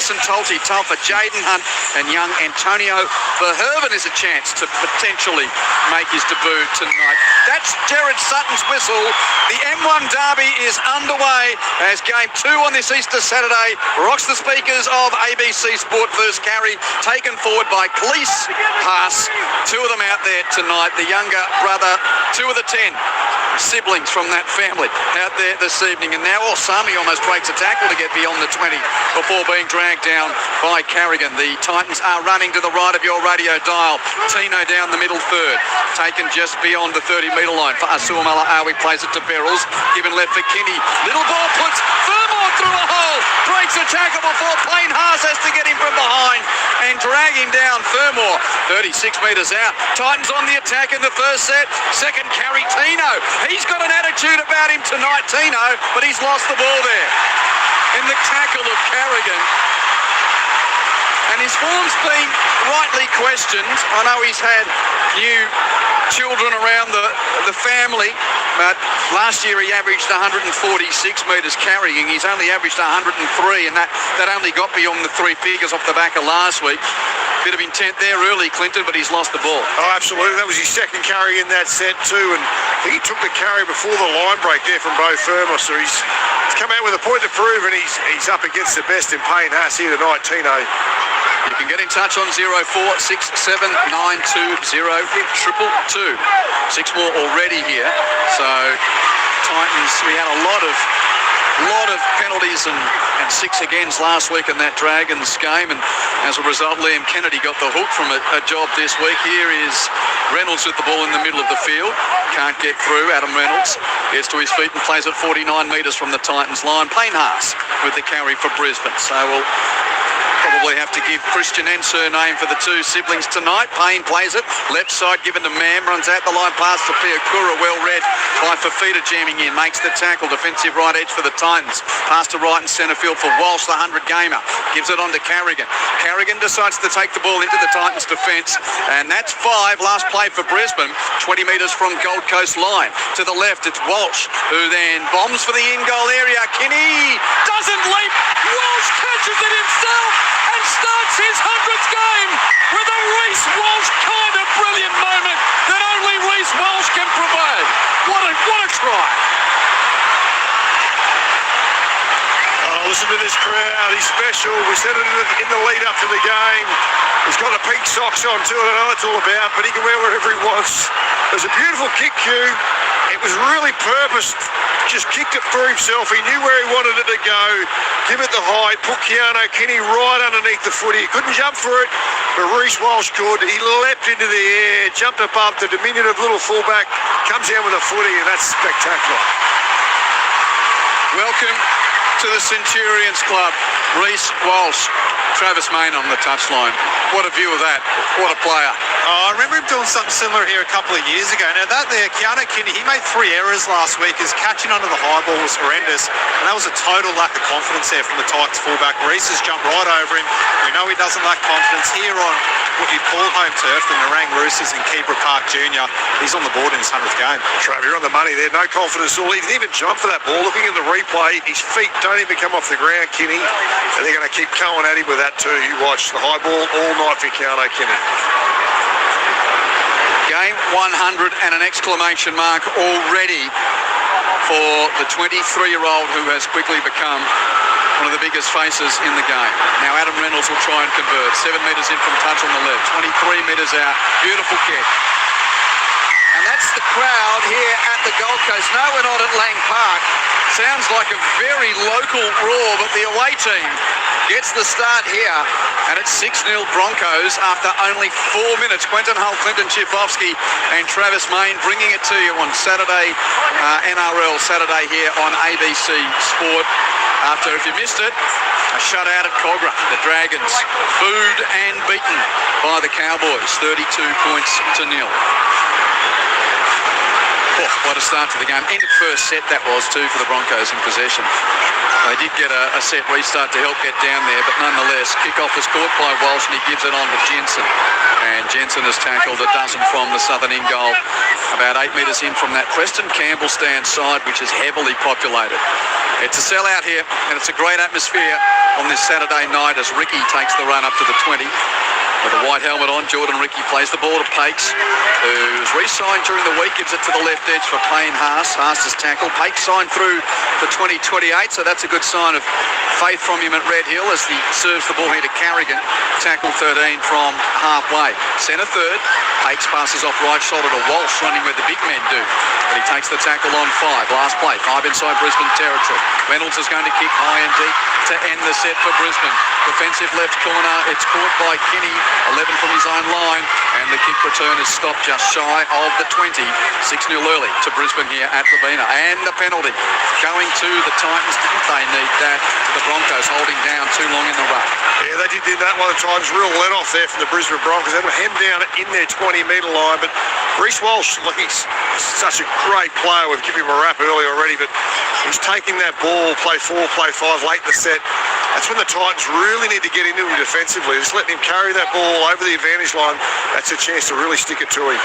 Lawson Tolte, Telfer, Jaden Hunt and young Antonio Verhoeven is a chance to potentially make his debut tonight. That's Jared Sutton's whistle. The M1 Derby is underway as game 2 on this Easter Saturday rocks the speakers of ABC Sport versus Carry, taken forward by Cleese Haas. 2 of them out there tonight. The younger brother, 2 of the 10 siblings from that family out there this evening. And now Sami almost breaks a tackle to get beyond the 20 before being dragged down by Carrigan. The Titans are running to the right of your radio dial. Tino down the middle third, taken just beyond the 30-metre line for Asuamala Awi, plays it to Berylls, given left for Kinney. Little ball puts Furmore through a hole, breaks a tackle before Payne Haas has to get him from behind and drag him down. Furmore 36 metres out. Titans on the attack in the first set. Second carry, Tino. He's got an attitude about him tonight, Tino, but he's lost the ball there in the tackle of Carrigan. And his form's been rightly questioned. I know he's had new children around the family, but last year he averaged 146 metres carrying. He's only averaged 103, and that only got beyond the 3 figures off the back of last week. Bit of intent there early, Clinton, but he's lost the ball. Oh, absolutely. That was his second carry in that set too, and he took the carry before the line break there from Bo Furmore. So he's come out with a point to prove, and he's up against the best in Payne Haas here tonight, Tino. You can get in touch on 0467920222. 6 more already here. So Titans, we had a lot of penalties and 6 against last week in that Dragons game, and as a result Liam Kennedy got the hook from a job this week. Here is Reynolds with the ball in the middle of the field, can't get through. Adam Reynolds gets to his feet and plays it 49 metres from the Titans line. Payne Haas with the carry for Brisbane. So we'll probably have to give Christian and surname for the 2 siblings tonight. Payne plays it, left side given to Mam, runs out the line past to Piakura, well read by Fifita, jamming in, makes the tackle, defensive right edge for the Titans, pass to right and centre field for Walsh, the 100-gamer, gives it on to Carrigan. Carrigan decides to take the ball into the Titans' defence, and that's 5, last play for Brisbane, 20 metres from Gold Coast line. To the left, it's Walsh, who then bombs for the in-goal area. Kinney doesn't leap, Walsh catches it himself and starts his 100th game with a Reece Walsh kind of brilliant moment that only Reece Walsh can provide. What a try. Oh, listen to this crowd. He's special. We said it in the lead up to the game. He's got the pink socks on too. I don't know what it's all about, but he can wear whatever he wants. It was a beautiful kick cue. It was really purposed. Just kicked it for himself. He knew where he wanted it to go. Give it the height. Put Keano Kinney right underneath the footy. He couldn't jump for it, but Reece Walsh could. He leapt into the air, jumped above the diminutive little fullback, comes down with a footy, and that's spectacular. Welcome to the Centurions Club. Reece Walsh, Travis Mayne on the touchline. What a view of that. What a player. Oh, I remember him doing something similar here a couple of years ago. Now that there, Keano Kinney, he made 3 errors last week. His catching onto the high ball was horrendous, and that was a total lack of confidence there from the Titans fullback. Reece has jumped right over him. We know he doesn't lack confidence here on what you'd call home turf, the Narang Roosters in Keebra Park Junior. He's on the board in his 100th game. Trav, you're on the money there. No confidence at all. He didn't even jump for that ball. Looking at the replay, his feet don't even come off the ground, Kinney, and they're going to keep going at him with that too. You watch the high ball all night for Keano Kinney. Game 100 and an exclamation mark already for the 23-year-old who has quickly become one of the biggest faces in the game. Now Adam Reynolds will try and convert. 7 metres in from touch on the left, 23 metres out. Beautiful kick. And that's the crowd here at the Gold Coast. No, we're not at Lang Park. Sounds like a very local roar, but the away team gets the start here, and it's 6-0 Broncos after only 4 minutes. Quentin Hull, Clinton Chifovsky and Travis Mayne bringing it to you on Saturday, NRL Saturday here on ABC Sport. After, if you missed it, a shutout at Cogra. The Dragons booed and beaten by the Cowboys, 32 points to 0. What a start to the game. End of first set that was too for the Broncos in possession. They did get a set restart to help get down there, but nonetheless, kickoff was caught by Walsh and he gives it on to Jensen. And Jensen has tackled a dozen from the southern in goal, about 8 metres in from that Preston Campbell stand side, which is heavily populated. It's a sellout here, and it's a great atmosphere on this Saturday night as Ricky takes the run up to the 20. With a white helmet on, Jordan Ricky plays the ball to Pakes, who's re-signed during the week, gives it to the left edge for Payne Haas. Haas is tackled. Pakes signed through to 2028, so that's a good sign of faith from him at Red Hill as he serves the ball here to Carrigan. Tackle 13 from halfway. Centre third. Pakes passes off right shoulder to Walsh, running where the big men do. But he takes the tackle on 5. Last play, 5 inside Brisbane territory. Reynolds is going to kick high and deep to end the set for Brisbane. Defensive left corner. It's caught by Kinney. 11 from his own line, and the kick return is stopped just shy of the 20. 6-0 early to Brisbane here at Robina. And the penalty going to the Titans. Didn't they need that? The Broncos holding down too long in the ruck. Yeah, they did that one of the times. Real let-off there from the Brisbane Broncos. They were hemmed down in their 20-metre line, but Reece Walsh, look, he's such a great player. We've given him a rap earlier already, but he's taking that ball, play 4, play 5 late in the set. That's when the Titans really need to get into him defensively. Just letting him carry that ball over the advantage line, that's a chance to really stick it to him.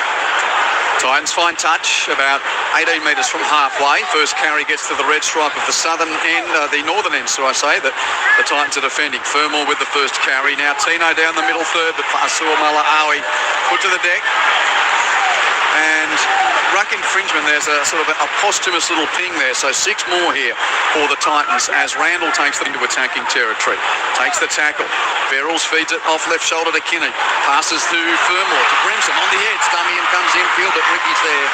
Titans find touch about 18 metres from halfway. First carry gets to the red stripe of the southern end, the northern end, so I say, that the Titans are defending. Fermor with the first carry. Now Tino down the middle third, but Fasua Malaawi put to the deck. And ruck infringement, there's a sort of a posthumous little ping there. So 6 more here for the Titans as Randall takes them into attacking territory. Takes the tackle. Verrills feeds it off left shoulder to Kinney. Passes to Fermor, to Brimson on the edge. Dummy and comes infield, but Ricky's there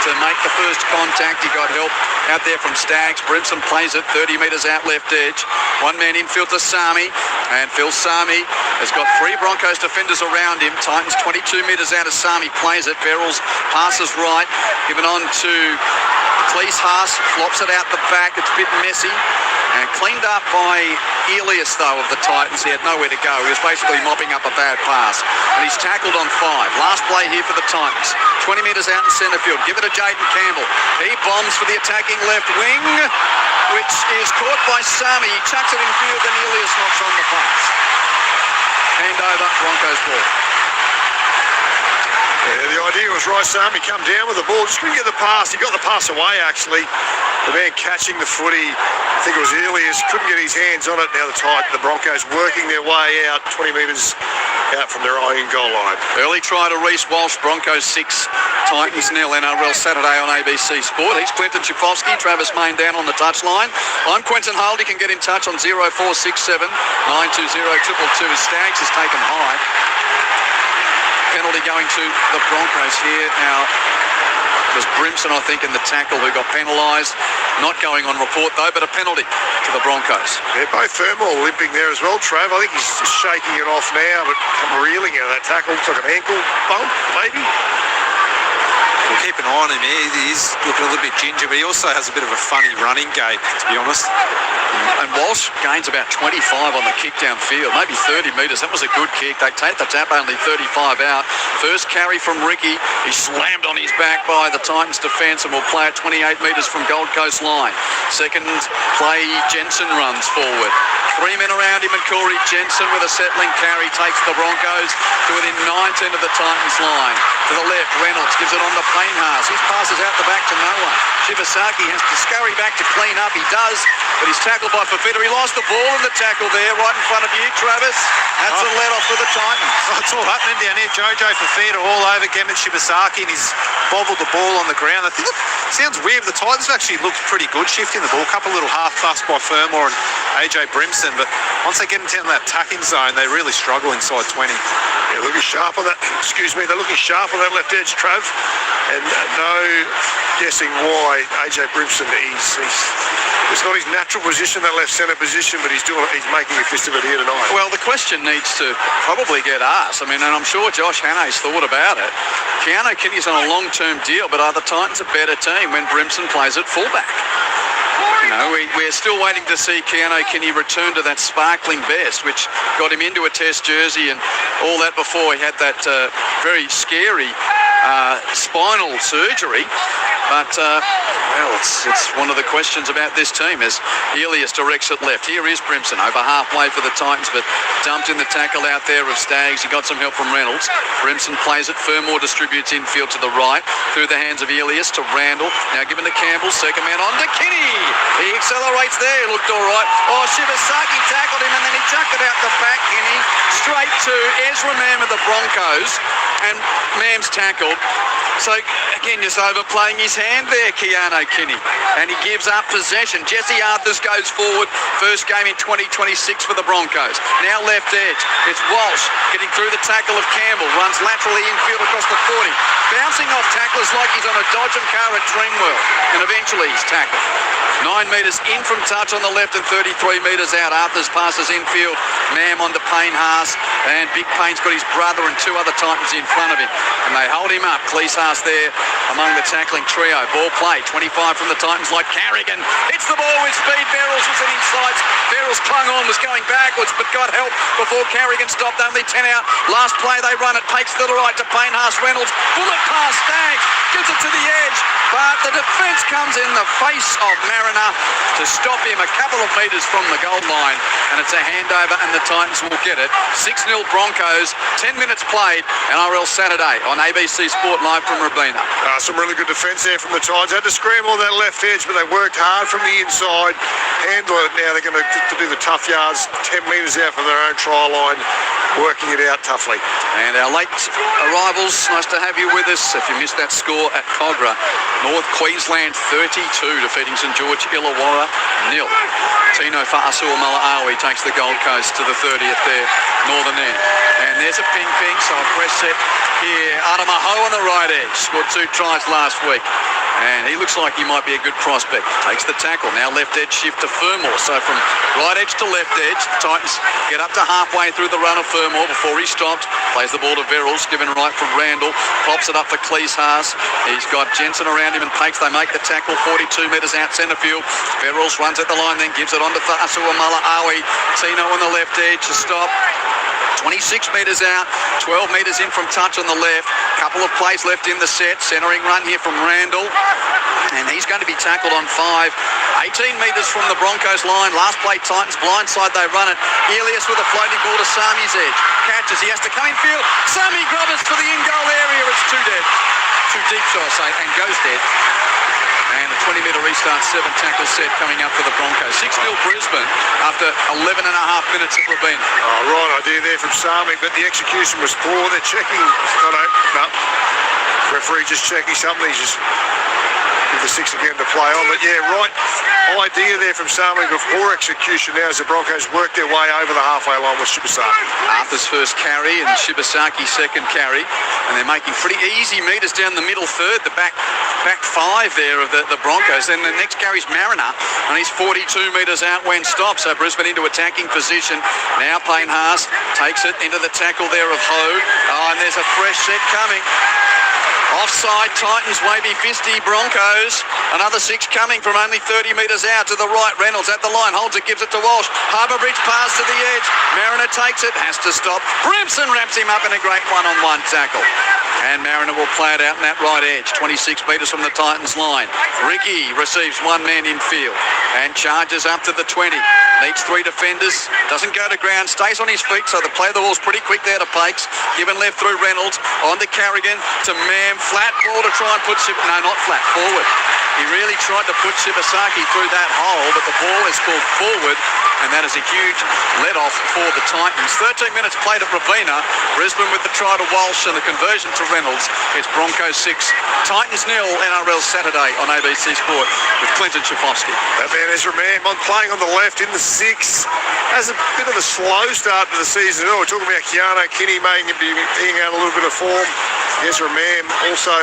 to make the first contact. He got help out there from Staggs. Brimson plays it 30 metres out left edge. One man infield to Sami, and Phil Sami has got 3 Broncos defenders around him. Titans 22 metres out as Sami plays it. Verrills passes right, given on to Cleese Haas, flops it out the back. It's a bit messy and cleaned up by Elias though of the Titans. He had nowhere to go. He was basically mopping up a bad pass, and he's tackled on 5. Last play here for the Titans. 20 metres out in centre field. Give it to Jaden Campbell. He bombs for the attacking left wing, which is caught by Sami. He chucks it in field, and Elias knocks on the pass. Hand over, Broncos ball. Yeah, the idea was right, Sami come down with the ball, just couldn't get the pass. He got the pass away, actually. The man catching the footy, I think it was Elias, couldn't get his hands on it. Now the Broncos working their way out, 20 metres out from their own goal line. Early try to Reece Walsh, Broncos 6, Titans 0, NRL Saturday on ABC Sport. He's Clinton Schifowski, Travis Main down on the touchline. I'm Quentin Hull. You can get in touch on 0467 920 222. Staggs is taken high. Penalty going to the Broncos here. Now, it was Brimson, I think, in the tackle who got penalised. Not going on report, though, but a penalty to the Broncos. Yeah, both Fermor limping there as well, Trav. I think he's just shaking it off now, but come reeling out of that tackle. Looks like an ankle bump, maybe. We'll keep an eye on him. He's looking a little bit ginger, but he also has a bit of a funny running gait, to be honest. And Walsh gains about 25 on the kick downfield, maybe 30 metres. That was a good kick. They take the tap only 35 out. First carry from Ricky. He's slammed on his back by the Titans defence and will play at 28 metres from Gold Coast line. Second play, Jensen runs forward. 3 men around him, and Corey Jensen with a settling carry takes the Broncos to within 19 of the Titans line. To the left, Reynolds gives it on to Payne Haas. His passes out the back to no one. Shibasaki has to scurry back to clean up. He does, but he's tackled by Fifita. He lost the ball in the tackle there, right in front of you, Travis. That's a let-off for the Titans. It's all happening down here. Jojo Fifita all over Gemmin Shibasaki, and he's bobbled the ball on the ground. I think it sounds weird. The Titans have actually looked pretty good shifting the ball. A couple little half-busts by Fermor and AJ Brimson, but once they get into that attacking zone, they really struggle inside 20. Yeah, looking sharp on that. Excuse me, they're looking sharp on that left edge, Trav. And no guessing why AJ Brimson. It's not his natural position, that left centre position, but he's making a fist of it here tonight. Well, the question needs to probably get asked. I mean, and I'm sure Josh Hannay's thought about it. Keano Kinney's on a long-term deal, but are the Titans a better team when Brimson plays at fullback? You know, we're still waiting to see Keano Kinney return to that sparkling best, which got him into a test jersey and all that before he had that very scary spinal surgery. But, well, it's one of the questions about this team as Elias directs it left. Here is Brimson over halfway for the Titans, but dumped in the tackle out there of Staggs. He got some help from Reynolds. Brimson plays it. Fermor distributes infield to the right through the hands of Elias to Randall. Now given to Campbell. Second man on to Kinney. He accelerates there. Looked all right. Oh, Shibasaki tackled him and then he chucked it out the back, Kinney, straight to Ezra Mam of the Broncos. And Mam's tackled. So, again, just overplaying his hand there, Keanu Kinney. And he gives up possession. Jesse Arthurs goes forward. First game in 2026 for the Broncos. Now left edge. It's Walsh getting through the tackle of Campbell. Runs laterally infield across the 40. Bouncing off tacklers like he's on a Dodgem car at Dreamworld. And eventually he's tackled. 9 metres in from touch on the left and 33 metres out. Arthurs passes infield. Mam on to Payne Haas. And Big Payne's got his brother and 2 other Titans in front of him. And they hold him up. Cleese Haas there among the tackling trio. Ball play. 25 from the Titans like Carrigan. Hits the ball with speed. Verrills was in his sights. Verrills clung on, was going backwards, but got help before Carrigan stopped. Only 10 out. Last play they run it. Takes to the right to Payne Haas. Reynolds. Bullet pass. Staggs. Gives it to the edge. But the defence comes in the face of Mariner to stop him a couple of metres from the goal line. And it's a handover and the Titans will get it. 6-0 Broncos. 10 minutes played. NRL Saturday on ABC Sport live from Rabina. Some really good defence there from the Titans. They had to scramble on that left edge, but they worked hard from the inside. Handle it now. They're going to do the tough yards 10 metres out from their own try line, working it out toughly. And our late arrivals, nice to have you with us. If you missed that score at Cogra, North Queensland 32 defeating St George Illawarra 0. Tino Fa'asuamalawi takes the Gold Coast to the 30th there, northern end. And there's a ping, so a fresh set here. Adamaho on the right edge, scored 2 tries last week. And he looks like he might be a good prospect. Takes the tackle. Now left edge shift to Fermor. So from right edge to left edge, Titans get up to halfway through the run of Fermor before he stopped. Plays the ball to Verrills, given right from Randall. Pops it up for Cleese Haas. He's got Jensen around him and Pakes. They make the tackle 42 metres out centre field. Verrills runs at the line, then gives it on to Fa'asuamalawi. Tino on the left edge to stop. 26 metres out, 12 metres in from touch on the left. Couple of plays left in the set. Centering run here from Randall. And he's going to be tackled on 5. 18 metres from the Broncos line. Last play, Titans blindside, they run it. Elias with a floating ball to Sami's edge. Catches, he has to come in field. Sami Grobbers for the in-goal area. It's too deep, shall I say, and goes dead. And a 20-metre restart, 7 tackle set coming up for the Broncos. 6-0 Brisbane after 11 and a half minutes at Rabina. Oh, right idea there from Sami, but the execution was poor. They're checking. No. Referee just checking something. He's just give the 6 again to play on. But yeah, right idea there from Sami, but poor execution now as the Broncos work their way over the halfway line with Shibasaki. Arthur's first carry and Shibasaki's second carry. And they're making pretty easy metres down the middle third, the back 5 there of the Broncos. Then the next carry's Mariner, and he's 42 metres out when stopped. So Brisbane into attacking position. Now Payne Haas takes it into the tackle there of Ho. Oh, and there's a fresh set coming. Offside, Titans, wavy fisty, Broncos. Another 6 coming from only 30 metres out to the right. Reynolds at the line, holds it, gives it to Walsh. Harbour Bridge pass to the edge. Mariner takes it, has to stop. Brimson wraps him up in a great one-on-one tackle. And Mariner will play it out in that right edge. 26 metres from the Titans line. Ricky receives 1 man in field and charges up to the 20. Needs 3 defenders. Doesn't go to ground. Stays on his feet, so the play of the ball's pretty quick there to Pakes. Given left through Reynolds. On to Carrigan. To Mam. Flat ball to try and put not flat, forward. He really tried to put Shibasaki through that hole, but the ball is called forward, and that is a huge let-off for the Titans. 13 minutes played at Rabina. Brisbane with the try to Walsh and the conversion to Reynolds. It's Broncos 6, Titans 0, NRL Saturday on ABC Sport with Clinton Schifofsky. That man Ezra Mam playing on the left in the 6. Has a bit of a slow start to the season. We're talking about Keanu Kinney making him being out a little bit of form. Ezra Mam also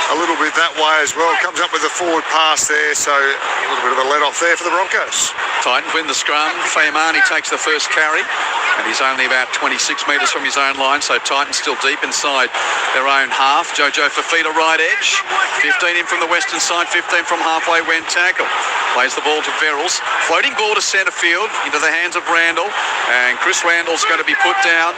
a little bit that way as well. Comes up with a forward pass there, so a little bit of a let-off there for the Broncos. Titans win the scrum. Fayamani takes the first carry. and he's only about 26 metres from his own line, so Titans still deep inside their own half. Jojo Fifita right edge, 15 in from the western side, 15 from halfway when tackled. Plays the ball to Verrills, floating ball to centre field into the hands of Randall, and Chris Randall's going to be put down.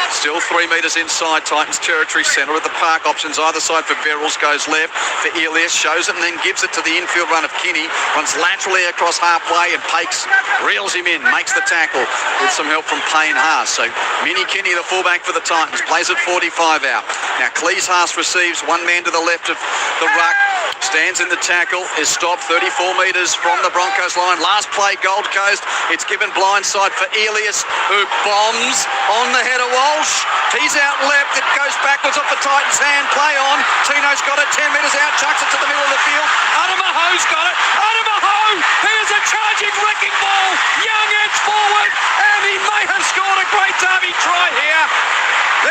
Still 3 metres inside Titans territory, centre of the park. Options either side for Verrills, goes left for Elias, shows it and then gives it to the infield run of Kinney. Runs laterally across halfway and Pakes reels him in, makes the tackle with some help from Payne Haas. So Mini Kinney, the fullback for the Titans, plays at 45 out. Now Cleese Haas receives, one man to the left of the ruck, stands in the tackle, is stopped 34 metres from the Broncos line. Last play, Gold Coast. It's given blindside for Elias, who bombs on the head of Walsh. He's out left. It goes backwards off the Titans' hand. Play on. Tino's got it. 10 metres out. Chucks it to the middle of the field. Adamaho's got it. Adamaho! Here's a charging, wrecking ball. Young edge forward. And he may have scored a great derby try here.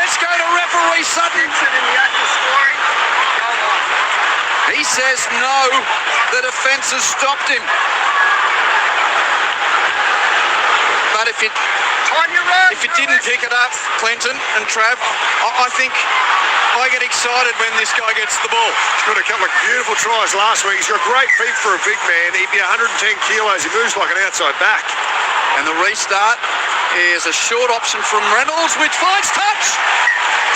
Let's go to referee Sutton. He says no. The defence has stopped him. But if it didn't pick it up, Clinton and Trav, I think I get excited when this guy gets the ball. He's got a couple of beautiful tries last week. He's got great feet for a big man. He'd be 110 kilos. He moves like an outside back. And the restart is a short option from Reynolds, which finds touch.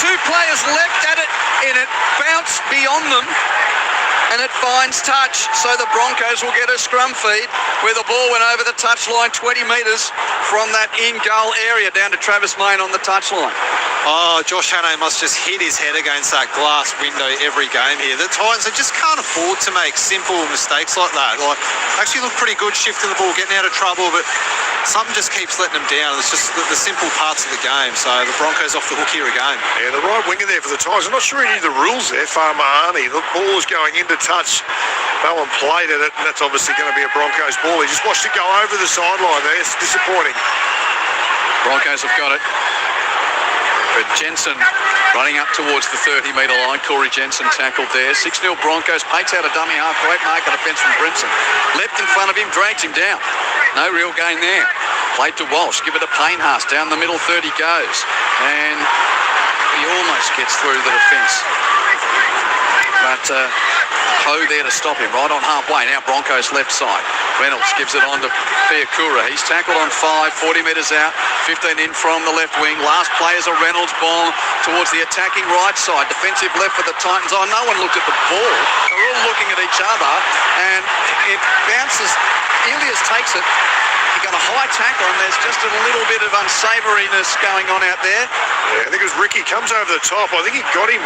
2 players left at it, and it bounced beyond them. And it finds touch, so the Broncos will get a scrum feed where the ball went over the touchline 20 metres from that in-goal area down to Travis Mayne on the touchline. Oh, Josh Hannay must just hit his head against that glass window every game here. The Titans, they just can't afford to make simple mistakes like that. Like, actually look pretty good shifting the ball, getting out of trouble, but something just keeps letting them down. It's just the simple parts of the game. So the Broncos off the hook here again. Yeah, the right winger there for the Titans. I'm not sure he knew the rules there. Farmahani, the ball was going into touch. No one played at it, and that's obviously going to be a Broncos ball. He just watched it go over the sideline there. It's disappointing. Broncos have got it. But Jensen running up towards the 30-metre line. Corey Jensen tackled there. 6-0 Broncos. Pakes out a dummy half. Great marker defence from Brimson. Leapt in front of him, drags him down. No real gain there. Played to Walsh. Give it to Payne Haas. Down the middle, 30 goes. And he almost gets through the defence. But Ho there to stop him, right on halfway. Now Broncos left side. Reynolds gives it on to Piakura. He's tackled on 5, 40 metres out, 15 in from the left wing. Last play is a Reynolds bomb towards the attacking right side. Defensive left for the Titans. Oh, no one looked at the ball. They're all looking at each other, and it bounces. Elias takes it. He got a high tackle, and there's just a little bit of unsavouriness going on out there. Yeah, I think it was Ricky. Comes over the top. I think he got him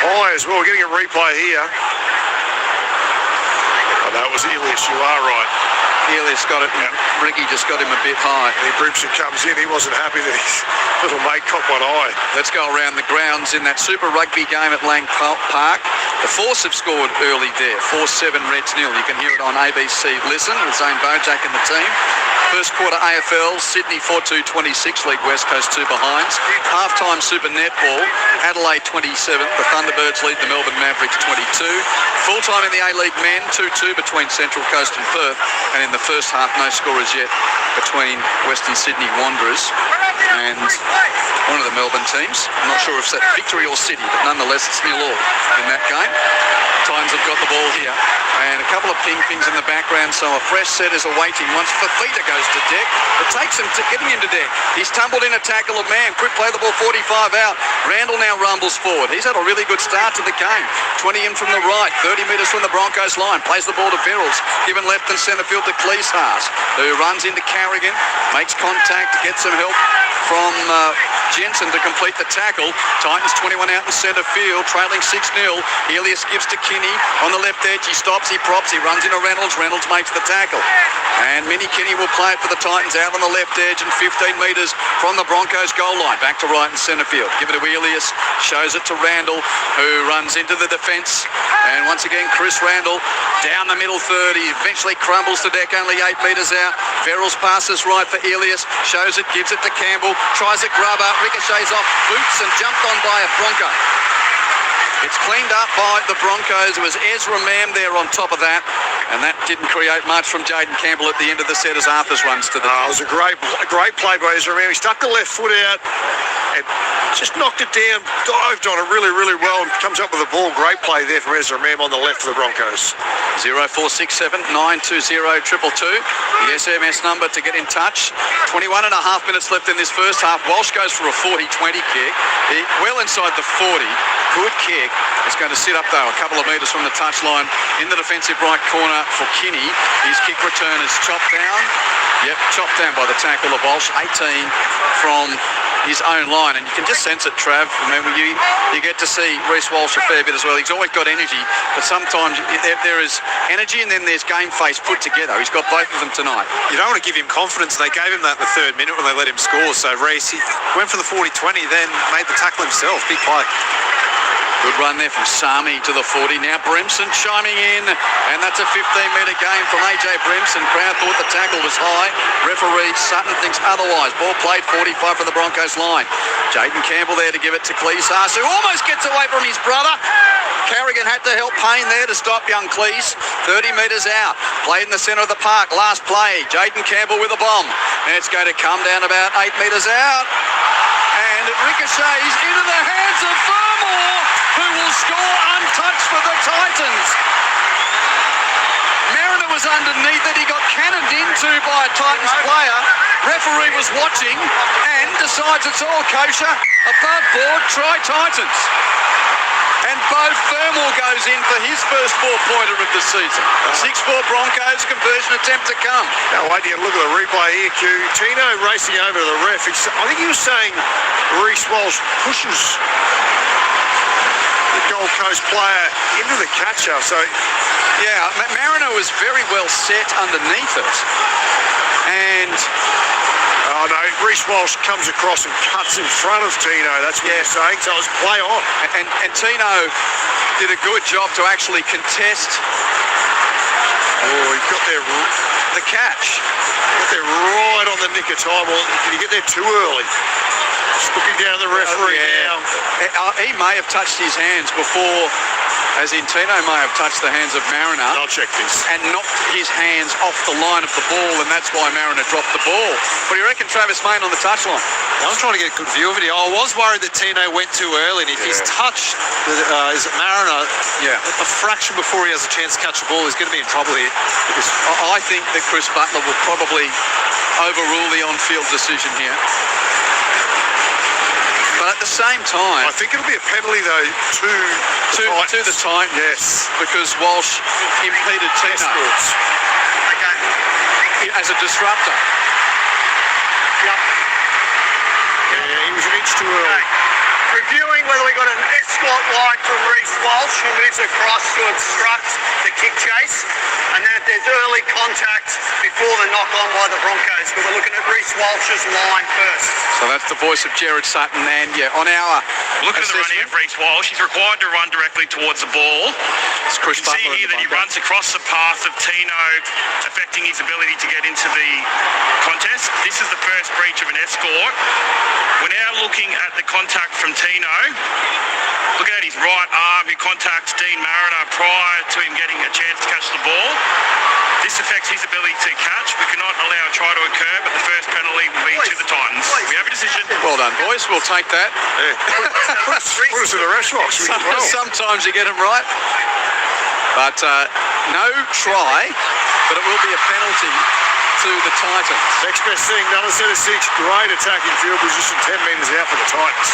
high as well. We're getting a replay here. Oh, that was Elias. You are right. Elias got it. Yep. Ricky just got him a bit high. And Brimson comes in. He wasn't happy that his little mate caught one eye. Let's go around the grounds in that Super Rugby game at Lang Park. The Force have scored early there. 4-7 Reds 0. You can hear it on ABC Listen with Zane Bojack and the team. First quarter AFL, Sydney 4-2-26, lead West Coast 2 behinds. Halftime Super Netball, Adelaide 27th. The Thunderbirds lead the Melbourne Mavericks 22. Full-time in the A-League men, 2-2 between Central Coast and Perth. And in the first half, no scorers yet between Western Sydney Wanderers and one of the Melbourne teams. I'm not sure if it's that Victory or City, but nonetheless it's 0-0 in that game. Titans have got the ball here, and a couple of pings in the background, so a fresh set is awaiting once Fifita goes to deck. It takes him to getting him to deck. He's tumbled in a tackle of man. Quick play the ball 45 out. Randall now rumbles forward. He's had a really good start to the game. 20 in from the right, 30 metres from the Broncos line. Plays the ball to Verrills. Given left and centre field to Cleese Haas, who runs into Carrigan, makes contact, gets some help from Jensen to complete the tackle. Titans 21 out in centre field, trailing 6-0. Elias gives to Kinney on the left edge. He stops, he props, he runs into Reynolds. Reynolds makes the tackle. And Mini Kinney will play it for the Titans out on the left edge and 15 metres from the Broncos goal line. Back to right in centre field. Give it to Elias. Shows it to Randall, who runs into the defence. And once again, Chris Randall down the middle third. He eventually crumbles to deck, only 8 metres out. Verrills passes right for Elias. Shows it, gives it to Campbell. Tries a grubber. Ricochets off boots and jumped on by a Bronco. It's cleaned up by the Broncos. It was Ezra Mam there on top of that. And that didn't create much from Jaden Campbell at the end of the set as Arthur's runs to the It was a great play by Ezra Mam. He stuck the left foot out and just knocked it down, dived on it really, really well, and comes up with the ball. Great play there from Ezra Mam on the left of the Broncos. 0467 920 222. The SMS number to get in touch. 21 and a half minutes left in this first half. Walsh goes for a 40-20 kick. Well inside the 40. Good kick. It's going to sit up, though, a couple of metres from the touchline in the defensive right corner for Kinney. His kick return is chopped down. Yep, chopped down by the tackle of Walsh. 18 from his own line, and you can just sense it, Trav. Remember, you get to see Reece Walsh a fair bit as well. He's always got energy, but sometimes there is energy and then there's game face put together. He's got both of them tonight. You don't want to give him confidence. They gave him that in the third minute when they let him score. So Reece, he went for the 40-20, then made the tackle himself. Big play. Good run there from Sami to the 40. Now Brimson chiming in, and that's a 15-metre game from AJ Brimson. Crowd thought the tackle was high. Referee Sutton thinks otherwise. Ball played 45 from the Broncos line. Jaden Campbell there to give it to Cleese, who almost gets away from his brother. Carrigan had to help Payne there to stop young Cleese. 30 metres out. Played in the centre of the park. Last play. Jaden Campbell with a bomb. And it's going to come down about 8 metres out. And it ricochets into the hands of Fermor, who will score untouched for the Titans. Mariner was underneath it. He got cannoned into by a Titans player. Referee was watching and decides it's all kosher. Above board, try Titans. And Bo Fermor goes in for his first four-pointer of the season. 6-4 Broncos, conversion attempt to come. Now wait till you look at the replay here, Q. Tino racing over to the ref. I think he was saying Reece Walsh pushes the Gold Coast player into the catcher. So yeah, Mariner was very well set underneath it. And oh no, Reece Walsh comes across and cuts in front of Tino. That's what you're saying. So it was play on. And Tino did a good job to actually contest. Oh, he got there. The catch. Got there right on the nick of time. Well, did he get there too early? Just looking down at the referee now. He may have touched his hands before, as in Tino may have touched the hands of Mariner. I'll check this. And knocked his hands off the line of the ball, and that's why Mariner dropped the ball. What do you reckon, Travis Mayne, on the touchline? I was trying to get a good view of it. I was worried that Tino went too early, and if he's touched Mariner a fraction before he has a chance to catch the ball, he's going to be in trouble here. I think that Chris Butler will probably overrule the on-field decision here. But at the same time, I think it'll be a penalty though to the Titans. Yes, because Walsh impeded Tino as a disruptor. Yep. Yeah, he was an inch too early. Reviewing whether we got an escort light from Reece Walsh, who moves across to obstruct the kick chase, and then if there's early contact before the knock on by the Broncos. But we're looking at Reece Walsh's line first. So that's the voice of Jared Sutton, and on our looking at the running of Reece Walsh, he's required to run directly towards the ball. It's Chris you can see here that he runs across the path of Tino, affecting his ability to get into the contest. This is the first breach of an escort. We're now looking at the contact from Tino. Looking at his right arm, who contacts Dean Mariner prior to him getting a chance to catch the ball. This affects his ability to catch. We cannot allow a try to occur, but the first penalty will be to the Titans. We have a decision. Well done, boys. We'll take that. Put us in the rest box. Sometimes you get them right. But no try, but it will be a penalty to the Titans. Next best thing, another set of 6. Great attacking field position, 10 metres out for the Titans.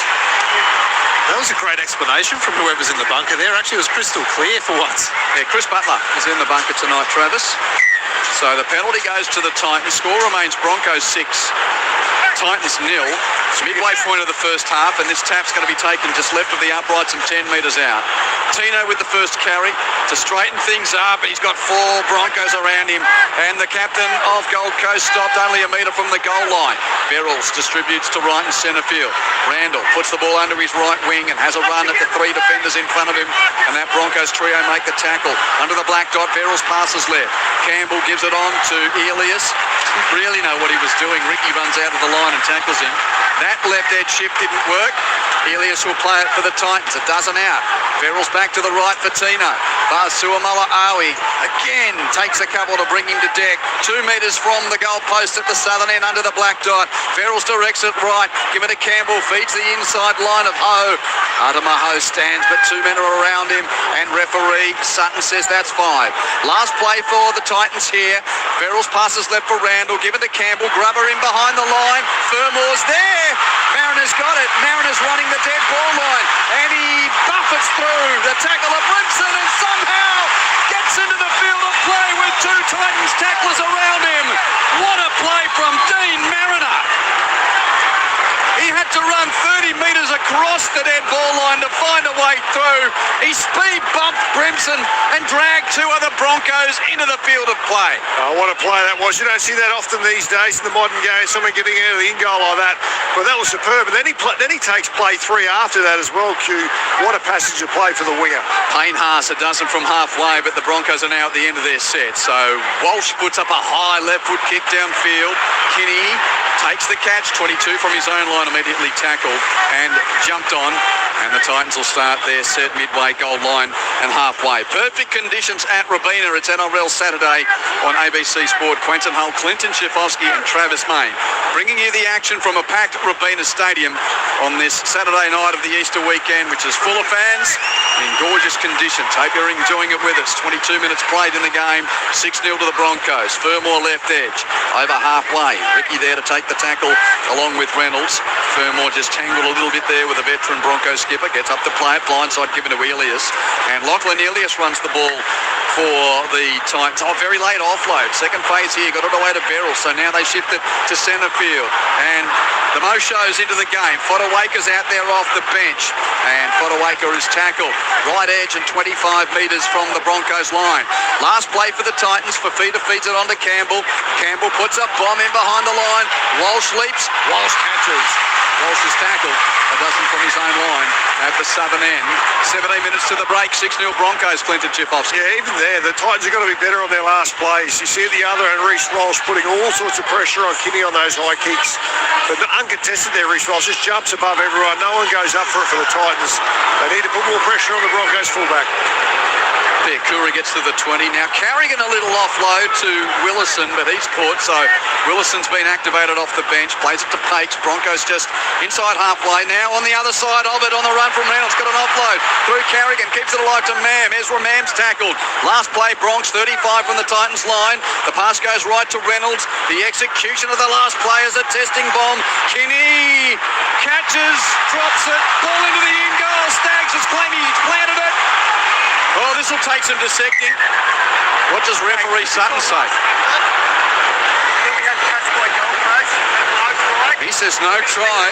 That was a great explanation from whoever's in the bunker there. Actually, it was crystal clear for once. Yeah, Chris Butler is in the bunker tonight, Travis. So the penalty goes to the Titans. Score remains Broncos 6, Titans 0. It's midway point of the first half, and this tap's going to be taken just left of the uprights and 10 metres out. Tino with the first carry to straighten things up, and he's got 4 Broncos around him. And the captain of Gold Coast stopped only a metre from the goal line. Berrells distributes to right and centre field. Randall puts the ball under his right wing and has a run at the 3 defenders in front of him. And that Broncos trio make the tackle. Under the black dot, Berrells passes left. Campbell gives it on to Elias. Didn't really know what he was doing. Ricky runs out of the line and tackles him. That That left edge shift didn't work. Elias will play it for the Titans. It doesn't out. Verrills back to the right for Tino. Suamala Awi again takes a couple to bring him to deck. 2 metres from the goal post at the southern end under the black dot. Verrills directs it right. Give it to Campbell. Feeds the inside line of Ho. Adama Ho stands, but 2 men are around him. And referee Sutton says that's 5. Last play for the Titans here. Verrills passes left for Randall. Give it to Campbell. Grubber in behind the line. Fermore's there. Mariner's got it. Mariner's running the dead ball line. And he buffets through the tackle of Brimson and somehow gets into the field of play with 2 Titans tacklers around him. What a play from Dean Mariner. He had to run 30 metres across the dead ball line to find a way through. He speed bumped Brimson and dragged 2 other Broncos into the field of play. What a play that was. You don't see that often these days in the modern game, someone getting out of the in goal like that. But that was superb. And then he takes play 3 after that as well, Q. What a passage of play for the winger. Payne Haas, it doesn't from halfway, but the Broncos are now at the end of their set. So Walsh puts up a high left foot kick downfield. Kinney takes the catch, 22 from his own line, immediately tackled and jumped on. And the Titans will start their set midway, goal line and halfway. Perfect conditions at Robina. It's NRL Saturday on ABC Sport. Quentin Hull, Clinton Schifowski and Travis May bringing you the action from a packed Robina Stadium on this Saturday night of the Easter weekend, which is full of fans in gorgeous conditions. Hope you're enjoying it with us. 22 minutes played in the game, 6-0 to the Broncos. Fermore left edge, over halfway. Ricky there to take the tackle along with Reynolds. Fermore just tangled a little bit there with a veteran Broncos skipper. Gets up to play it, blindside given to Elias. And Lachlan Elias runs the ball for the Titans. Very late offload. Second phase here, got it away to Beryl. So now they shift it to centre field. And the Mo shows into the game. Fodawaker's out there off the bench. And Fodawaker is tackled. Right edge and 25 metres from the Broncos line. Last play for the Titans. Fifita feeds it on to Campbell. Campbell puts a bomb in behind the line. Walsh leaps. Walsh catches. Walsh is tackled. A dozen from his own line at the southern end. 17 minutes to the break. 6-0 Broncos, Clinton Schifowski. Yeah, even there, the Titans have got to be better on their last plays. You see the other and Reece Walsh putting all sorts of pressure on Kinney on those high kicks. But uncontested there, Reece Walsh just jumps above everyone. No one goes up for it for the Titans. They need to put more pressure on the Broncos fullback. There, Kura gets to the 20. Now Carrigan a little offload to Willison, but he's caught. So Willison's been activated off the bench. Plays it to Pakes. Broncos just inside halfway. Now on the other side of it, on the run from Reynolds. Got an offload through Carrigan. Keeps it alive to Mam. Ezra Mam's tackled. Last play, Bronx 35 from the Titans line. The pass goes right to Reynolds. The execution of the last play is a testing bomb. Kinney catches, drops it. Ball into the in goal. Staggs is claiming he's planted it. Oh, this will take some dissecting. What does referee Sutton say? He says no try.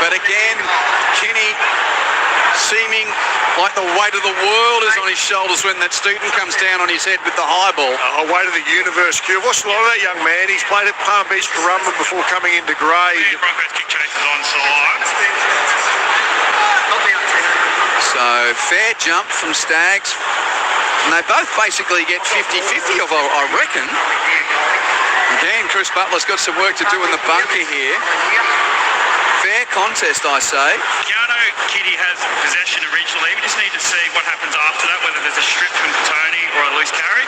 But again, Kinney seeming like the weight of the world is on his shoulders when that student comes down on his head with the high ball. Weight of the universe, Q. I've watched a lot of that young man. He's played at Palm Beach Currumbin before coming into grade. Yeah, Broncos kick chase is onside. So fair jump from Staggs. And they both basically get 50-50 of, I reckon. Again, Chris Butler's got some work to do in the bunker here. Fair contest, I say. Keanu Kitty has possession originally. We just need to see what happens after that, whether there's a strip from Tony or a loose carry.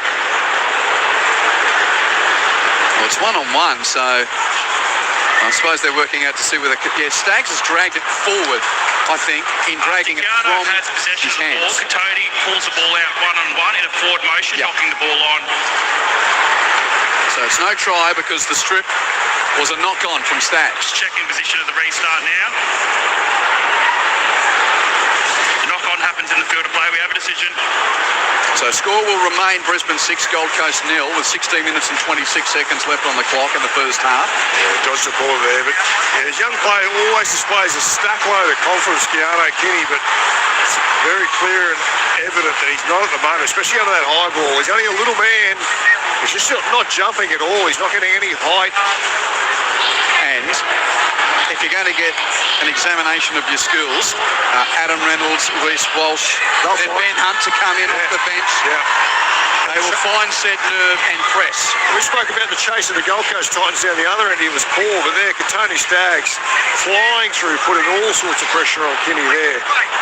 Well, it's one-on-one, so I suppose they're working out to see whether... Yeah, Staggs has dragged it forward, I think, in dragging it from has possession his of the ball. hands. Tony pulls the ball out one-on-one in a forward motion, knocking the ball on. So it's no try because the strip was a knock-on from Staggs. Checking position of the restart now. The knock-on happens in the field of play. We have a decision. So score will remain Brisbane 6, Gold Coast 0 with 16 minutes and 26 seconds left on the clock in the first half. Yeah, dodged the ball there, but his young player always displays a stack load of confidence, Keanu Kinney, but it's very clear and evident that he's not at the moment, especially under that high ball. He's only a little man. He's just not jumping at all. He's not getting any height. And if you're going to get an examination of your skills, Adam Reynolds, Reece Walsh, then Ben Hunt to come in off the bench. Yeah. They will find, set, nerve and press. We spoke about the chase of the Gold Coast Titans down the other end. It was poor, but there, Tony Staggs flying through, putting all sorts of pressure on Kinney there.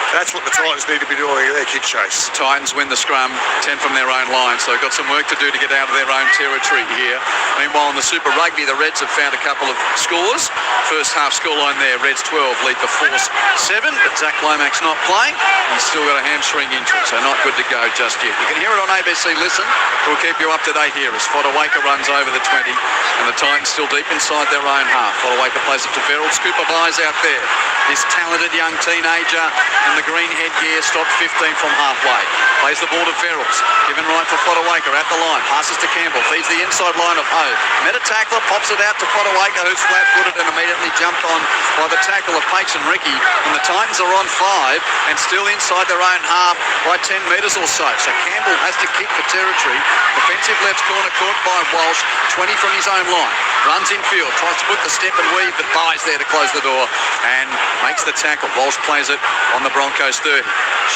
That's what the Titans need to be doing, their kick chase. Titans win the scrum, 10 from their own line, so they've got some work to do to get out of their own territory here. Meanwhile, in the Super Rugby, the Reds have found a couple of scores. First half scoreline there, Reds 12 lead the Force 7, but Zach Lomax's not playing. He's still got a hamstring injury, so not good to go just yet. You can hear it on ABC Listen. We'll keep you up to date here as Fodawaker runs over the 20, and the Titans still deep inside their own half. Fodawaker plays it to Verrill. Scooper Byes out there. This talented young teenager in the green headgear stopped 15 from halfway. Plays the ball to Verrills. Given right for Fodawaker at the line. Passes to Campbell. Feeds the inside line of Ho. Met a tackler. Pops it out to Fodawaker, who's flat-footed and immediately jumped on by the tackle of Pakes and Ricky. And the Titans are on 5 and still inside their own half by 10 metres or so. So Campbell has to kick for territory. Defensive left corner caught by Walsh. 20 from his own line. Runs infield. Tries to put the step and weave, but Byes there to close the door and makes the tackle. Walsh plays it on the Broncos 30.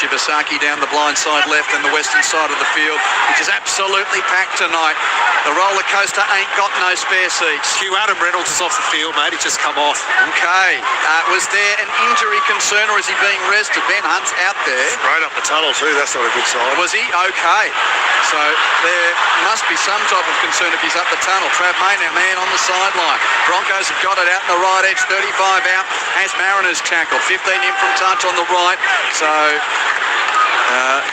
Shibasaki down the blind side left and the western side of the field, which is absolutely packed tonight. The roller coaster ain't got no spare seats. Hugh Adam Reynolds is off the field, mate. He's just come off. Okay. Was there an injury concern or is he being rested? Ben Hunt's out there. Right up the tunnel too, that's not a good sign. Was he? Okay. So there must be some type of concern if he's up the tunnel. Trav May, our man on the sideline. Broncos have got it out in the right edge, 35 out as Mariners tackle. 15 in from touch on the right. So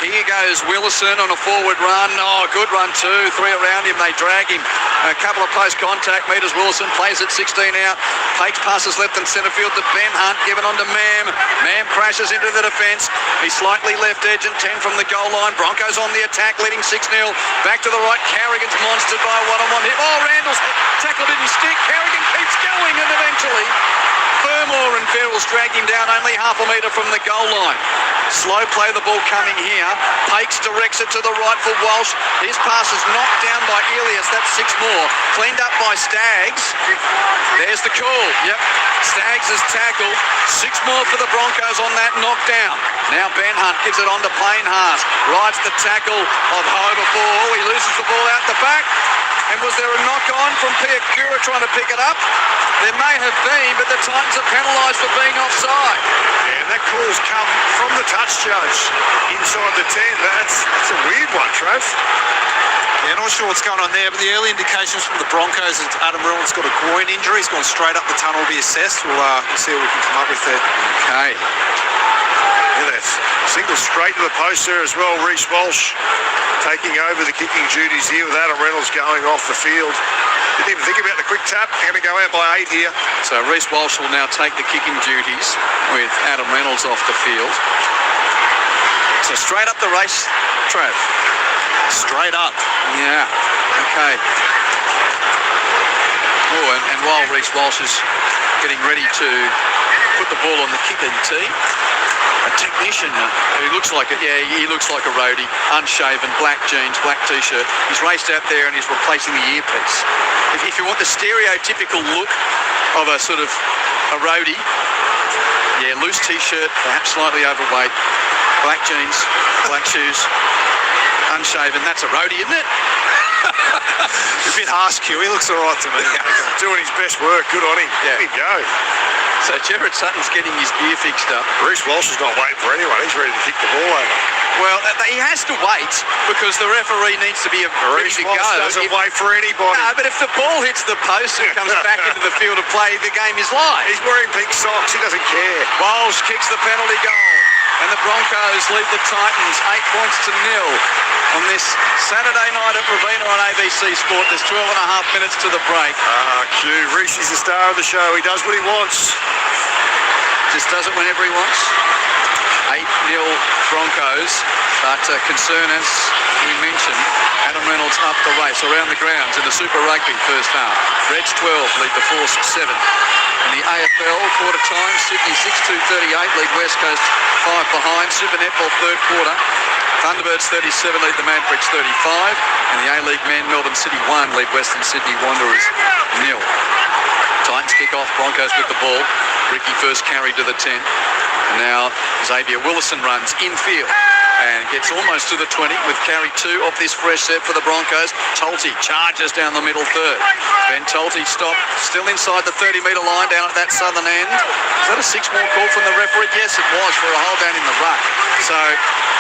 here goes Willison on a forward run. Oh, good run too. 3 around him. They drag him. A couple of close contact meters. Willison plays it 16 out. Pakes passes left and centre field to Ben Hunt. Given on to Mam. Mam crashes into the defence. He's slightly left edge and 10 from the goal line. Broncos on the attack, leading 6-0. Back to the right. Carrigan's monstered by a one-on-one hit. Oh, Randall's tackle didn't stick. Carrigan keeps going and eventually Fermor and Verrills drag him down only half a metre from the goal line. Slow play the ball coming here. Pakes directs it to the right for Walsh. His pass is knocked down by Elias. That's 6 more. Cleaned up by Staggs. There's the call. Yep. Staggs is tackled. 6 more for the Broncos on that knockdown. Now Ben Hunt gives it on to Payne Haas. Rides the tackle of Ho before. Oh, he loses the ball out the back. And was there a knock-on from Piakura trying to pick it up? There may have been, but the Titans are penalised for being offside. Yeah, and that call's come from the touch judge inside the 10. That's a weird one, Trav. Yeah, not sure what's going on there, but the early indications from the Broncos is Adam Reynolds got a groin injury. He's gone straight up the tunnel to be assessed. We'll see what we can come up with there. Okay. Yeah, that's single straight to the post there as well. Reece Walsh taking over the kicking duties here with Adam Reynolds going off the field. Didn't even think about the quick tap. They're going to go out by 8 here. So Reece Walsh will now take the kicking duties with Adam Reynolds off the field. So straight up the race, Trav. Straight up. Yeah. Okay. Oh, and while Reece Walsh is getting ready to put the ball on the kicking tee, a technician who looks like he looks like a roadie, unshaven, black jeans, black t-shirt. He's raced out there and he's replacing the earpiece. If you want the stereotypical look of a sort of a roadie, yeah, loose t-shirt, perhaps slightly overweight, black jeans, black shoes, unshaven. That's a roadie, isn't it? A bit harsh, Q. He looks all right to me. Doing his best work. Good on him. Yeah. Let him go. So Jared Sutton's getting his gear fixed up. Reece Walsh is not waiting for anyone. He's ready to kick the ball over. Well, he has to wait because the referee needs to be ready Reece to Walsh go. doesn't wait for anybody. No, but if the ball hits the post and comes back into the field of play, the game is live. He's wearing pink socks. He doesn't care. Walsh kicks the penalty goal. And the Broncos lead the Titans 8 points to 0 on this Saturday night at Brisbane on ABC Sport. There's 12 and a half minutes to the break. Q. Reece is the star of the show. He does what he wants. Just does it whenever he wants. 8-0 Broncos, but concern, as we mentioned, Adam Reynolds up the race around the grounds in the Super Rugby first half. Reds 12 lead the Force 7. In the AFL quarter time, Sydney 6-2-38 lead West Coast 5 behind. Super Netball third quarter, Thunderbirds 37 lead the Mavericks 35. In the A-League men, Melbourne City 1 lead Western Sydney Wanderers 0. Titans kick off, Broncos with the ball. Ricky first carry to the 10. And now Xavier Willison runs infield. and gets almost to the 20 with carry 2 off this fresh set for the Broncos. Tolte charges down the middle third. Ben Tolte stopped, still inside the 30-metre line down at that southern end. Is that a 6-more call from the referee? Yes, it was, for a hold down in the ruck. So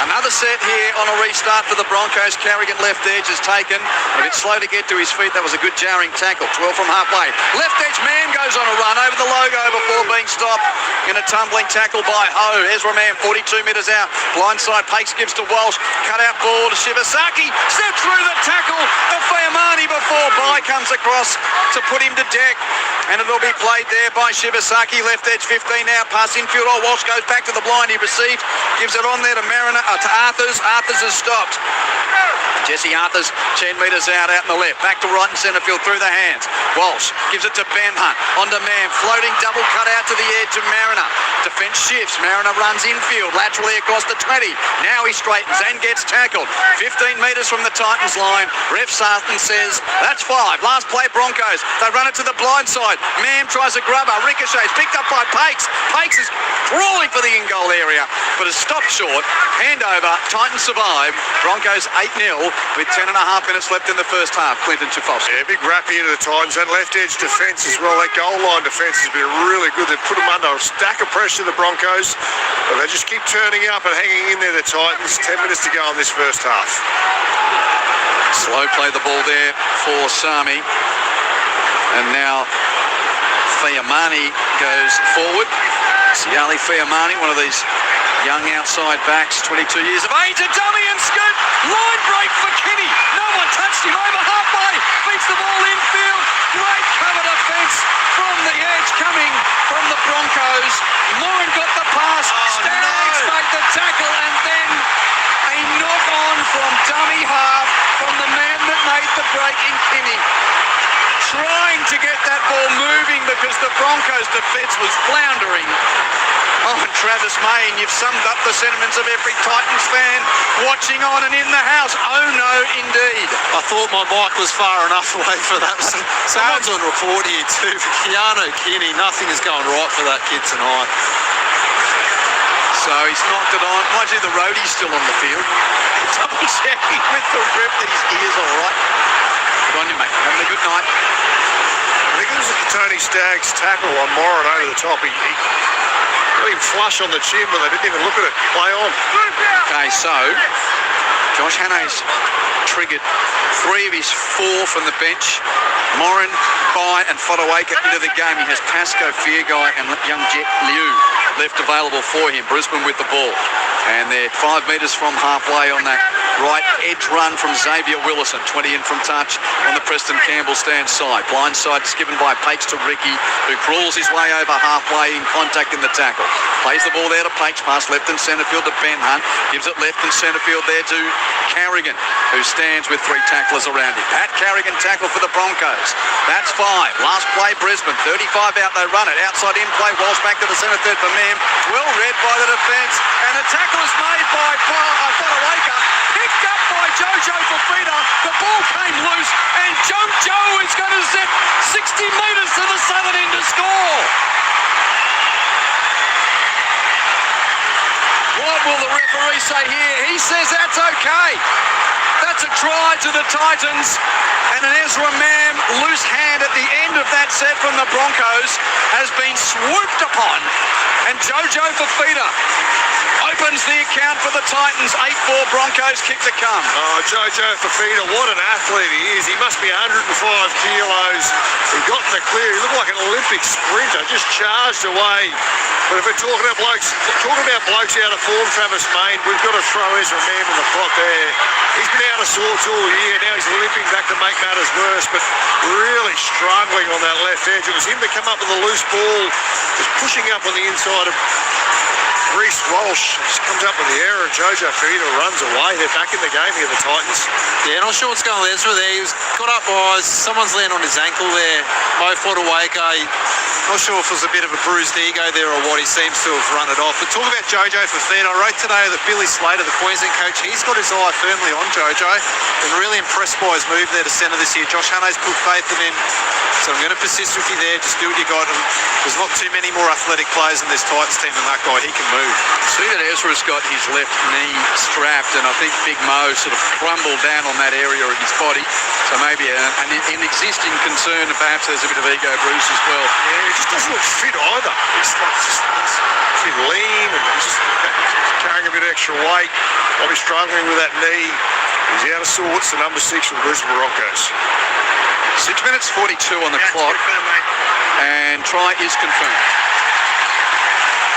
another set here on a restart for the Broncos. Carrigan left edge is taken. A bit slow to get to his feet. That was a good jarring tackle. 12 from halfway. Left edge man goes on a run over the logo before being stopped in a tumbling tackle by Ho. Ezra Mann 42 metres out. Blindside Pakes gives to Walsh. Cut out ball to Shibasaki. Step through the tackle of Fayamani before Bai comes across to put him to deck. And it'll be played there by Shibasaki. Left edge 15 now. Pass infield. Oh, Walsh goes back to the blind he received. Gives it on there to to Arthurs. Arthurs has stopped. Jesse Arthurs 10 metres out in the left. Back to right and centre field through the hands. Walsh gives it to Ben Hunt. On to Mann. Floating double cut out to the edge of Mariner. Defence shifts. Mariner runs infield. Laterally across the 20. Now he straightens and gets tackled. 15 metres from the Titans line. Ref Sarton says that's 5. Last play Broncos. They run it to the blind side. Mann tries a grubber. Ricochets picked up by Pakes. Pakes is crawling for the in-goal area but is stopped short. Handover. Titans survive. Broncos 8-0 with 10.5 minutes left in the first half. Clinton Tufosky. Yeah, big rap here to the Titans. That left edge defence as well. That goal line defence has been really good. They've put them under a stack of pressure, the Broncos. But they just keep turning up and hanging in there, the Titans. 10 minutes to go in this first half. Slow play the ball there for Sami. And now Fayamani goes forward. Siali Fayamani, one of these young outside backs, 22 years of age. A dummy and scoot. Line break for Kenny. No one touched him over halfway. Feeds the ball infield. Great cover defence from the edge coming from the Broncos. Moran got the pass. Staggs made the tackle and then a knock on from dummy half from the man that made the break in Kenny. Trying to get that ball moving because the Broncos defence was floundering. Oh, and Travis Main, you've summed up the sentiments of every Titans fan watching on and in the house. Oh no, indeed. I thought my mic was far enough away for that. Someone's on report here too for Keanu Kinney. Nothing is going right for that kid tonight. So he's knocked it on. Mind you, the roadie's still on the field. Double checking with the rip that his ear's all right. Good on you, mate. Having a good night. I think it was a Tony Staggs tackle on Moran over the top. He got him flush on the chin, but they didn't even look at it. Play on. Okay, so Josh Hannay's triggered 3 of his 4 from the bench. Moran, Bai and Fodawaker into the game. He has Pasco, Fearguy and young Jet Liu left available for him. Brisbane with the ball. And they're 5 metres from halfway on that right edge run from Xavier Willison. 20 in from touch on the Preston Campbell stand side. Blind side is given by Pakes to Ricky, who crawls his way over halfway in contact in the tackle. Plays the ball there to Pakes, pass left and centre field to Ben Hunt. Gives it left and centre field there to Carrigan, who stands with 3 tacklers around him. Pat Carrigan tackle for the Broncos. That's 5. Last play Brisbane. 35 out, they run it. Outside in play, Walsh back to the centre third for Mam. Well read by the defence. And the tackle is made by Fodawaker. Picked up by Jojo Fifita. The ball came loose and Jojo is going to zip 60 metres to the southern end to score. What will the referee say here? He says that's okay. That's a try to the Titans. And an Ezra Mam loose hand at the end of that set from the Broncos has been swooped upon. And Jojo Fifita opens the account for the Titans. 8-4 Broncos kick to come. Oh, Jojo Fifita, what an athlete he is. He must be 105 kilos. He got in the clear. He looked like an Olympic sprinter, just charged away. But if we're talking about blokes out of form, Travis Main, we've got to throw Ezra Mam in the pot there. He's been out of sorts all year. Now he's limping back to make matters worse, but really struggling on that left edge. It was him to come up with a loose ball, just pushing up on the inside of Reece Walsh. Just comes up with the error, and Jojo Fifita runs away. They're back in the game here, the Titans. Yeah, not sure what's going on with Ezra there. He was got up by, someone's landed on his ankle there. Mo Fodawaker. Not sure if it was a bit of a bruised ego there or what. He seems to have run it off. But talking about Jojo Fifita, I wrote today that Billy Slater, the Queensland coach, he's got his eye firmly on Jojo. Been really impressed by his move there to centre this year. Josh Hannay's put faith in him. So I'm going to persist with you there. Just do what you got. And there's not too many more athletic players in this Titans team than that guy. He can move. move. See that Ezra's got his left knee strapped, and I think Big Mo sort of crumbled down on that area of his body. So maybe an existing concern, and perhaps there's a bit of ego bruise as well. Yeah, it just doesn't look fit either. It's like just too lean and just carrying a bit of extra weight. I'll be struggling with that knee. He's out of sorts, the number 6 for the Brisbane Broncos. 6 minutes 42 on the Yeah, clock, it's confirmed, mate. and try is confirmed.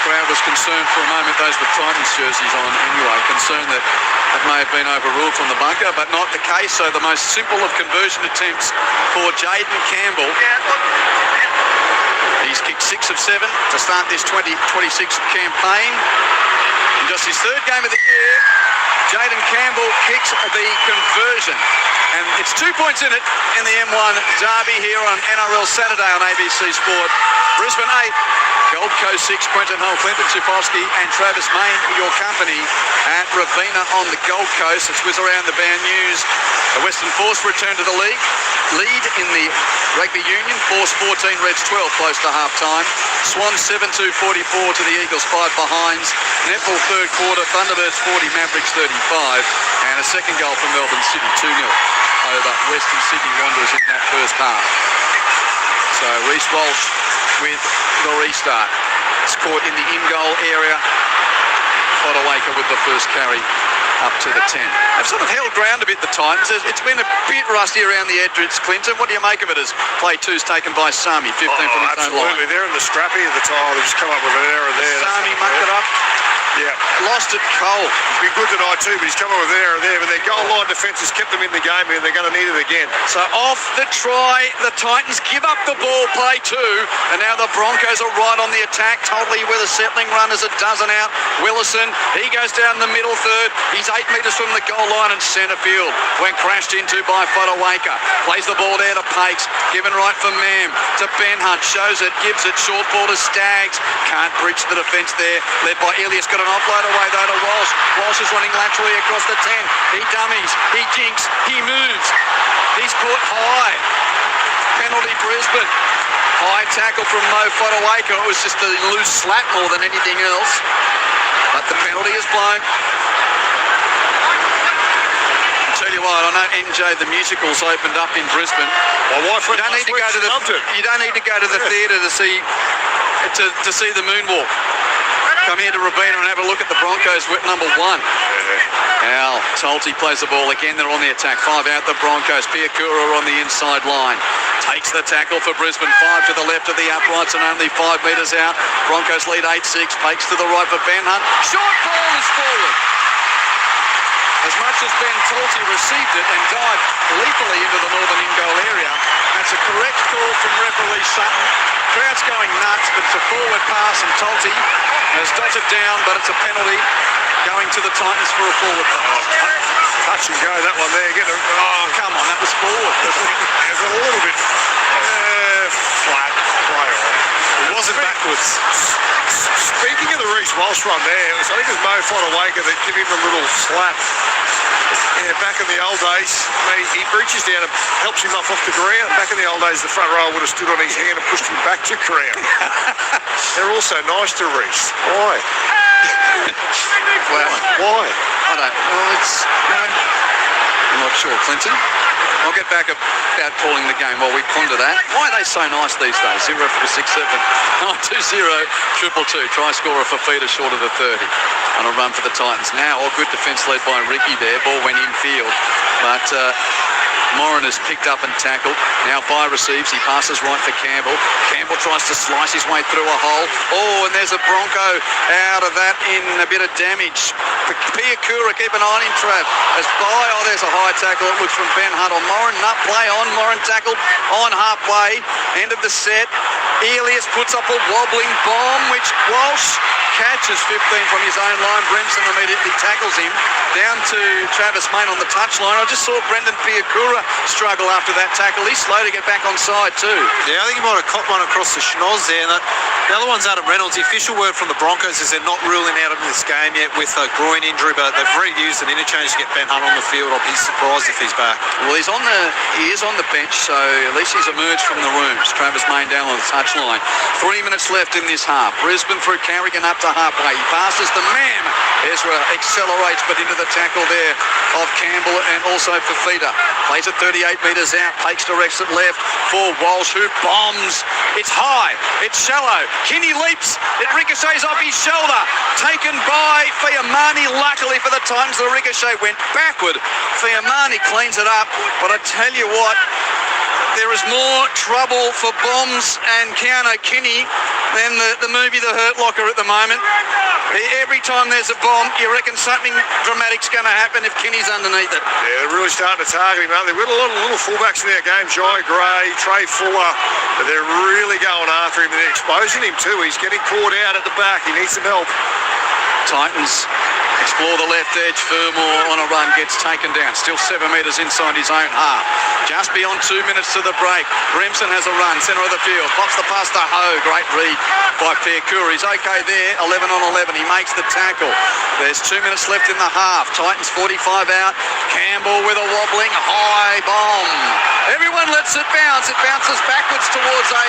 Crowd was concerned for a moment, those with Titans jerseys on anyway, concerned that it may have been overruled from the bunker, but not the case. So the most simple of conversion attempts for Jaden Campbell. Yeah, look. He's kicked 6 of 7 to start this 2026 campaign. In just his 3rd game of the year, Jaden Campbell kicks the conversion. And it's 2 points in it in the M1 Derby here on NRL Saturday on ABC Sport. Brisbane 8, Gold Coast 6, Quentin Hull, Clinton Schifowski and Travis Main for your company at Ravina on the Gold Coast. Let's whiz around the band news. The Western Force return to the league. Lead in the Rugby Union, Force 14, Reds 12, close to half-time. Swans 7-2-44 to the Eagles, 5 behinds. Netball 3rd quarter, Thunderbirds 40, Mavericks 35. And a second goal for Melbourne City, 2-0 over Western Sydney Wanderers in that first half. So Reece Walsh with the restart. It's caught in the in-goal area. Fodawaker with the first carry up to the 10. They've sort of held ground a bit, the Titans. It's been a bit rusty around the edge. Clinton, what do you make of it as play 2's taken by Sami, 15 from his own line? Absolutely, they're in the scrappy of the tile. They've just come up with an error there. Sami mucked it up. Yeah. Lost it cold. He's been good tonight too, but he's come up with an error there. But their goal line defence has kept them in the game, and they're going to need it again. So off the try, the Titans give up the ball, play 2, and now the Broncos are right on the attack. Totally with a settling run as a dozen out. Willison, he goes down the middle 3rd. He's 8 metres from the goal line in centre field. When crashed into by Fodawaker. Plays the ball there to Pakes. Given right for Mam to Ben Hunt. Shows it, gives it. Short ball to Staggs. Can't breach the defence there. Led by Elias. Got an offload away though to Walsh. Walsh is running laterally across the 10. He dummies. He jinks. He moves. He's caught high. Penalty Brisbane. High tackle from Mo Fodawaker. It was just a loose slap more than anything else. But the penalty is blown. Tell you what, I know NJ the musical's opened up in Brisbane. My wife went last week, she loved it. You don't need to go to the theatre to see the moonwalk. Come here to Ravina and have a look at the Broncos with number 1. Al Tolti plays the ball again. They're on the attack. 5 out the Broncos. Piakura on the inside line. Takes the tackle for Brisbane. 5 to the left of the uprights and only 5 metres out. Broncos lead 8-6. Pakes to the right for Ben Hunt. Short ball is forward. As much as Ben Tolti received it and dived lethally into the northern in-goal area, that's a correct call from referee Sutton. Crowd's going nuts, but it's a forward pass and Tolti has dotted down, but it's a penalty going to the Titans for a forward pass. Touch and go, that one there. Come on, that was forward. It was a little bit flat. Play on. It wasn't backwards. Speaking of the Reece Walsh run there, I think it was Mo Fodawaker that gave him a little slap. Yeah, back in the old days, he reaches down and helps him off the ground. Back in the old days, the front row would have stood on his hand and pushed him back to ground. They're also nice to Reece. Why? Well, why? I don't know. I'm not sure, Clinton. I'll get back about calling the game while we ponder that. Why are they so nice these days? 0467 920 222. Try scorer for Fifita short of the 30. On a run for the Titans. Now, all good defence led by Ricky there. Ball went infield. But Moran has picked up and tackled. Now By receives. He passes right for Campbell. Campbell tries to slice his way through a hole. Oh, and there's a Bronco out of that in a bit of damage. Piakura, keep an eye on him, Trav. As By, there's a high tackle. It looks from Ben Hunt on Moran. Nut play on. Moran tackled on halfway. End of the set. Elias puts up a wobbling bomb, which Walsh catches 15 from his own line. Bremson immediately tackles him down to Travis Main on the touchline. I just saw Brendan Piakura struggle after that tackle. He's slow to get back on side too. Yeah, I think he might have caught one across the schnoz there, and that The other one's Adam Reynolds. The official word from the Broncos is they're not ruling out of this game yet with a groin injury, but they've already used an interchange to get Ben Hunt on the field. I'll be surprised if he's back. Well, he is on the bench, so at least he's emerged from the rooms. Travis Main down on the touchline. 3 minutes left in this half. Brisbane through Carrigan up to halfway. He passes the man. Ezra accelerates, but into the tackle there of Campbell and also Fifita. Plays it 38 metres out. Pakes directs it left for Walsh, who bombs. It's high. It's shallow. Kinney leaps. It ricochets off his shoulder. Taken by Fiamani. Luckily for the Titans, the ricochet went backward. Fiamani cleans it up. But I tell you what, there is more trouble for Bombs and Keanu Kinney than the movie The Hurt Locker at the moment. Every time there's a bomb, you reckon something dramatic's going to happen if Kinney's underneath it. Yeah, they're really starting to target him, aren't they? We've got a lot of little fullbacks in their game. Jai Gray, Trey Fuller. But they're really going after him and they're exposing him too. He's getting caught out at the back. He needs some help. Titans explore the left edge. Furmore on a run gets taken down. Still 7 metres inside his own half. Just beyond 2 minutes to the break. Brimson has a run, centre of the field. Pops the pass to Ho. Great read by Pierre. He's okay there. 11 on 11. He makes the tackle. There's 2 minutes left in the half. Titans 45 out. Campbell with a wobbling high bomb. Everyone lets it bounce. It bounces backwards towards a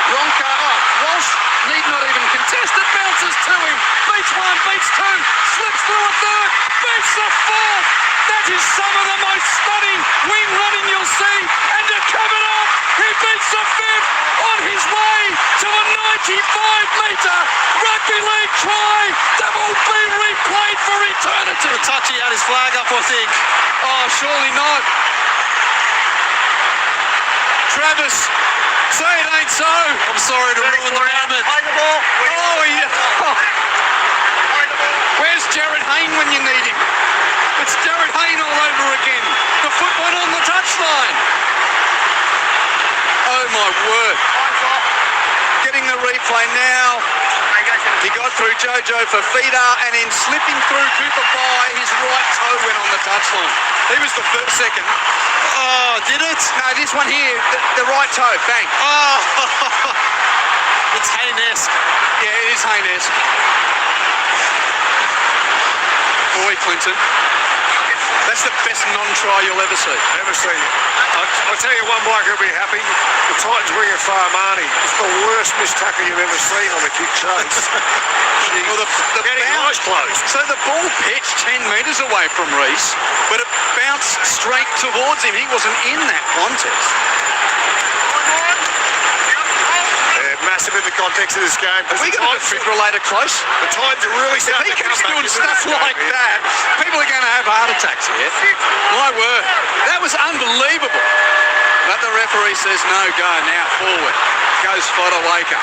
Bronco. Walsh need not even contest. It bounces to him. Beats one, beats two. Slips through a third. Beats the fourth. That is some of the most stunning wing running you'll see. And to come it off, he beats the fifth on his way to a 95-metre rugby league try that will be replayed for eternity. The touchy had his flag up, I think. Oh, surely not. Travis, say it ain't so. I'm sorry to ruin the moment. Play the ball. Oh, yeah. Oh. Where's Jared Hayne when you need him? It's Jared Hayne all over again. The foot went on the touchline. Oh, my word. Getting the replay now. He got through Jojo Fifita and in slipping through Cooper by, his right toe went on the touchline. He was the first second. Oh, did it? No, this one here, the right toe, bang. Oh, it's Haynes-esque. Yeah, it is Haynes. Boy, Clinton. That's the best non-try you'll ever see. Never seen it. I'll tell you one bloke who'll be happy. The Titans bring in Farmani. It's the worst missed tackle you've ever seen on the kick chase. Well, the getting eyes closed. So the ball pitched 10 metres away from Reece, but it bounced straight towards him. He wasn't in that contest. Massive in the context of this game. Are we going to defibrillator close? The Titans are really If starting he to come keeps back doing into stuff this game like here. that, people are going to have heart attacks here. My word. That was unbelievable. But the referee says no go. Now forward goes Fodawaker.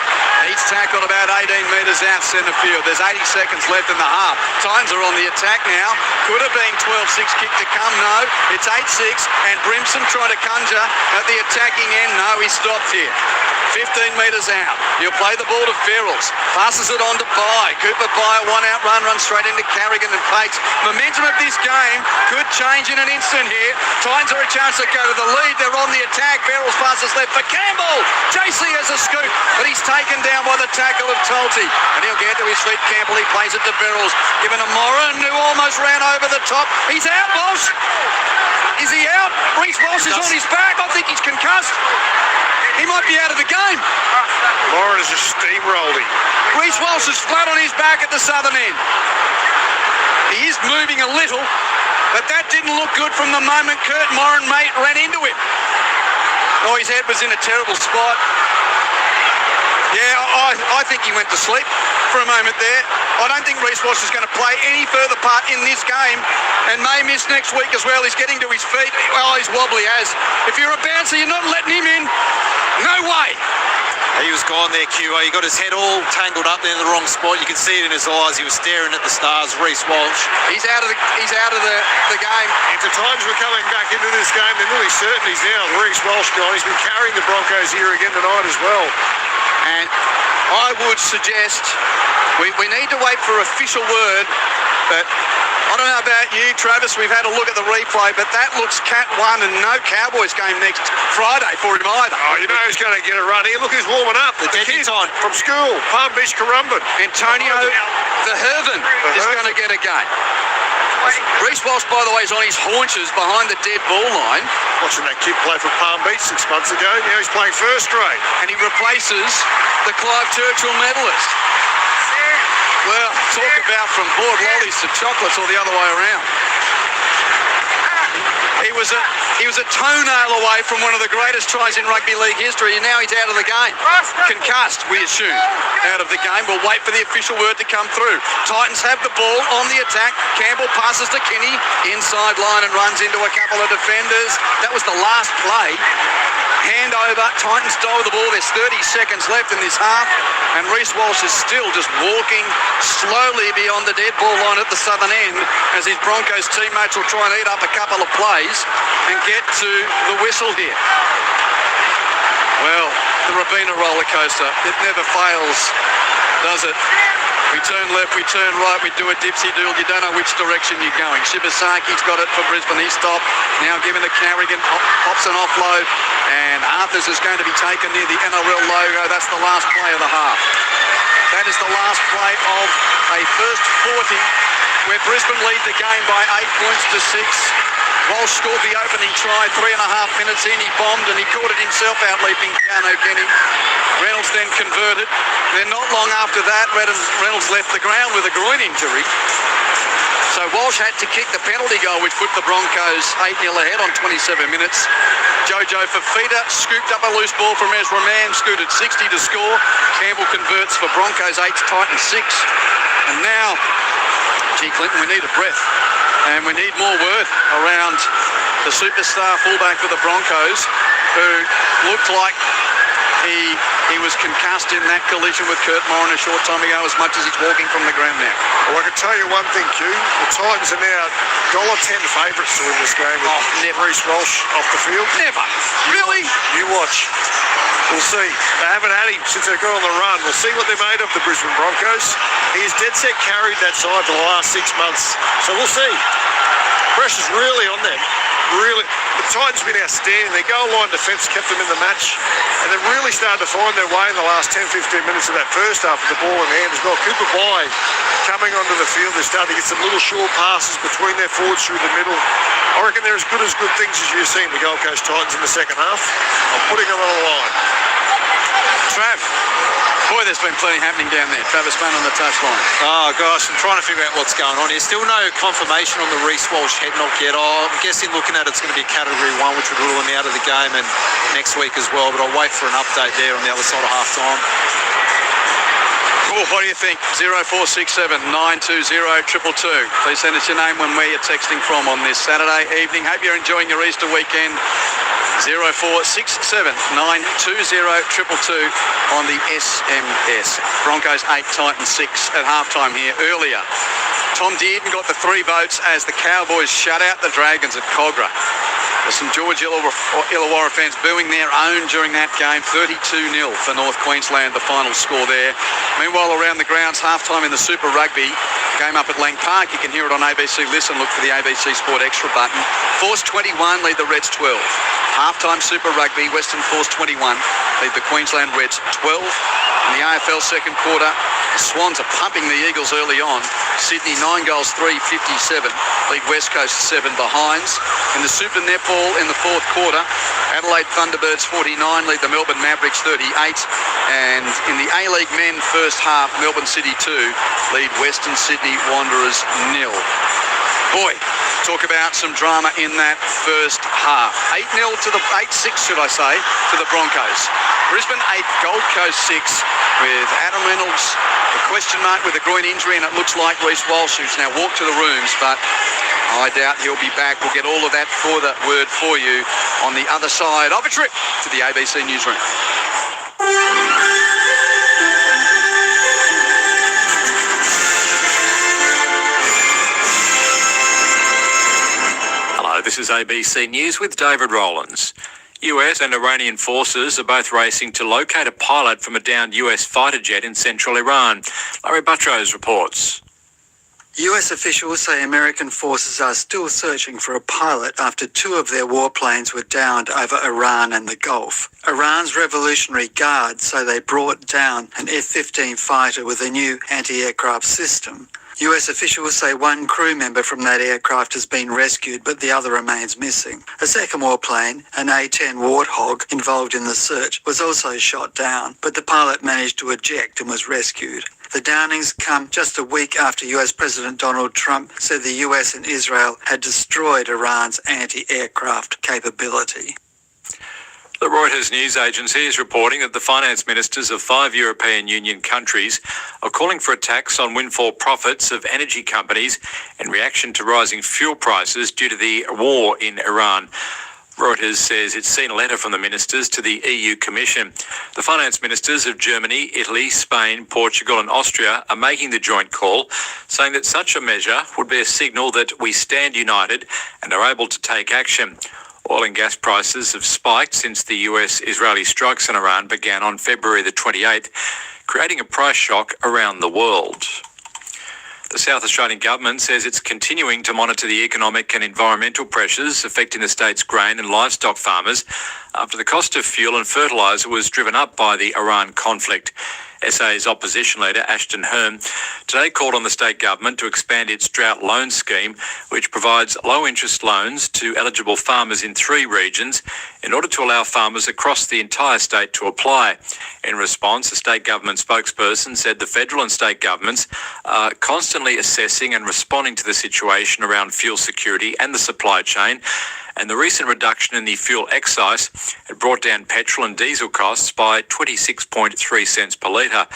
He's tackled about 18 metres out centre field. There's 80 seconds left in the half. Titans are on the attack now. Could have been 12-6 kick to come. No, it's 8-6. And Brimson trying to conjure at the attacking end. No, he stopped here. 15 metres out. He'll play the ball to Ferrells. Passes it on to Bye. Cooper Bye, one out run, runs straight into Carrigan and Pakes. Momentum of this game could change in an instant here. Titans are a chance to go to the lead. They're on the attack. Ferrells passes left for Campbell. JC has a scoop, but he's taken down by the tackle of Tolty. And he'll get to his feet. Campbell, he plays it to Ferrells. Given to Moran, who almost ran over the top. He's out, Walsh. Is he out? Reece Walsh is on his back. I think he's concussed. He might be out of the game. Moran has just steamrolled him. Reece Walsh is flat on his back at the southern end. He is moving a little, but that didn't look good from the moment Kurt Moran mate ran into him. Oh, his head was in a terrible spot. Yeah, I think he went to sleep for a moment there. I don't think Reece Walsh is going to play any further part in this game and may miss next week as well. He's getting to his feet. Well, he's wobbly as. If you're a bouncer, you're not letting him in. No way. He was gone there, QA. He got his head all tangled up there in the wrong spot. You can see it in his eyes. He was staring at the stars. Reece Walsh. He's out of the game. If the Titans were coming back into this game, they're nearly certain he's now. Reece Walsh gone. He's been carrying the Broncos here again tonight as well. And I would suggest we need to wait for official word, but I don't know about you, Travis. We've had a look at the replay, but that looks Cat 1 and no Cowboys game next Friday for him either. Oh, you know who's going to get a run here? Look who's warming up. The kid from school, Palm Beach, Currumbin. Antonio Verhoeven is going to get a game. Reece Walsh, by the way, is on his haunches behind the dead ball line. Watching that kid play for Palm Beach 6 months ago. Now he's playing first grade. And he replaces the Clive Churchill medalist. Well, talk about from board lollies to chocolates or the other way around. He was a toenail away from one of the greatest tries in rugby league history, and now he's out of the game. Concussed, we assume, out of the game. We'll wait for the official word to come through. Titans have the ball on the attack. Campbell passes to Kenny, inside line and runs into a couple of defenders. That was the last play. Hand over, Titans dole the ball. There's 30 seconds left in this half, and Reece Walsh is still just walking slowly beyond the dead ball line at the southern end as his Broncos teammates will try and eat up a couple of plays and get to the whistle here. Well, the Rabina roller coaster, it never fails, does it? We turn left, we turn right, we do a dipsy-doodle. You don't know which direction you're going. Shibasaki's got it for Brisbane. He stopped. Now given to Carrigan, pops an offload. And Arthurs is going to be taken near the NRL logo. That's the last play of the half. That is the last play of a first 40 where Brisbane lead the game by 8 points to 6. Walsh scored the opening try 3.5 minutes in. He bombed and he caught it himself out leaping Keanu Kenny. Reynolds then converted. Then not long after that, Reynolds left the ground with a groin injury. So Walsh had to kick the penalty goal, which put the Broncos 8-0 ahead on 27 minutes. Jojo Fifita scooped up a loose ball from Ezra Mann, scooted 60 to score. Campbell converts for Broncos 8, Titans 6. And now, gee, Clinton, we need a breath. And we need more word around the superstar fullback for the Broncos, who looked like he was concussed in that collision with Kurt Moran a short time ago, as much as he's walking from the ground now. Well, I can tell you one thing, Q. The Titans are now $1.10 favourites to win this game with Reece Walsh off the field. Never. Really? You watch. We'll see. They haven't had him since they got on the run. We'll see what they're made of, the Brisbane Broncos. He has dead set carried that side for the last 6 months. So we'll see. Pressure's really on them. Really. The Titans have been outstanding. Their goal line defence kept them in the match. And they've really started to find their way in the last 10-15 minutes of that first half with the ball in hand as well. Cooper Bye coming onto the field. They're starting to get some little short passes between their forwards through the middle. I reckon they're as good things as you've seen the Gold Coast Titans in the second half. I'm putting them on the line. Trav, boy, there's been plenty happening down there. Travis Mann on the touchline. Oh, gosh, I'm trying to figure out what's going on here. Still no confirmation on the Reece Walsh head knock yet. I'm guessing looking at it's going to be Category 1, which would rule him out of the game, and next week as well. But I'll wait for an update there on the other side of half-time. Cool. What do you think? 0467 920 222. Please send us your name when where you're texting from on this Saturday evening. Hope you're enjoying your Easter weekend. 0467 920 222 on the SMS. Broncos 8, Titans 6 at halftime here earlier. Tom Dearden got the 3 votes as the Cowboys shut out the Dragons at Cogra. There's some George Illawarra fans booing their own during that game. 32-0 for North Queensland, the final score there. Meanwhile, around the grounds, halftime in the Super Rugby. Game up at Lang Park. You can hear it on ABC Listen. Look for the ABC Sport Extra button. Force 21 lead the Reds 12. Halftime Super Rugby, Western Force 21 lead the Queensland Reds 12. In the AFL second quarter, the Swans are pumping the Eagles early on. Sydney 9 goals, 3-57. Lead West Coast 7 behinds. In the Super Netball in the fourth quarter, Adelaide Thunderbirds 49 lead the Melbourne Mavericks 38. And in the A-League men first half, Melbourne City 2 lead Western Sydney Wanderers 0. Boy, talk about some drama in that first half. 8-0 to the 8-6, should I say, to the Broncos. Brisbane 8, Gold Coast 6, with Adam Reynolds a question mark with a groin injury, and it looks like Reece Walsh, who's now walked to the rooms, but I doubt he'll be back. We'll get all of that further word for you on the other side of a trip to the ABC newsroom. This is ABC News with David Rowlands. US and Iranian forces are both racing to locate a pilot from a downed US fighter jet in central Iran. Larry Buttrose reports. US officials say American forces are still searching for a pilot after 2 of their warplanes were downed over Iran and the Gulf. Iran's Revolutionary Guard say they brought down an F-15 fighter with a new anti-aircraft system. US officials say 1 crew member from that aircraft has been rescued, but the other remains missing. A second warplane, an A-10 Warthog, involved in the search, was also shot down, but the pilot managed to eject and was rescued. The downings come just a week after US President Donald Trump said the US and Israel had destroyed Iran's anti-aircraft capability. The Reuters news agency is reporting that the finance ministers of 5 European Union countries are calling for a tax on windfall profits of energy companies in reaction to rising fuel prices due to the war in Iran. Reuters says it's seen a letter from the ministers to the EU Commission. The finance ministers of Germany, Italy, Spain, Portugal and Austria are making the joint call, saying that such a measure would be a signal that we stand united and are able to take action. Oil and gas prices have spiked since the US-Israeli strikes on Iran began on February the 28th, creating a price shock around the world. The South Australian government says it's continuing to monitor the economic and environmental pressures affecting the state's grain and livestock farmers after the cost of fuel and fertiliser was driven up by the Iran conflict. SA's opposition leader, Ashton Hearn, today called on the state government to expand its drought loan scheme, which provides low-interest loans to eligible farmers in 3 regions in order to allow farmers across the entire state to apply. In response, a state government spokesperson said the federal and state governments are constantly assessing and responding to the situation around fuel security and the supply chain, and the recent reduction in the fuel excise had brought down petrol and diesel costs by 26.3 cents per litre.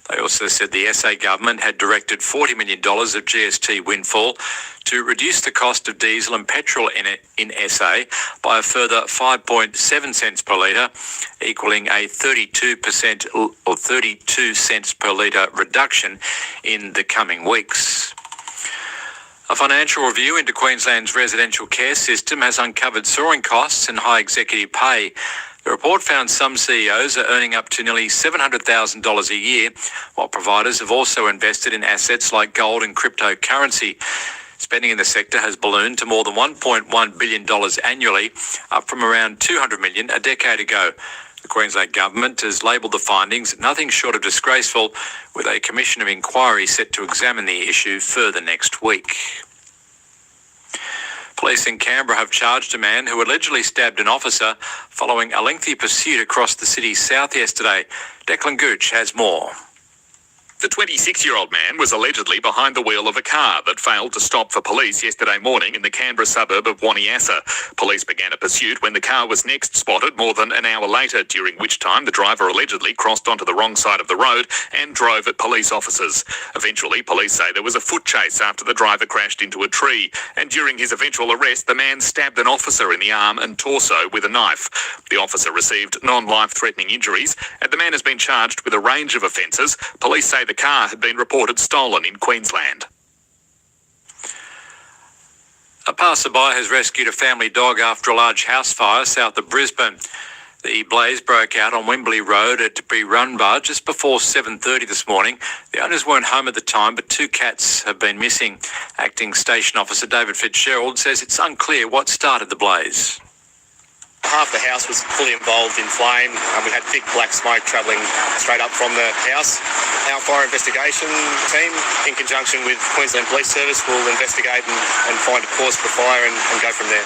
They also said the SA government had directed $40 million of GST windfall to reduce the cost of diesel and petrol in SA by a further 5.7 cents per litre, equaling a 32% or 32 cents per litre reduction in the coming weeks. A financial review into Queensland's residential care system has uncovered soaring costs and high executive pay. The report found some CEOs are earning up to nearly $700,000 a year, while providers have also invested in assets like gold and cryptocurrency. Spending in the sector has ballooned to more than $1.1 billion annually, up from around $200 million a decade ago. The Queensland Government has labelled the findings nothing short of disgraceful, with a commission of inquiry set to examine the issue further next week. Police in Canberra have charged a man who allegedly stabbed an officer following a lengthy pursuit across the city's south yesterday. Declan Gooch has more. The 26-year-old man was allegedly behind the wheel of a car that failed to stop for police yesterday morning in the Canberra suburb of Waniassa. Police began a pursuit when the car was next spotted more than an hour later, during which time the driver allegedly crossed onto the wrong side of the road and drove at police officers. Eventually, police say there was a foot chase after the driver crashed into a tree, and during his eventual arrest, the man stabbed an officer in the arm and torso with a knife. The officer received non-life-threatening injuries, and the man has been charged with a range of offences. Police say the car had been reported stolen in Queensland. A passerby has rescued a family dog after a large house fire south of Brisbane. The blaze broke out on Wembley Road at Brunbar just before 7:30 this morning. The owners weren't home at the time, but 2 cats have been missing. Acting Station Officer David Fitzgerald says it's unclear what started the blaze. Half the house was fully involved in flame, and we had thick black smoke travelling straight up from the house. Our fire investigation team, in conjunction with Queensland Police Service, will investigate and find a cause for the fire and go from there.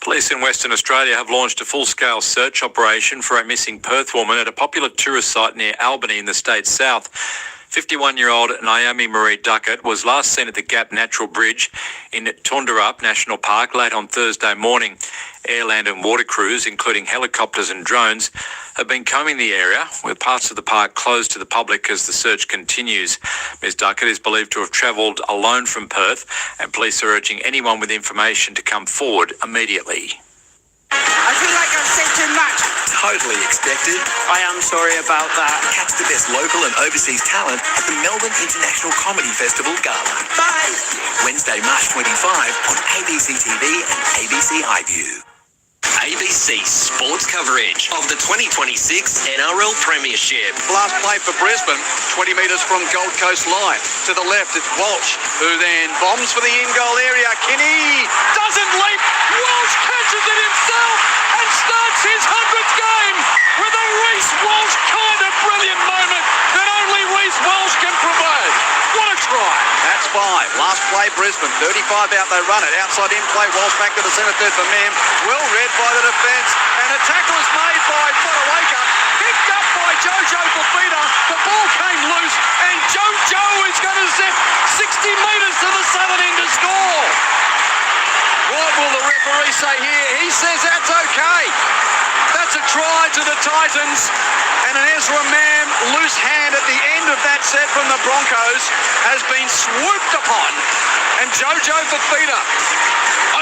Police in Western Australia have launched a full-scale search operation for a missing Perth woman at a popular tourist site near Albany in the state's south. 51-year-old Xiaomi Mi Duckett was last seen at the Gap Natural Bridge in Toondarup National Park late on Thursday morning. Air, land and water crews, including helicopters and drones, have been combing the area, with parts of the park closed to the public as the search continues. Ms Duckett is believed to have travelled alone from Perth, and police are urging anyone with information to come forward immediately. I feel like I've said too much. Totally expected. I am sorry about that. Catch the best local and overseas talent at the Melbourne International Comedy Festival Gala. Bye. Wednesday, March 25 on ABC TV and ABC iView. ABC sports coverage of the 2026 NRL Premiership. Last play for Brisbane, 20 metres from Gold Coast line. To the left, it's Walsh, who then bombs for the in-goal area. Kinney doesn't leap. Walsh catches it himself and starts his 100th game with a Reece Walsh kind of brilliant moment that only Reece Walsh can provide. What a try. That's 5. Last play, Brisbane. 35 out, they run it. Outside in play, Walsh back to the centre third for Mem. Well read by the defence. And a tackle is made by Fodawaker. Picked up by Jojo Fifita. The ball came loose. And Jojo is going to zip 60 metres to the southern end to score. What will the referee say here? He says that's okay. That's a try to the Titans. And an Ezra Mam loose hand at the end of that set from the Broncos has been swooped upon. And Jojo Fifita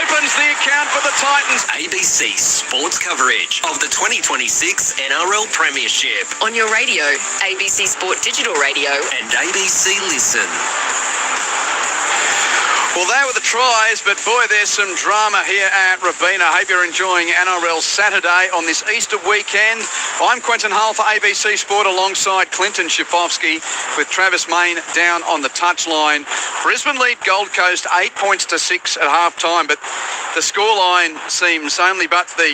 opens the account for the Titans. ABC sports coverage of the 2026 NRL Premiership On your radio, ABC Sport Digital Radio. and ABC Listen. Well, they were the tries, but boy, there's some drama here at Robina. Hope you're enjoying NRL Saturday on this Easter weekend. I'm Quentin Hull for ABC Sport alongside Clinton Schifofsky with Travis Main down on the touchline. Brisbane lead Gold Coast 8 points to 6 at half-time, but the scoreline seems only but the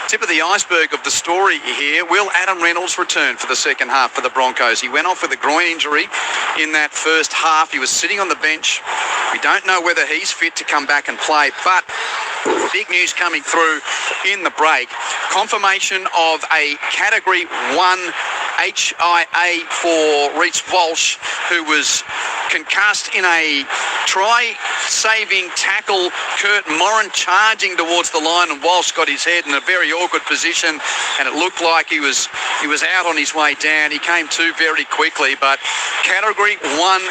tip of the iceberg of the story here. Will Adam Reynolds return for the second half for the Broncos? He went off with a groin injury in that first half. He was sitting on the bench. We don't know whether he's fit to come back and play, but big news coming through in the break. Confirmation of a Category 1 HIA for Reece Walsh, who was concussed in a try-saving tackle. Kurt Moran charging towards the line, and Walsh got his head in a very awkward position, and it looked like he was out on his way down. He came to very quickly, but Category 1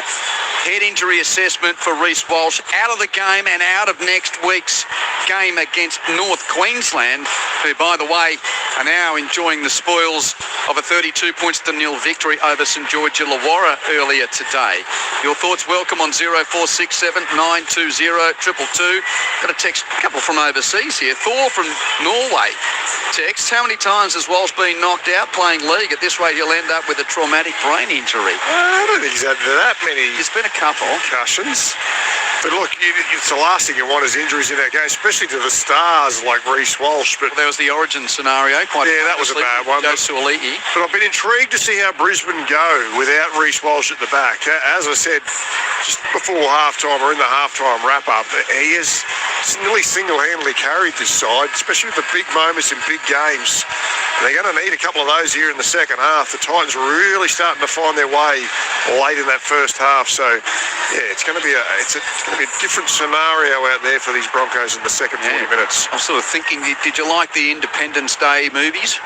head injury assessment for Reece Walsh, out of the game and out of next week's game against North Queensland, who, by the way, are now enjoying the spoils of a 32 points to 0 victory over St George Illawarra earlier today. Your thoughts welcome on 0467 920 222. Got a text, a couple from overseas here. Thor from Norway text, how many times has Walsh been knocked out playing league? At this rate, he'll end up with a traumatic brain injury. I don't think he's had that many. There's been a couple concussions. But look, it's the last thing you want is injuries in that game, especially to the stars like Reece Walsh. But there was the Origin scenario. That was a bad one. But I've been intrigued to see how Brisbane go without Reece Walsh at the back. As I said just before halftime or in the halftime wrap-up, he has nearly single-handedly carried this side, especially with the big moments in big games. They're going to need a couple of those here in the second half. The Titans are really starting to find their way late in that first half. So, yeah, it's going to be a different scenario out there for these Broncos in the second 40 minutes. I'm sort of thinking, did you like the Independence Day movies?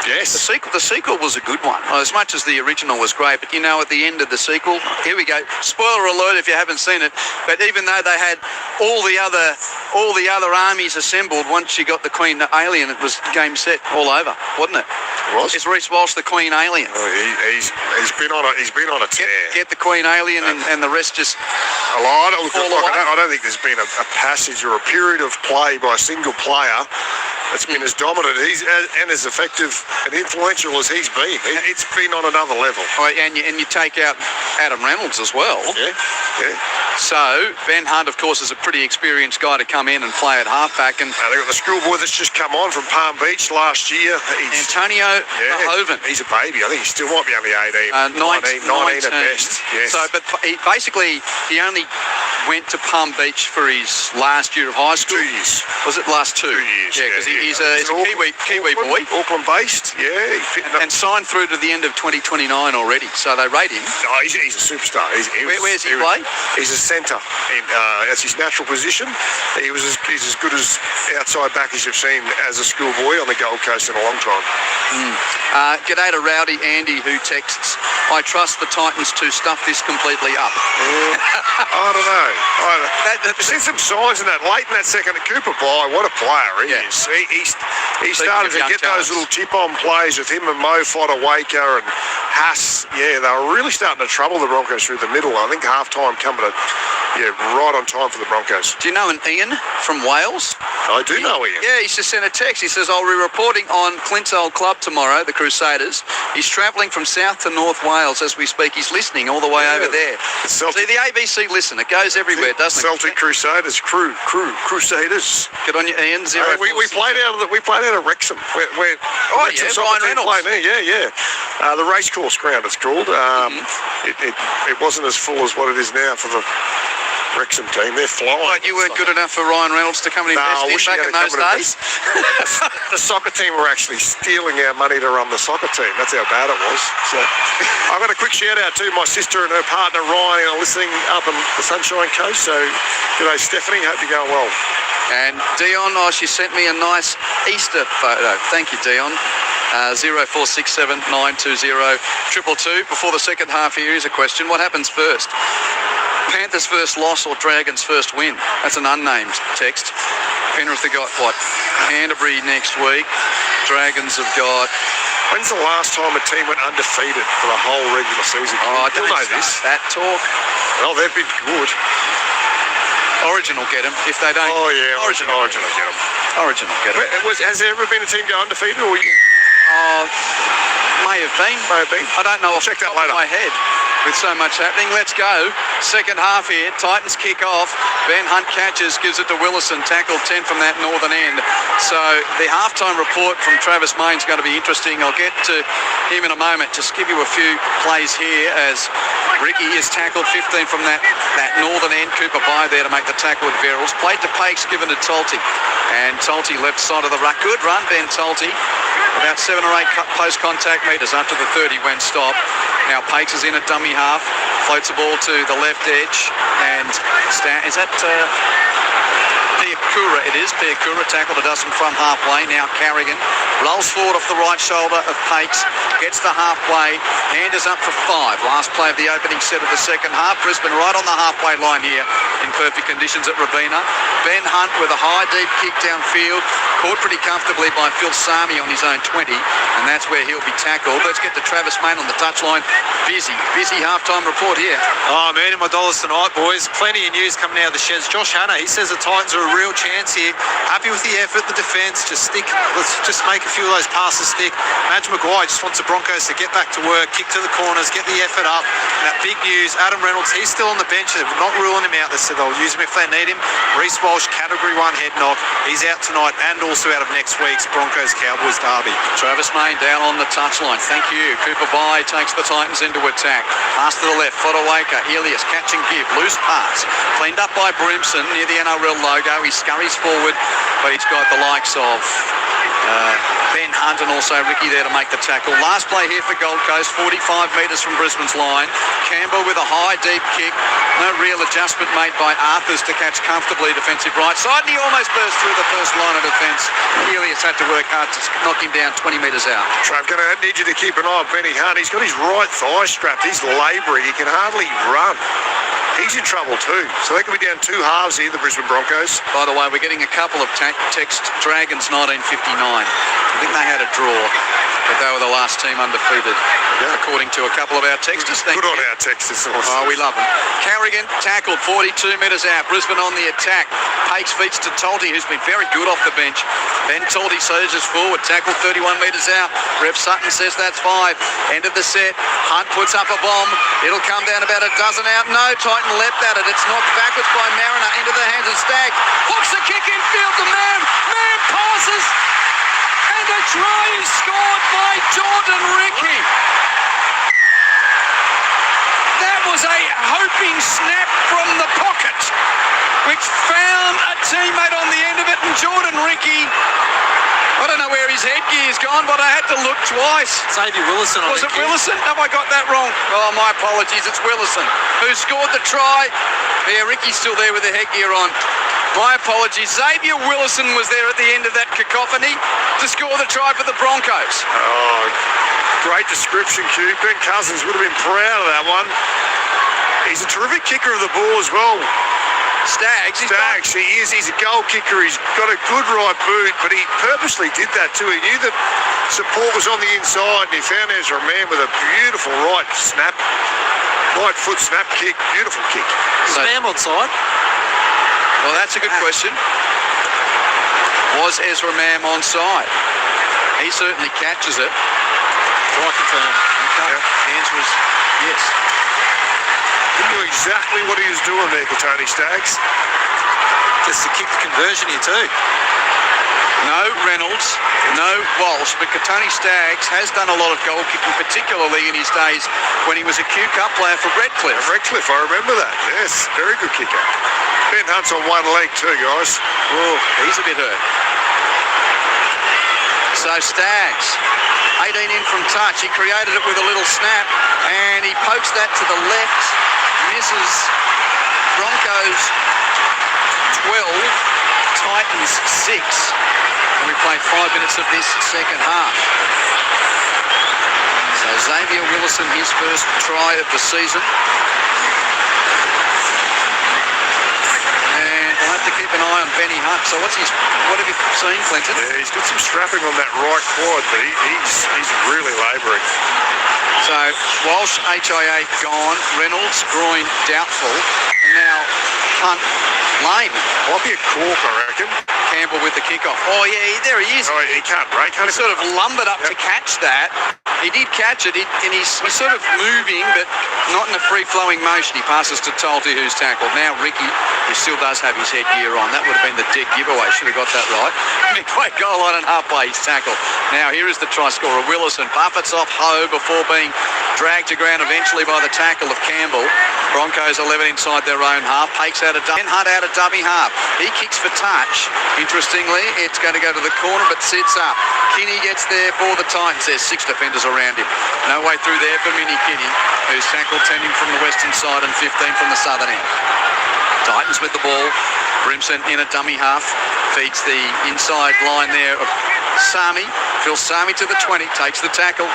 Yes. The sequel was a good one. As much as the original was great, but you know, at the end of the sequel, here we go. Spoiler alert if you haven't seen it. But even though they had all the other armies assembled, once you got the Queen Alien, it was game set all over, wasn't it? It was. Is Reece Walsh the Queen Alien? He's been on a tear. Get the Queen Alien and the rest just I don't think there's been a passage or a period of play by a single player that's been as dominant and as effective and influential as he's been. It's been on another level. Oh, and you take out Adam Reynolds as well. Yeah. So Ben Hunt, of course, is a pretty experienced guy to come in and play at halfback. And they've got the schoolboy that's just come on from Palm Beach last year. Antonio Verhoeven. He's a baby. I think he still might be only 18, 19 at best. Yes. So, but he only went to Palm Beach for his last year of high school. 2 years. Was it last 2 years? Yeah, because he's a Kiwi boy. Auckland-based, yeah. And signed through to the end of 2029 already, so they rate him. Oh, he's a superstar. Where's he play? He's a centre. That's his natural position. He's as good as outside back as you've seen as a schoolboy on the Gold Coast in a long time. G'day to Rowdy Andy, who texts, I trust the Titans to stuff this completely up. I don't know. I've seen some signs in that late in that second. Cooper Bly, what a player he is. He started to get those little tip-on plays with him and Mo Fodawaker and Haas. Yeah, they were really starting to trouble the Broncos through the middle. I think half-time coming to Yeah, right on time for the Broncos. Do you know an Ian from Wales? I do know Ian. Yeah, he's just sent a text. He says, I'll be reporting on Clint's old club tomorrow, the Crusaders. He's travelling from South to North Wales as we speak. He's listening all the way over there. See, the ABC listen. It goes everywhere, doesn't it? Celtic Crusaders, Crusaders. Good on you, Ian. We played out of Wrexham. Ryan Reynolds. The racecourse ground, it's called. It wasn't as full as what it is now for the Wrexham team. They're flying. Like you weren't good enough for Ryan Reynolds to come and invest back in those days? The soccer team were actually stealing our money to run the soccer team. That's how bad it was. So I've got a quick shout out to my sister and her partner Ryan are listening up on the Sunshine Coast. So g'day Stephanie, hope you're going well. And Dion, she sent me a nice Easter photo. Thank you, Dion. 0467 920 222. Before the second half, here is a question. What happens first? Panthers' first loss or Dragons' first win? That's an unnamed text. Penrith have got, Canterbury next week. Dragons have got... When's the last time a team went undefeated for the whole regular season? I don't know this. That talk. Well, they've been good. Origin will get them if they don't. Oh, yeah. Origin will get them. Origin will get them. Has there ever been a team go undefeated? Or may have been. I don't know. I'll check that later. My head. With so much happening, let's go. Second half here. Titans kick off. Ben Hunt catches, gives it to Willison. Tackled 10 from that northern end. So the halftime report from Travis Mayne's going to be interesting. I'll get to him in a moment. Just give you a few plays here as Ricky is tackled 15 from that northern end. Cooper by there to make the tackle with Verrills. Played to Pakes, given to Tolte. And Tolte left side of the ruck. Good run, Ben Tolte. About 7 or 8 post-contact metres up to the 30 when stopped. Now Pakes is in at dummy half, floats the ball to the left edge, and is that Piakura? It is Piakura, tackled a dozen from halfway. Now Carrigan rolls forward off the right shoulder of Pakes, gets the halfway, hand is up for 5. Last play of the opening set of the second half. Brisbane right on the halfway line here in perfect conditions at Robina. Ben Hunt with a high deep kick downfield, caught pretty comfortably by Phil Sami on his own 20, and that's where he'll be tackled. Let's get to Travis Mayne on the touchline. Busy halftime report here. Oh, man, in my dollars tonight, boys. Plenty of news coming out of the sheds. Josh Hanna, he says the Titans are a real chance here. Happy with the effort, the defence. Let's just make a few of those passes stick. Madge Maguire just wants the Broncos to get back to work, kick to the corners, get the effort up. And that big news, Adam Reynolds, he's still on the bench. They're not ruling him out. They said they'll use him if they need him. Reece Walsh, Category 1 head knock. He's out tonight and also out of next week's Broncos-Cowboys derby. Travis Mayne down on the touchline. Thank you. Cooper By takes the Titans into attack. Pass to the left. Fodawaker. Elias catch and give. Loose pass. Cleaned up by Brimson near the NRL logo. He scurries forward, but he's got the likes of Ben Hunt and also Ricky there to make the tackle. Last play here for Gold Coast, 45 metres from Brisbane's line. Campbell with a high deep kick. No real adjustment made by Arthurs to catch comfortably defensive right side, and he almost burst through the first line of defence. Elias had to work hard to knock him down 20 metres out. Trav, going to need you to keep an eye on Benny Hunt. He's got his right thigh strapped. He's labouring. He can hardly run. He's in trouble too. So they could be down 2 halves here, the Brisbane Broncos. By the way, we're getting a couple of text. Dragons 1959. I think they had a draw, but they were the last team undefeated, according to a couple of our texters. Good on our texters. Oh, we love them. Carrigan tackled 42 metres out. Brisbane on the attack. Pakes feeds to Tolte, who's been very good off the bench. Ben Tolte surges forward, tackled 31 metres out. Rep Sutton says that's 5. End of the set. Hunt puts up a bomb. It'll come down about a dozen out. No, Titan leapt at it. It's knocked backwards by Mariner into the hands of Stagg. Hooks the kick in field. The man passes. And a try is scored by Jordan Ricky. That was a hoping snap from the pocket, which found a teammate on the end of it, and Jordan Ricky, I don't know where his headgear's gone, but I had to look twice. Xavier Willison. Was it Willison? Have I got that wrong? Oh, my apologies. It's Willison who scored the try. Yeah, Ricky's still there with the headgear on. My apologies. Xavier Willison was there at the end of that cacophony to score the try for the Broncos. Oh, great description, Q. Ben Cousins would have been proud of that one. He's a terrific kicker of the ball as well. Staggs, he is. He's a goal kicker. He's got a good right boot, but he purposely did that too. He knew that support was on the inside, and he found there's a man with a beautiful right snap. Right foot snap kick, beautiful kick. So, Mam on side. well, that's a good question. Was Ezra Mam onside? He certainly catches it. Try confirm. Okay. The answer is yes. He knew exactly what he was doing there, Tony Staggs. Just to kick the conversion here too. No Reynolds, no Walsh, but Tony Staggs has done a lot of goal kicking, particularly in his days when he was a Q Cup player for Redcliffe. Redcliffe, I remember that. Yes, very good kicker. Ben Hunt's on one leg too, guys. Oh, he's a bit hurt. So Staggs, 18 in from touch. He created it with a little snap, and he pokes that to the left, misses. Broncos 12, Titans 6. And we played 5 minutes of this second half. So Xavier Willison, his first try of the season. And we'll have to keep an eye on Benny Hunt. So what have you seen, Clinton? Yeah, he's got some strapping on that right quad, but he's really labouring. So Walsh, HIA gone, Reynolds, groin doubtful, and now Hunt, lame. Might be a cork, I reckon. Campbell with the kickoff. Oh yeah, there he is. Oh, he can't break. He sort of lumbered up to catch that. He did catch it, and he's sort of moving, but not in a free-flowing motion. He passes to Tolty, who's tackled. Now Ricky, who still does have his headgear on. That would have been the dead giveaway. Should have got that right. Midway goal line and halfway, he's tackled. Now here is the try scorer, Willison. Buffets off Ho before being dragged to ground eventually by the tackle of Campbell. Broncos 11 inside their own half. Pakes out a dummy. Hunt out a dummy half. He kicks for touch. Interestingly, it's going to go to the corner, but sits up. Kinney gets there for the Titans. There's 6 defenders around him. No way through there for Mini Kinney, who's tackled 10 from the western side and 15 from the southern end. Titans with the ball. Brimson in a dummy half. Feeds the inside line there of Sami. Phil Sami to the 20. Takes the tackle.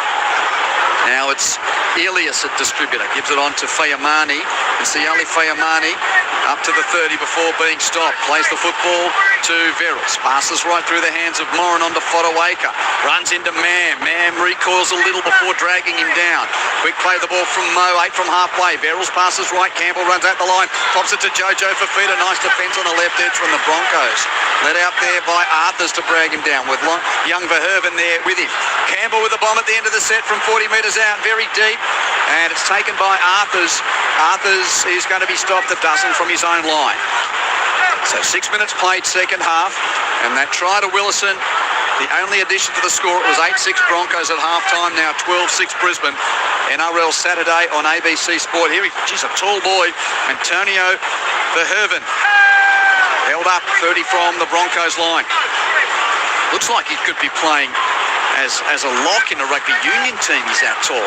Now it's Elias at distributor. Gives it on to Fayamani. And Siali Fayamani up to the 30 before being stopped. Plays the football to Verrills. Passes right through the hands of Moran onto Fodawaker. Runs into Mam. Mam recoils a little before dragging him down. Quick play the ball from Mo, 8 from halfway. Verrills passes right. Campbell runs out the line. Pops it to Jojo Fifita. Nice defence on the left edge from the Broncos. Let out there by Arthurs to drag him down with young Verhoeven there with him. Campbell with the bomb at the end of the set from 40 metres out, very deep, and it's taken by Arthurs. Arthurs is going to be stopped a dozen from his own line. So 6 minutes played second half, and that try to Willison, the only addition to the score, it was 8-6 Broncos at half-time, now 12-6 Brisbane. NRL Saturday on ABC Sport. Here he's a tall boy, Antonio Verhoeven. Held up 30 from the Broncos line. Looks like he could be playing as a lock in a rugby union team. He's that tall.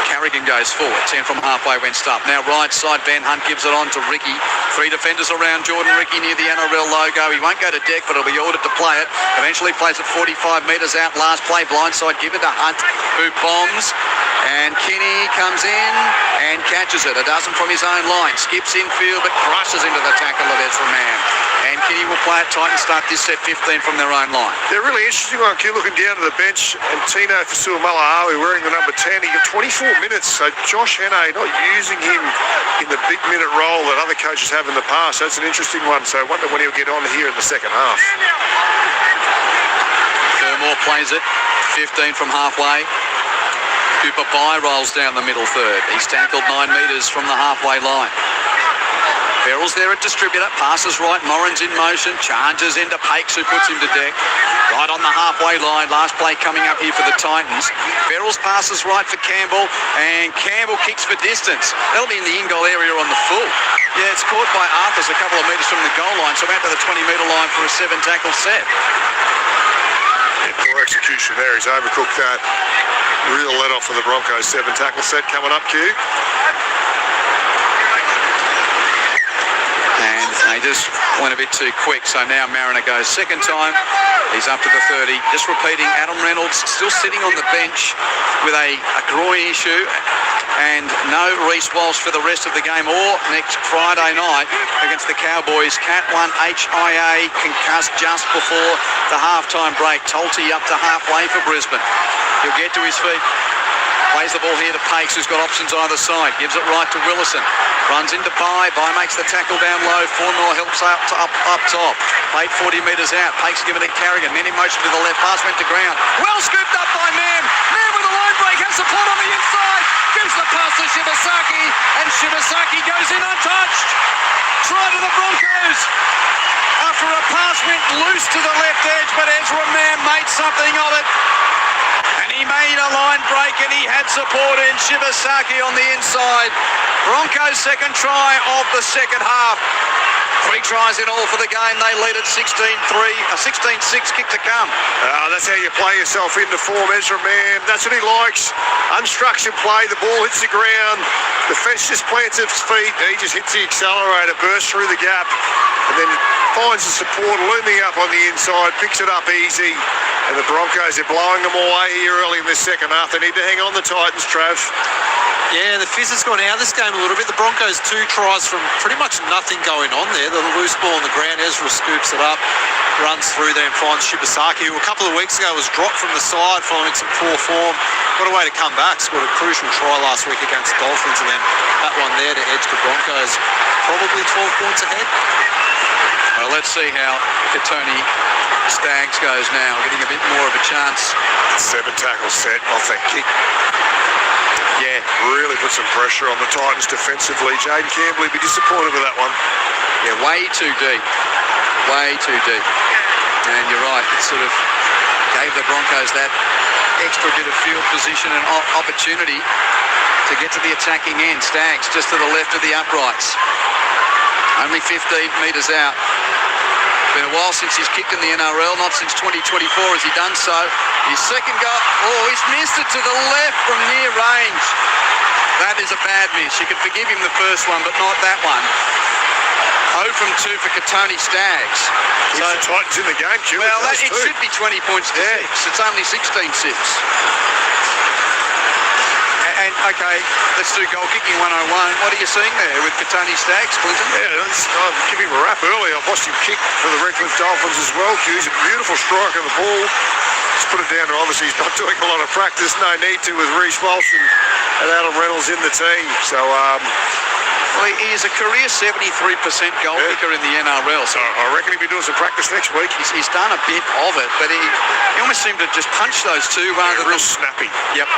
Carrigan goes forward. 10 from halfway when stopped. Now right side, Ben Hunt gives it on to Ricky. 3 defenders around Jordan Ricky near the NRL logo. He won't go to deck, but he'll be ordered to play it. Eventually plays it 45 metres out. Last play, blindside, give it to Hunt, who bombs. And Kinney comes in and catches it. A dozen from his own line. Skips infield, but crushes into the tackle of Ezra Mam. And Kinney will play it tight and start this set 15 from their own line. They're really interesting on Q looking down to the bench, and Tino Fasuamalawi wearing the number 10. He got 24 minutes, so Josh Henne not using him in the big minute role that other coaches have in the past. That's an interesting one, so I wonder when he'll get on here in the second half. Furmore plays it, 15 from halfway. Cooper Bai rolls down the middle third. He's tackled 9 metres from the halfway line. Verrills there at distributor, passes right, Moran's in motion, charges into Pakes, who puts him to deck. Right on the halfway line, last play coming up here for the Titans. Verrills passes right for Campbell, and Campbell kicks for distance. That'll be in the in-goal area on the full. Yeah, it's caught by Arthurs a couple of metres from the goal line, so out to the 20-metre line for a 7-tackle set. Yeah, poor execution there, he's overcooked that. Real let-off for the Broncos 7-tackle set coming up, Q. They just went a bit too quick, so now Mariner goes second time. He's up to the 30. Just repeating, Adam Reynolds still sitting on the bench with a groin issue, and no Reece Walsh for the rest of the game or next Friday night against the Cowboys. Cat 1 HIA concussed just before the halftime break. Tolty up to halfway for Brisbane. He'll get to his feet. Plays the ball here to Pakes, who's got options either side. Gives it right to Willison. Runs into Bai. Bai makes the tackle down low. Formula helps up top. Played 40 metres out. Pakes given it Carrigan. Men in motion to the left. Pass went to ground. Well scooped up by Mam. Mam with a line break. Has support on the inside. Gives the pass to Shibasaki. And Shibasaki goes in untouched. Try to the Broncos. After a pass went loose to the left edge, but Ezra Mam made something of it. And he made a line break and he had support in Shibasaki on the inside. Broncos' second try of the second half. 3 tries in all for the game. They lead at 16-6, kick to come. That's how you play yourself into form, Ezra Mam. That's what he likes. Unstructured play. The ball hits the ground. The fence just plants its feet. And he just hits the accelerator, bursts through the gap, and then finds the support looming up on the inside, picks it up easy. And the Broncos are blowing them away here early in the second half. They need to hang on the Titans, Trav. Yeah, the fizz has gone out of this game a little bit. The Broncos 2 tries from pretty much nothing going on there. The loose ball on the ground, Ezra scoops it up, runs through there and finds Shibasaki, who a couple of weeks ago was dropped from the side following some poor form. What a way to come back. Scored a crucial try last week against the Dolphins, and then that one there to edge the Broncos. Probably 12 points ahead. Well, let's see how Katoni Staggs goes now, getting a bit more of a chance. 7 tackle set off that kick. Yeah, really put some pressure on the Titans defensively. Jaden Campbell would be disappointed with that one. Yeah, way too deep. Way too deep. And you're right, it sort of gave the Broncos that extra bit of field position and opportunity to get to the attacking end. Staggs just to the left of the uprights. Only 15 metres out. Been a while since he's kicked in the NRL, not since 2024 has he done so. His second goal, he's missed it to the left from near range. That is a bad miss. You can forgive him the first one, but not that one. 0 from 2 for Katoni Staggs. So the Titans in the game, Q. Well, it should be 20 points to 6. It's only 16-6. And, okay, let's do goal kicking 101. What are you seeing there with Katoni Staggs, Clinton? Yeah, I'll give him a rap early. I've watched him kick for the Redcliffe Dolphins as well, Q. He's a beautiful strike of the ball. Just put it down to obviously he's not doing a lot of practice. No need to with Reece Walsh and Adam Reynolds in the team. So, well, he is a career 73% goal kicker in the NRL. So I reckon he'll be doing some practice next week. He's done a bit of it, but he almost seemed to just punch those two rather real than... snappy. Yep.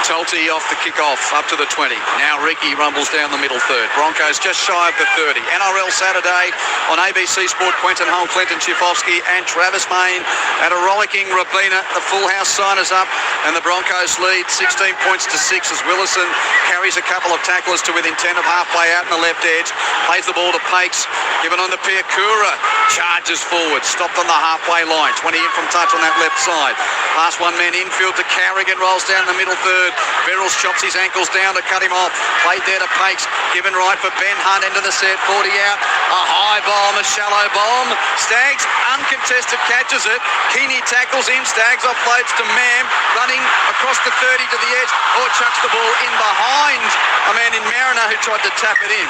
Tulty off the kick-off, up to the 20. Now Ricky rumbles down the middle third. Broncos just shy of the 30. NRL Saturday on ABC Sport. Quentin Hull, Clinton Chifovsky and Travis Main at a rollicking Robina. The full house sign is up and the Broncos lead 16 points to 6 as Willison carries a couple of tacklers to within 10 of halfway out in the left edge. Plays the ball to Pakes, given on to Piakura. Charges forward, stopped on the halfway line. 20 in from touch on that left side. Last one man infield to Carrigan, rolls down the middle third. Verrills chops his ankles down to cut him off. Played there to Pakes, given right for Ben Hunt into the set. 40 out, a high bomb, a shallow bomb. Staggs uncontested catches it. Keeney tackles him. Staggs offloads to Mam, running across the 30 to the edge, or chucks the ball in behind a man in Mariner who tried to tap it in,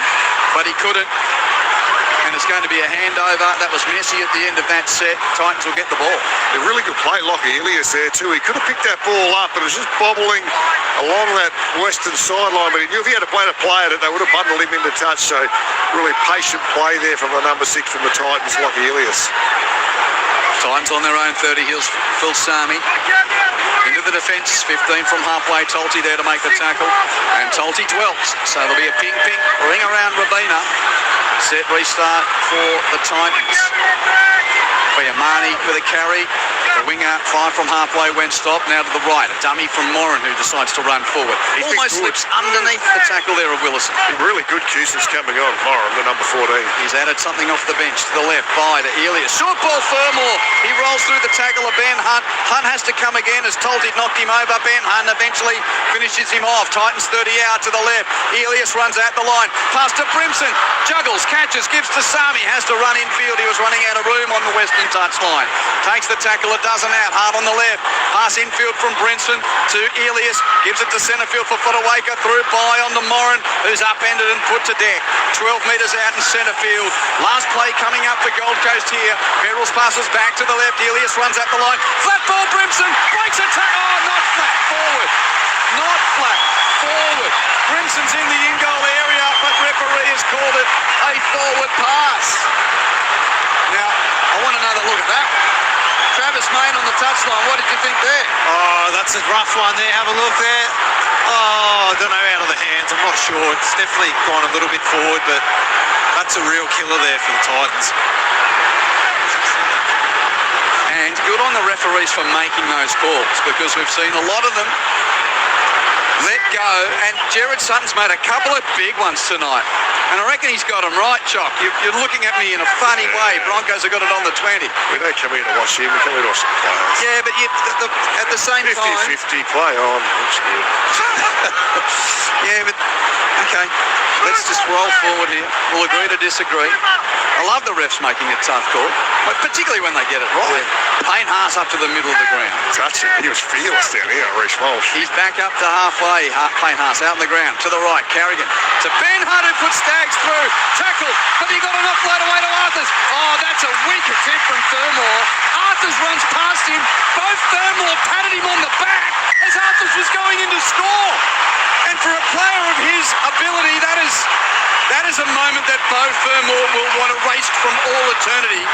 but he couldn't. And it's going to be a handover. That was messy at the end of that set. Titans will get the ball. A really good play, Lockie Ilias there too. He could have picked that ball up, but it was just bobbling along that western sideline. But he knew if he had a play at it, they would have bundled him into touch. So really patient play there from the number 6 from the Titans, Lockie Ilias. Titans on their own 30. Here's Phil Sami. Into the defence, 15 from halfway. Tulty there to make the tackle. And Tulty dwells. So there'll be a ping-ping ring around Robina. Set restart for the Titans. Fiamani with a carry. The winger, 5 from halfway, went stop. Now to the right. A dummy from Moran who decides to run forward. Almost slips underneath the tackle there of Willison. Really good cue since coming on. Moran, the number 14. He's added something off the bench to the left. By to Elias. Short ball Fermor. He rolls through the tackle of Ben Hunt. Hunt has to come again as Tulty knocked him over. Ben Hunt eventually finishes him off. Titans 30 out to the left. Elias runs out the line. Pass to Brimson. Juggles, catches, gives to Sami. Has to run infield. He was running out of room on the western touchline. Takes the tackle a dozen out. Hard on the left. Pass infield from Brimson to Elias. Gives it to centre field for Fodawaker. Through by on to Moran, who's upended and put to deck. 12 metres out in centre field. Last play coming up for Gold Coast here. Verrills passes back to the left. Elias runs at the line. Flat ball, Brimson breaks a tackle. Oh, not flat forward. not flat, forward. Brimson's in the in-goal area, but referee has called it a forward pass. Now, I want another look at that one. Travis Main on the touchline, what did you think there? Oh, that's a rough one there. Have a look there. Oh, I don't know, out of the hands. I'm not sure. It's definitely gone a little bit forward, but that's a real killer there for the Titans. And good on the referees for making those calls, because we've seen a lot of them let go, and Jared Sutton's made a couple of big ones tonight, and I reckon he's got them right, Chock. You're looking at me in a funny way. Broncos have got it on the 20. We don't come here to watch him, we come here to watch the players. Yeah, but at the same time... 50-50, play on. Looks good. Yeah, but... Okay, let's just roll forward here. We'll agree to disagree. I love the refs making a tough call, but particularly when they get it right. Yeah. Payne Haas up to the middle of the ground. Touch it. He was fearless down here, Reece Walsh. He's back up to halfway. Payne Haas out on the ground. To the right, Carrigan. To Ben Hunt, who puts Staggs through. Tackle, but he got an offload away to Arthurs. Oh, that's a weak attempt from Thurmore. Arthurs runs past him. Both Thurmore patted him on the back as Arthurs was going in to score. And for a player of his ability, that is a moment that Bo Thurmore will want erased from all eternity.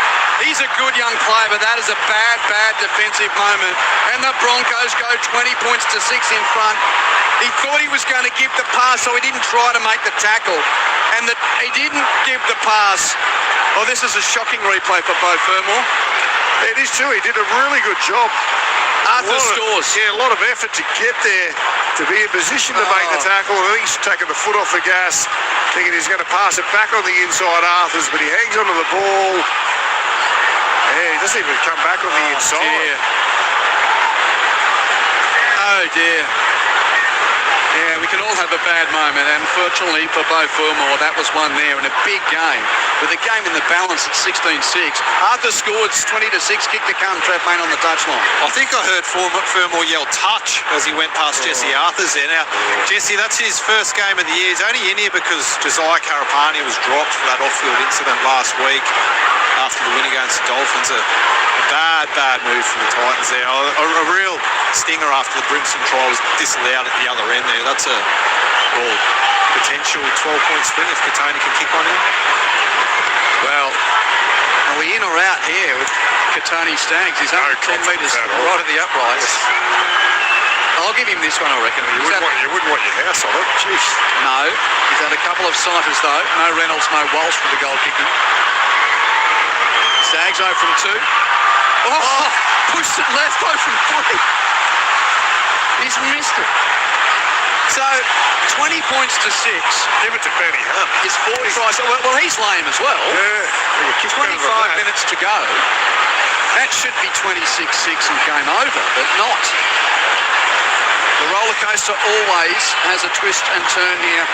He's a good young player, but that is a bad defensive moment. And the Broncos go 20 points to 6 in front. He thought he was going to give the pass, so he didn't try to make the tackle. And that he didn't give the pass. Oh, this is a shocking replay for Bo Thurmore. It is too. He did a really good job. Arthur scores. Yeah, a lot of effort to get there, to be in position to make the tackle. I think he's taking the foot off the gas, thinking he's going to pass it back on the inside, Arthurs, but he hangs onto the ball. Yeah, he doesn't even come back on the inside. Dear. Oh, dear. Yeah, we can all have a bad moment, and fortunately for Bo Thurmore, that was one there in a big game. With the game in the balance at 16-6. Arthur scored 20-6, kick to come, Trav Main on the touchline. I think I heard Thurmore yell touch as he went past Jesse Arthurs there. Now, Jesse, that's his first game of the year. He's only in here because Josiah Karapani was dropped for that off-field incident last week after the win against the Dolphins. A bad move for the Titans there. A real stinger after the Brimson try was disallowed at the other end there. That's a potential 12-point swing if Katoni can kick on him. Well, are we in or out here with Katoni Staggs? He's under 10 metres right at the uprights. I'll give him this one, I reckon. You wouldn't want your house on it. Jeez. No. He's had a couple of sighters, though. No Reynolds, no Walsh for the goal kicking. Staggs 0 from 2. Oh, pushed it left, 0 from 3. He's missed it. So, 20 points to 6. Give it to Benny Hunt. His 4 tries. Well, he's lame as well. Yeah. 25 minutes to go. That should be 26-6 and game over, but not. The roller coaster always has a twist and turn here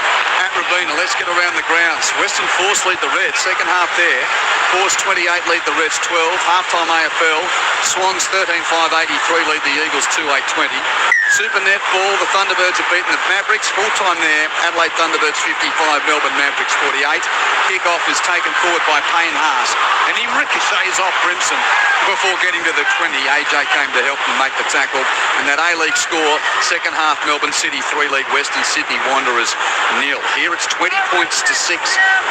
at Robina. Let's get around the grounds. Western Force lead the Reds. Second half there. Force 28 lead the Reds 12. Halftime AFL. Swans 13-5-83 lead the Eagles 2-8-20. Super netball, the Thunderbirds have beaten the Mavericks. Full-time there, Adelaide Thunderbirds 55, Melbourne Mavericks 48. Kickoff is taken forward by Payne Haas, and he ricochets off Brimson before getting to the 20. AJ came to help him make the tackle, and that A-League score, second half Melbourne City 3 lead Western Sydney Wanderers 0. Here it's 20 points to 6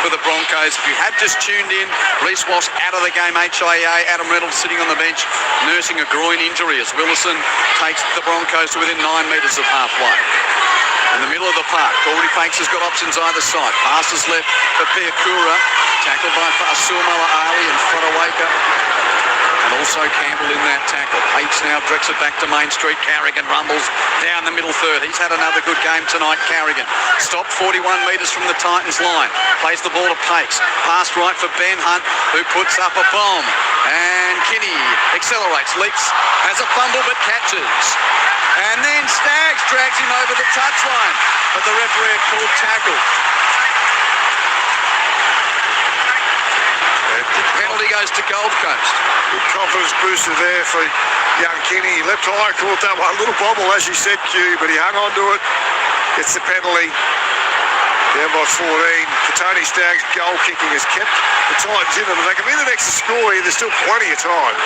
for the Broncos. If you have just tuned in, Reece Walsh out of the game, HIA, Adam Reynolds sitting on the bench, nursing a groin injury as Willison takes the Broncos to within 9 metres of halfway. In the middle of the park, Goldie Fakes has got options either side. Passes left for Piakura, tackled by Fasurmala Ali and Forawaka. And also Campbell in that tackle. Pates now directs it back to Main Street. Carrigan rumbles down the middle third. He's had another good game tonight, Carrigan. Stopped 41 metres from the Titans line. Plays the ball to Pates. Pass right for Ben Hunt, who puts up a bomb. And Kinney accelerates, leaps, has a fumble but catches. And then Staggs drags him over the touchline. But the referee had called tackle. Penalty goes to Gold Coast. Good confidence booster there for young Kinney. Left eye caught that one. A little bobble, as you said, Q, but he hung on to it. Gets the penalty. Down by 14. Katoni Staggs' goal kicking has kept the Titans in them. They can be the next to score here. There's still plenty of time.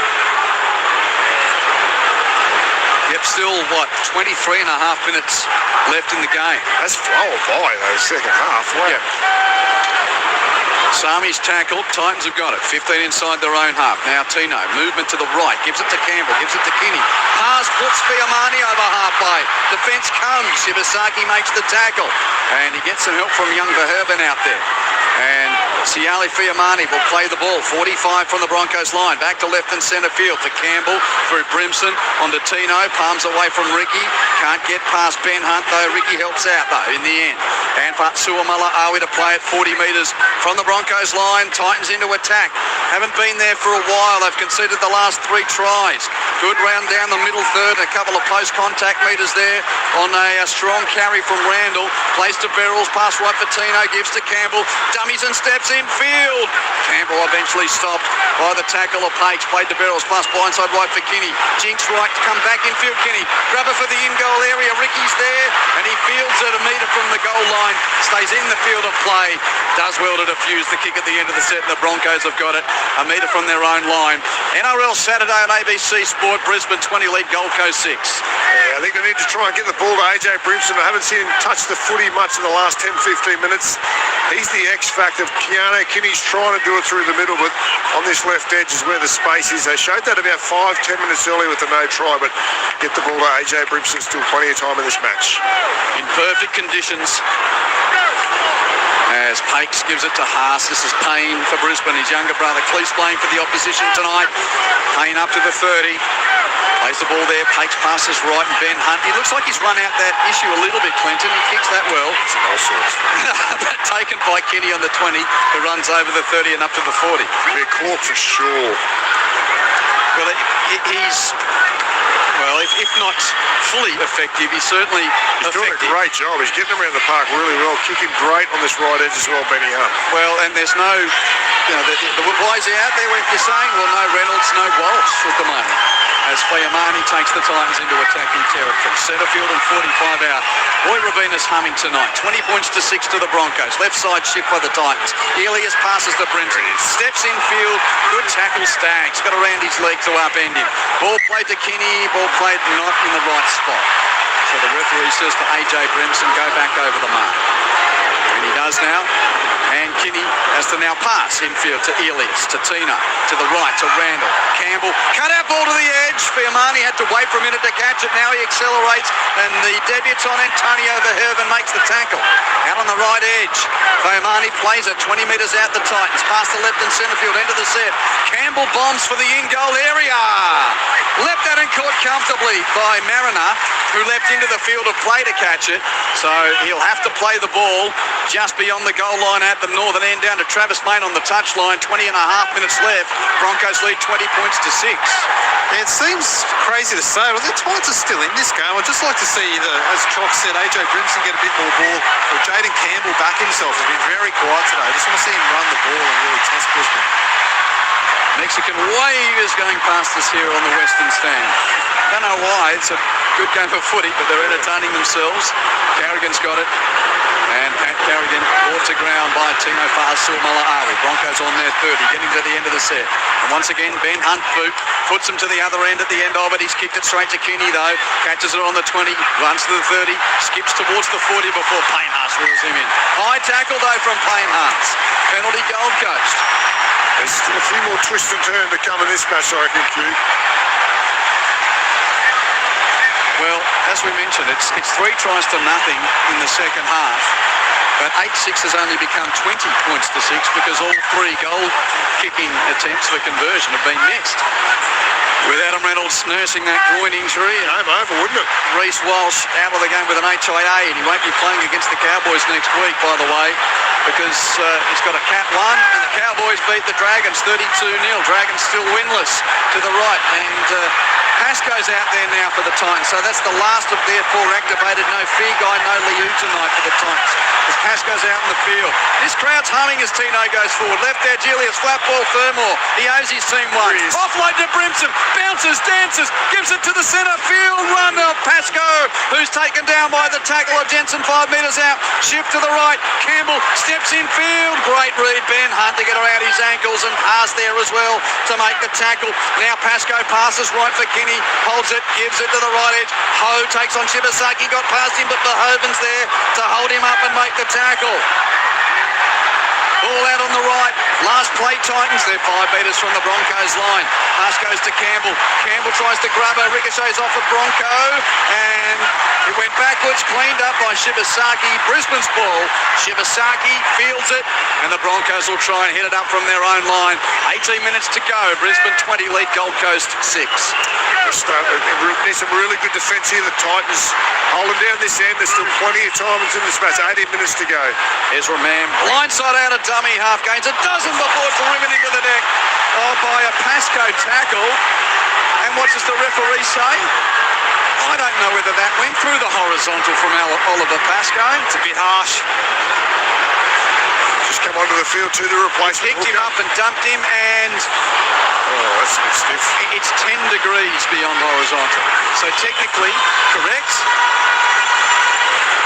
Yep, Yep, still, 23 and a half minutes left in the game. That's flown by, though, second half. Wow. Yep. Sami's tackled. Titans have got it. 15 inside their own half. Now Tino. Movement to the right. Gives it to Campbell. Gives it to Kinney. Pass puts Fiamani over halfway. Defence comes. Shibasaki makes the tackle. And he gets some help from young Verhoeven out there. And Siali Fiamani will play the ball. 45 from the Broncos line. Back to left and centre field to Campbell through Brimson onto Tino. Palms away from Ricky. Can't get past Ben Hunt though. Ricky helps out though in the end. And Suamala Awi to play at 40 metres from the Broncos line. Titans into attack. Haven't been there for a while. They've conceded the last 3 tries. Good round down the middle third. A couple of close contact metres there on a strong carry from Randall. Plays to Beryl's. Pass right for Tino. Gives to Campbell. Dummies and steps in field. Campbell eventually stopped by the tackle of Pakes. Played to Beryl's. Pass blindside right for Kinney. Jinx right to come back in field. Kinney. Grabber for the in-goal area. Ricky's there. And he fields it a metre from the goal line. Stays in the field of play. Does well to defuse the kick at the end of the set. And the Broncos have got it a metre from their own line. NRL Saturday on ABC Sport. Brisbane 20 lead, Gold Coast 6. Yeah, I think they need to try and get the ball to AJ Brimson. I haven't seen him touch the footy much in the last 10-15 minutes. He's the X factor. Keanu Kinney's trying to do it through the middle, but on this left edge is where the space is. They showed that about 5-10 minutes earlier with the no try, but get the ball to AJ Brimson. Still plenty of time in this match. In perfect conditions. As Pakes gives it to Haas. This is Payne for Brisbane. His younger brother Cleese playing for the opposition tonight. Payne up to the 30. Plays the ball there. Pakes passes right and Ben Hunt. He looks like he's run out that issue a little bit, Clinton. He kicks that well. It's all sorts. But taken by Kinney on the 20, who runs over the 30 and up to the 40. Be a claw for sure. Well, he's... Well, if not fully effective, he's certainly He's effective. doing a great job. He's getting around the park really well, kicking great on this right edge as well, Benny Hunt. Well, and there's no, why is he out there? You're saying, well, no Reynolds, no Walsh at the moment. As Fiamani takes the Titans into attacking territory. Setterfield and 45 out. Boy, Rabina's humming tonight. 20 points to 6 to the Broncos. Left side shift by the Titans. Elias passes to Brinton. Steps in field. Good tackle, Staggs. Got around his leg to upend him. Ball played to Kinney. Ball played not in the right spot. So the referee says to AJ Brimson, go back over the mark. And he does now. And Kinney has to now pass infield to Elias, to Tino, to the right, to Randall. Campbell, cut out ball to the edge. Fiamani had to wait for a minute to catch it. Now he accelerates, and the debutant Antonio Verhoeven makes the tackle. Out on the right edge. Fiamani plays it 20 metres out the Titans. Past the left and centre field, into the set. Campbell bombs for the in-goal area. Left that and caught comfortably by Mariner, who leapt into the field of play to catch it. So he'll have to play the ball just beyond the goal line at the northern end, down to Travis Main on the touchline. 20 and a half minutes left. Broncos lead 20 points to 6. It seems crazy to say, but the Titans are still in this game. I'd just like to see, as Chalk said, AJ Brimson get a bit more ball, or Jaden Campbell back himself. He's been very quiet today. I just want to see him run the ball and really test Brisbane. Mexican wave is going past us here on the Western Stand. Don't know why. It's a good game of footy, but they're entertaining themselves. Carrigan's got it. And Pat Carrigan brought to ground by Tino Fa'asuamaleaui. Broncos on their 30, getting to the end of the set. And once again, Ben Hunt boot puts him to the other end at the end of it. He's kicked it straight to Kinney, though. Catches it on the 20, runs to the 30, skips towards the 40 before Payne Haas reels him in. High tackle, though, from Payne Haas. Penalty, Gold Coast. There's still a few more twists and turns to come in this match, I reckon, Q. Well, as we mentioned, it's 3 tries to nothing in the second half. But 8-6 has only become 20 points to 6 because all 3 goal-kicking attempts for conversion have been missed. With Adam Reynolds nursing that groin injury. Game over, wouldn't it? Reece Walsh out of the game with an HIA, and he won't be playing against the Cowboys next week, by the way, because he's got a Cat 1, and the Cowboys beat the Dragons 32-0. Dragons still winless to the right, and Pasco's out there now for the Titans, so that's the last of their 4 activated. No Feagai, no Liu tonight for the Titans, as Pasco's out in the field. This crowd's humming as Tino goes forward. Left edge, Julius, flat ball, Fermor. He owes his team one. Offload to Brimson, bounces, dances, gives it to the centre field run of Pasco, who's taken down by the tackle of Jensen 5 metres out. Shift to the right, Campbell steps in field. Great read, Ben Hunt to get around his ankles, and Haas there as well to make the tackle. Now Pasco passes right for Kinney. Mini holds it, gives it to the right edge. Ho takes on Shibasaki, got past him, but Verhoeven's there to hold him up and make the tackle. Ball out on the right. Last play, Titans. They're 5 metres from the Broncos line. Pass goes to Campbell. Campbell tries to grab her. Ricochets off the Bronco. And it went backwards, cleaned up by Shibasaki. Brisbane's ball. Shibasaki fields it. And the Broncos will try and hit it up from their own line. 18 minutes to go. Brisbane 20 lead, Gold Coast 6. There's some really good defence here. The Titans holding down this end. There's still plenty of time in this match. 18 minutes to go. Ezra Mann, blindside out of dummy, half gains a dozen before driven into the deck by a Pascoe tackle. And what does the referee say? I don't know whether that went through the horizontal from Oliver Pascoe. It's a bit harsh. Just come onto the field to the replacement. Kicked him up and dumped him, and that's a bit stiff. It's 10 degrees beyond horizontal. So technically correct.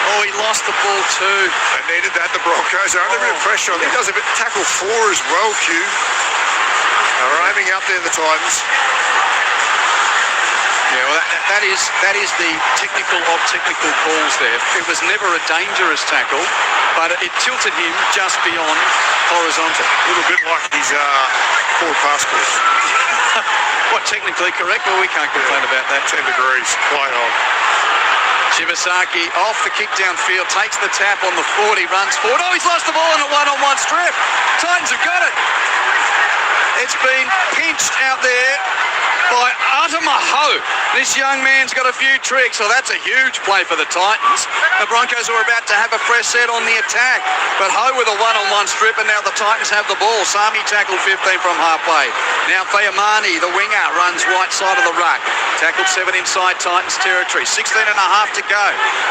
Oh, he lost the ball too. They needed that, the Broncos. They're under a bit of pressure. I think that was a bit tackle 4 as well, Q. They're aiming up there, the Titans. Yeah, well, that is the technical of technical calls there. It was never a dangerous tackle, but it tilted him just beyond horizontal. A little bit like his forward pass course. What, technically correct? Well, we can't complain about that. 10 degrees, play on. Shibasaki off the kick downfield, takes the tap on the 40, runs forward. Oh, he's lost the ball in a one-on-one strip. Titans have got it. It's been pinched out there by Atamaho. This young man's got a few tricks, so that's a huge play for the Titans. The Broncos were about to have a fresh set on the attack, but Ho with a one-on-one strip, and now the Titans have the ball. Sami tackled 15 from halfway. Now Fayamani, the winger, runs right side of the ruck. Tackled 7 inside Titans territory. 16 and a half to go.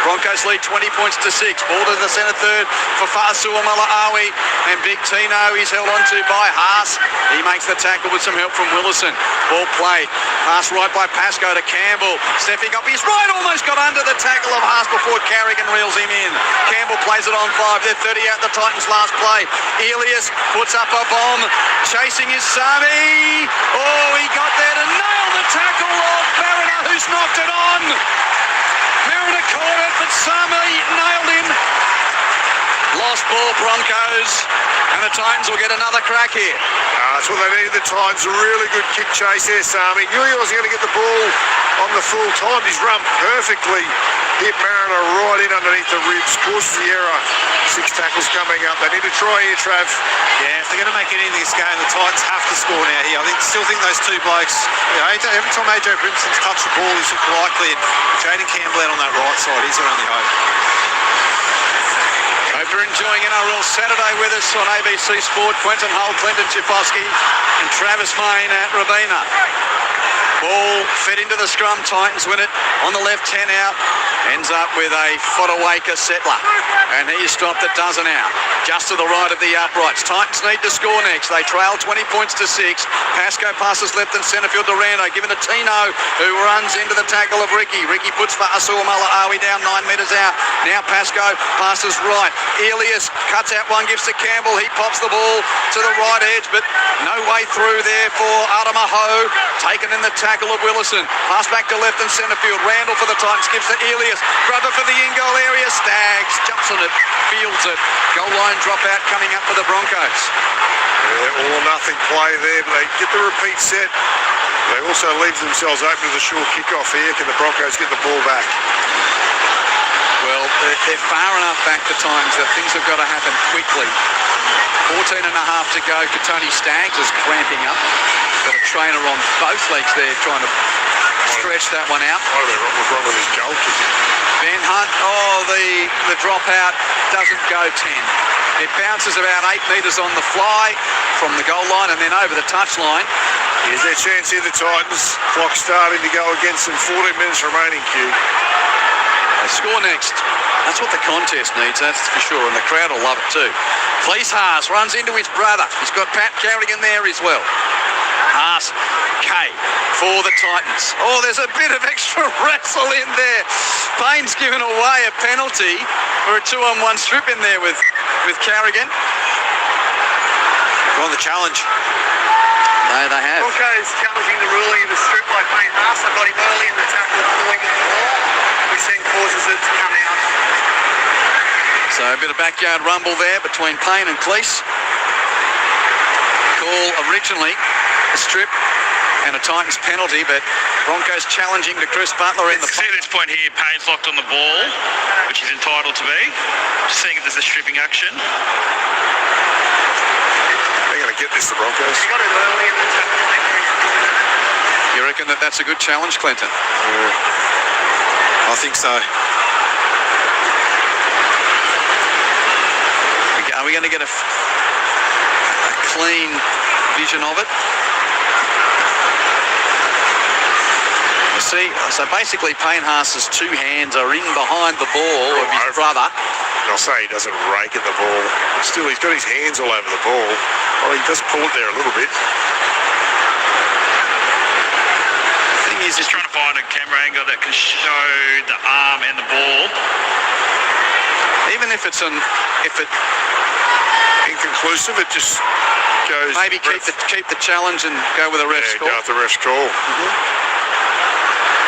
Broncos lead 20 points to 6. Ball to the centre third for Fa'asua Malaawi, and Big Tino is held onto by Haas. He makes the tackle with some help from Willison. Ball played. Pass right by Pascoe to Campbell. Stepping up his right, almost got under the tackle of Haas before Carrigan reels him in. Campbell plays it on 5. They're 30 out the Titans' last play. Elias puts up a bomb. Chasing his Sami. Oh, he got there to nail the tackle of Mariner, who's knocked it on. Mariner caught it, but Sami nailed him. Lost ball, Broncos, and the Titans will get another crack here. That's what they needed, the Titans. A really good kick chase there, Sami. Knew he was going to get the ball on the full time. He's run perfectly. Hit Mariner right in underneath the ribs. Causes the error. 6 tackles coming up. They need to try here, Trav. Yeah, if they're going to make anything this game, the Titans have to score now here. Still think those two blokes, every time AJ Brimson's touched the ball, he's looked likely. And Jaden Campbell out on that right side, he's their only hope. Hope you're enjoying NRL Saturday with us on ABC Sport. Quentin Hull, Clinton Chifosky and Travis Main at Rabina. Ball fed into the scrum. Titans win it on the left, 10 out. Ends up with a Fodawaker settler. And he stopped at dozen out. Just to the right of the uprights. Titans need to score next. They trail 20 points to 6. Pascoe passes left and centre field to Rando. Given to Tino, who runs into the tackle of Ricky. Ricky puts Fa'asua Malaawi down 9 metres out. Now Pascoe passes right. Elias cuts out one, gives to Campbell. He pops the ball to the right edge, but no way through there for Atamaho. Taken in the tackle of Willison. Pass back to left and centre field. Randall for the Titans, gives to Elias. Grubber for the in-goal area. Staggs jumps on it, fields it. Goal line dropout coming up for the Broncos. Yeah, all or nothing play there, but they get the repeat set. They also leave themselves open to the short kickoff here. Can the Broncos get the ball back? Well, they're far enough back to times that things have got to happen quickly. 14 and a half to go. Tony Staggs is cramping up. Got a trainer on both legs there trying to stretch that one out. What's wrong with his goal kick? Ben Hunt, the dropout doesn't go 10. It bounces about 8 metres on the fly from the goal line and then over the touchline. Here's their chance here, the Titans. Clock starting to go against them. 14 minutes remaining, Q. They score next. That's what the contest needs, that's for sure, and the crowd will love it too. Fleece Haas runs into his brother. He's got Pat Carrigan there as well. Haas, K for the Titans. Oh, there's a bit of extra wrestle in there. Payne's given away a penalty for a 2-on-1 strip in there with Carrigan. Go on the challenge. No, they have. Broncos challenging the ruling of the strip by Payne Haas. They got him early in the tackle pulling at the ball, which then causes it to come out. So a bit of backyard rumble there between Payne and Cleese. Call originally a strip and a Titans penalty, but Broncos challenging to Chris Butler in the... See at this point here, Payne's locked on the ball, which he's entitled to be. Just seeing if there's a stripping action. They're going to get this, the Broncos. He got it early in the tackle. You reckon that that's a good challenge, Clinton? I think so. Are we going to get a clean vision of it? See, so basically Payne Haas's two hands are in behind the ball of his brother. I'll say he doesn't rake at the ball. Still, he's got his hands all over the ball. Well, he does pull it there a little bit. The thing is, Just trying to find a camera angle that can show the arm and the ball. even if it's inconclusive, it just goes... Maybe keep the challenge and go with a ref's call. Go with the ref's call.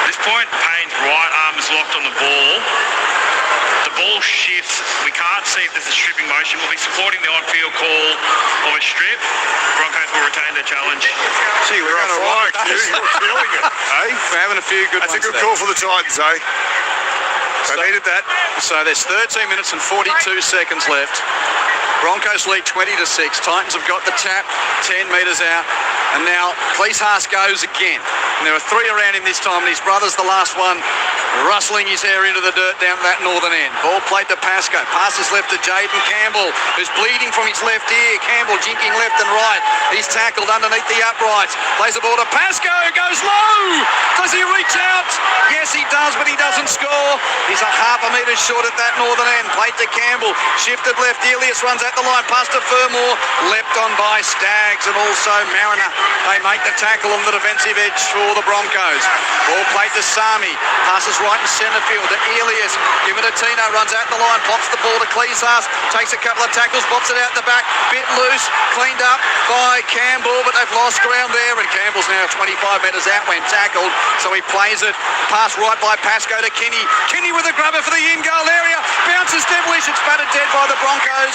At this point, Payne's right arm is locked on the ball. The ball shifts. We can't see if there's a stripping motion. We'll be supporting the on-field call of a strip. Broncos will retain their challenge. Gee, we're on fire, Q. You're killing it, eh? We're having a few good That's ones a good there. call for the Titans, eh? They needed that. So there's 13 minutes and 42 seconds left. Broncos lead 20-6. Titans have got the tap 10 metres out. And now Cleese Haas goes again. And there are three around him this time. And his brother's the last one, rustling his hair into the dirt down that northern end. Ball played to Pascoe. Passes left to Jaden Campbell, who's bleeding from his left ear. Campbell jinking left and right. He's tackled underneath the uprights. Plays the ball to Pascoe. Goes low. Does he reach out? Yes, he does, but he doesn't score. He's a half a metre short at that northern end. Played to Campbell. Shifted left. Elias runs at the line. Pass to Fermor. Leapt on by Staggs and also Mariner. They make the tackle on the defensive edge for the Broncos. Ball played to Sami. Passes right in centre field to Elias. Give it to Tino. Runs out the line. Pops the ball to Cleese Haas. Takes a couple of tackles. Pops it out the back. Bit loose. Cleaned up by Campbell, but they've lost ground there. And Campbell's now 25 metres out when tackled. So he plays it. Pass right by Pascoe to Kinney. Kinney with a grubber for the in-goal area. Bounces devilish. It's batted dead by the Broncos.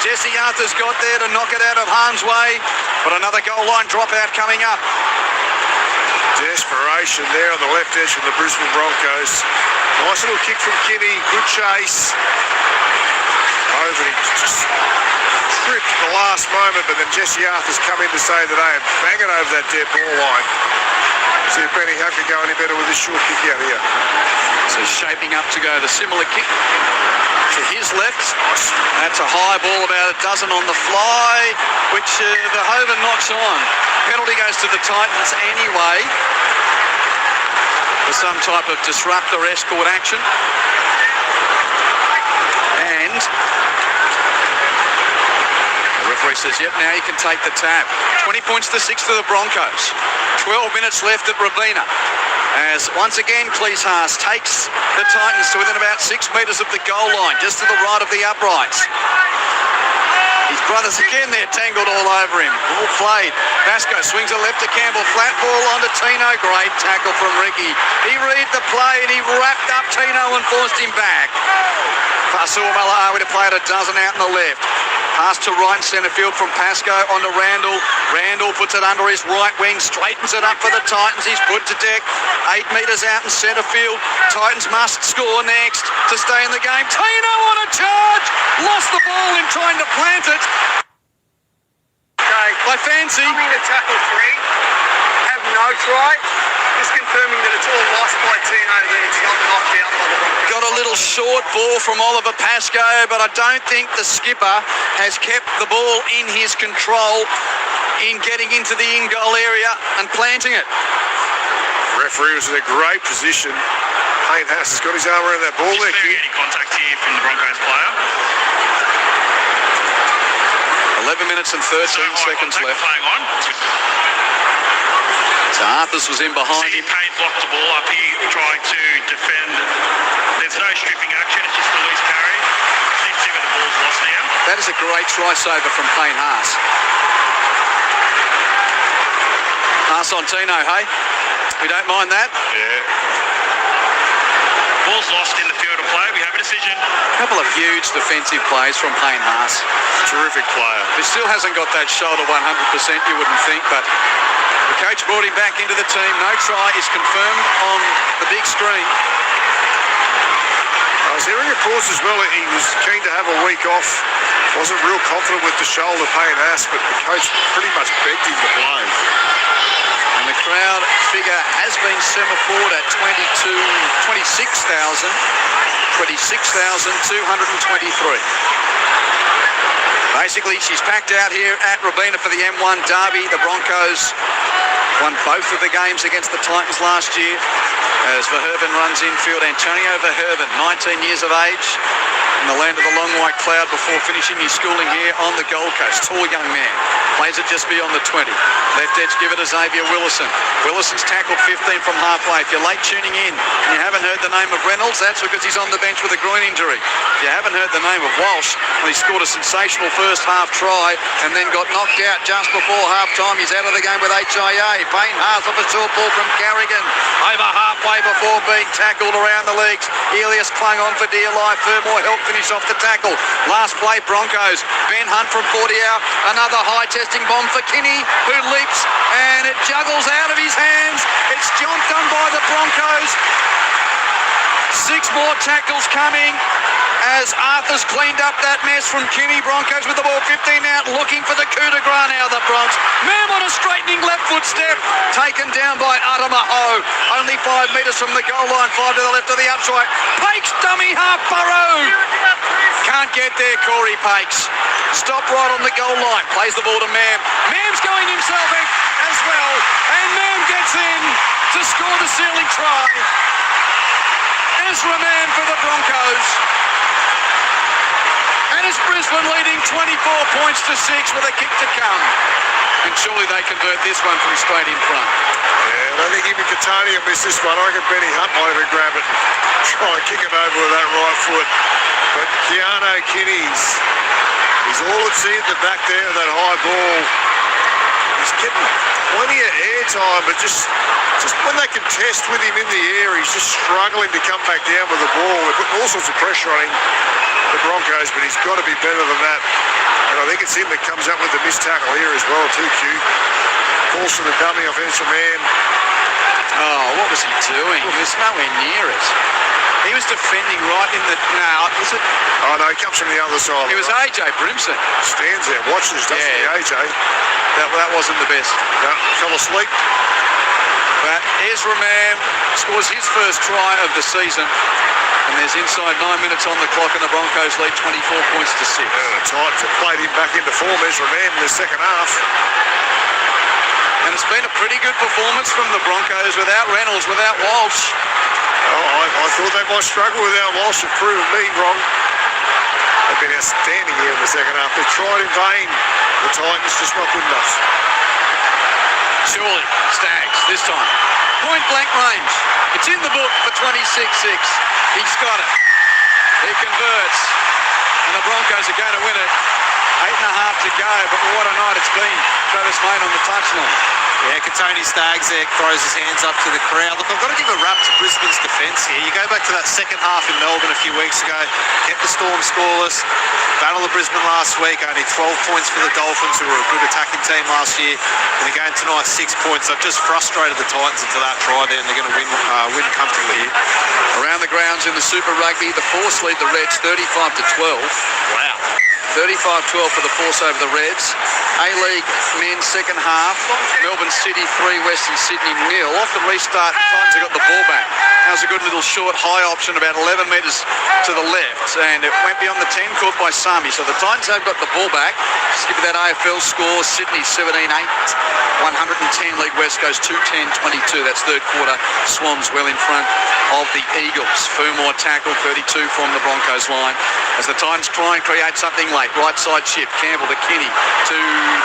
Jesse Arthur's got there to knock it out of harm's way. But another goal line dropout coming up. Desperation there on the left edge from the Brisbane Broncos. Nice little kick from Kinney. Good chase. Over him. Just tripped at the last moment, but then Jesse Arthur's come in to say that I am banging over that dead ball line. See if Benny Hunt can go any better with this short kick out here. So shaping up to go the similar kick to his left. That's a high ball, about a dozen on the fly, which Verhoeven knocks on. Penalty goes to the Titans anyway for some type of disruptor escort action. And the referee says, yep, now you can take the tap. 20 points to 6 for the Broncos. 12 minutes left at Robina. As once again Cleese Haas takes the Titans to within about 6 metres of the goal line, just to the right of the uprights. His brothers again there tangled all over him. Ball played. Pascoe swings it left to Campbell. Flat ball onto Tino. Great tackle from Ricky. He read the play and he wrapped up Tino and forced him back. Fasul Malaawi to play at a dozen out in the left. Pass to right centre field from Pascoe onto Randall. Randall puts it under his right wing, straightens it up for the Titans. He's put to deck. 8 metres out in centre field. Titans must score next to stay in the game. Tino on a charge. Lost the ball in trying to plant it. By Fancy. Coming to tackle 3. Have no try. Just confirming that it's all lost by Tino, that it's not knocked out by the Broncos. Got a little short ball from Oliver Pascoe, but I don't think the skipper has kept the ball in his control in getting into the in-goal area and planting it. Referee was in a great position. Payne Haas has got his arm around that ball there. Any contact here from the Broncos player? 11 minutes and 13 seconds left. Playing on. So Arthurs was in behind See, him. Payne blocked the ball up here, trying to defend. There's no stripping action, it's just a loose carry. Need to see where the ball's lost now. That is a great try saver from Payne Haas. Pass on Tino, hey? We don't mind that. Yeah. Ball's lost in the field of play. We have a decision. A couple of huge defensive plays from Payne Haas. Terrific player. He still hasn't got that shoulder 100%, you wouldn't think, but the coach brought him back into the team. No try is confirmed on the big screen. I was hearing reports as well that he was keen to have a week off. Wasn't real confident with the shoulder Payne Haas, but the coach pretty much begged him to play. And the crowd figure has been semaphore at 26,223. Basically, she's packed out here at Robina for the M1 Derby. The Broncos won both of the games against the Titans last year. As Verhoeven runs infield, Antonio Verhoeven, 19 years of age, in the land of the long white cloud before finishing his schooling here on the Gold Coast. Tall young man, plays it just beyond the 20. Left edge, give it to Xavier Willison. Willison's tackled 15 from halfway. If you're late tuning in and you haven't heard the name of Reynolds, that's because he's on the bench with a groin injury. If you haven't heard the name of Walsh, well, he scored a sensational first half try and then got knocked out just before half time. He's out of the game with HIA. Payne Haas off a short ball from Carrigan. Over halfway before being tackled around the legs. Elias clung on for dear life. Fermor helped finish off the tackle. Last play, Broncos. Ben Hunt from 40 out. Another high testing bomb for Kinney, who leaps and it juggles out of his hands. It's jumped on by the Broncos. 6 more tackles coming as Arthur's cleaned up that mess from Kinney. Broncos with the ball 15 out, looking for the coup de grace now, the Bronx. Man on a straightening left foot step, taken down by Adamaho. Only 5 metres from the goal line, 5 to the left of the outside. Pakes dummy half burrow. Can't get there, Corey Pakes. Stop right on the goal line, plays the ball to Mam. Mam's going himself as well, and Mam gets in to score the sealing try. Ezra Mam for the Broncos. And it's Brisbane leading 24 points to 6 with a kick to come. And surely they convert this one from straight in front. Yeah, I don't think even Catania missed this one. I reckon Benny Hunt might even grab it, try and kick it over with that right foot. But Keanu Kinney's, he's all at sea at the back there, that high ball. He's getting plenty of air time, but just when they contest with him in the air, he's just struggling to come back down with the ball. They're putting all sorts of pressure on him, the Broncos, but he's got to be better than that. And I think it's him that comes up with the missed tackle here as well, too cute. Falls to the dummy off Ezra Mam. Oh, what was he doing? He was nowhere near it. He was defending right in the... Now, is it... Oh, no, he comes from the other side. It was right. AJ Brimson. Stands there, watches, doesn't he, AJ? That wasn't the best. No, fell asleep. But Ezra Mam scores his first try of the season. And there's inside 9 minutes on the clock and the Broncos lead 24 points to 6. Yeah, the Titans have played him back into form, Ezra Mam, in the second half. And it's been a pretty good performance from the Broncos without Reynolds, without Walsh. Oh, I thought they might struggle without Walsh. Have proven me wrong. They've been outstanding here in the second half. They've tried in vain. The Titans just not good enough. Surely, Stags, this time. Point blank range. It's in the book for 26-6. He's got it. He converts. And the Broncos are going to win it. 8.5 to go, but what a night it's been. Travis Main on the touchline. Yeah, Katoni Staggs there throws his hands up to the crowd. Look, I've got to give a rap to Brisbane's defence here. You go back to that second half in Melbourne a few weeks ago, kept the Storm scoreless, battle of Brisbane last week, only 12 points for the Dolphins, who were a good attacking team last year. And again tonight, 6 points. They've just frustrated the Titans into that try there, and they're going to win comfortably here. Around the grounds in the Super Rugby, the Force lead the Reds 35-12. Wow. 35-12 for the Force over the Reds. A-League men's second half. Melbourne City 3, Western Sydney 0. Off the restart, the Titans have got the ball back. That was a good little short high option about 11 metres to the left, and it went beyond the 10 caught by Sami. So the Titans have got the ball back. Just give you that AFL score. Sydney 17-8, 110. League West goes 2-10-22. That's third quarter. Swans well in front of the Eagles. Fermor tackle 32 from the Broncos line as the Titans try and create something late. Right side shift. Campbell to Kinney to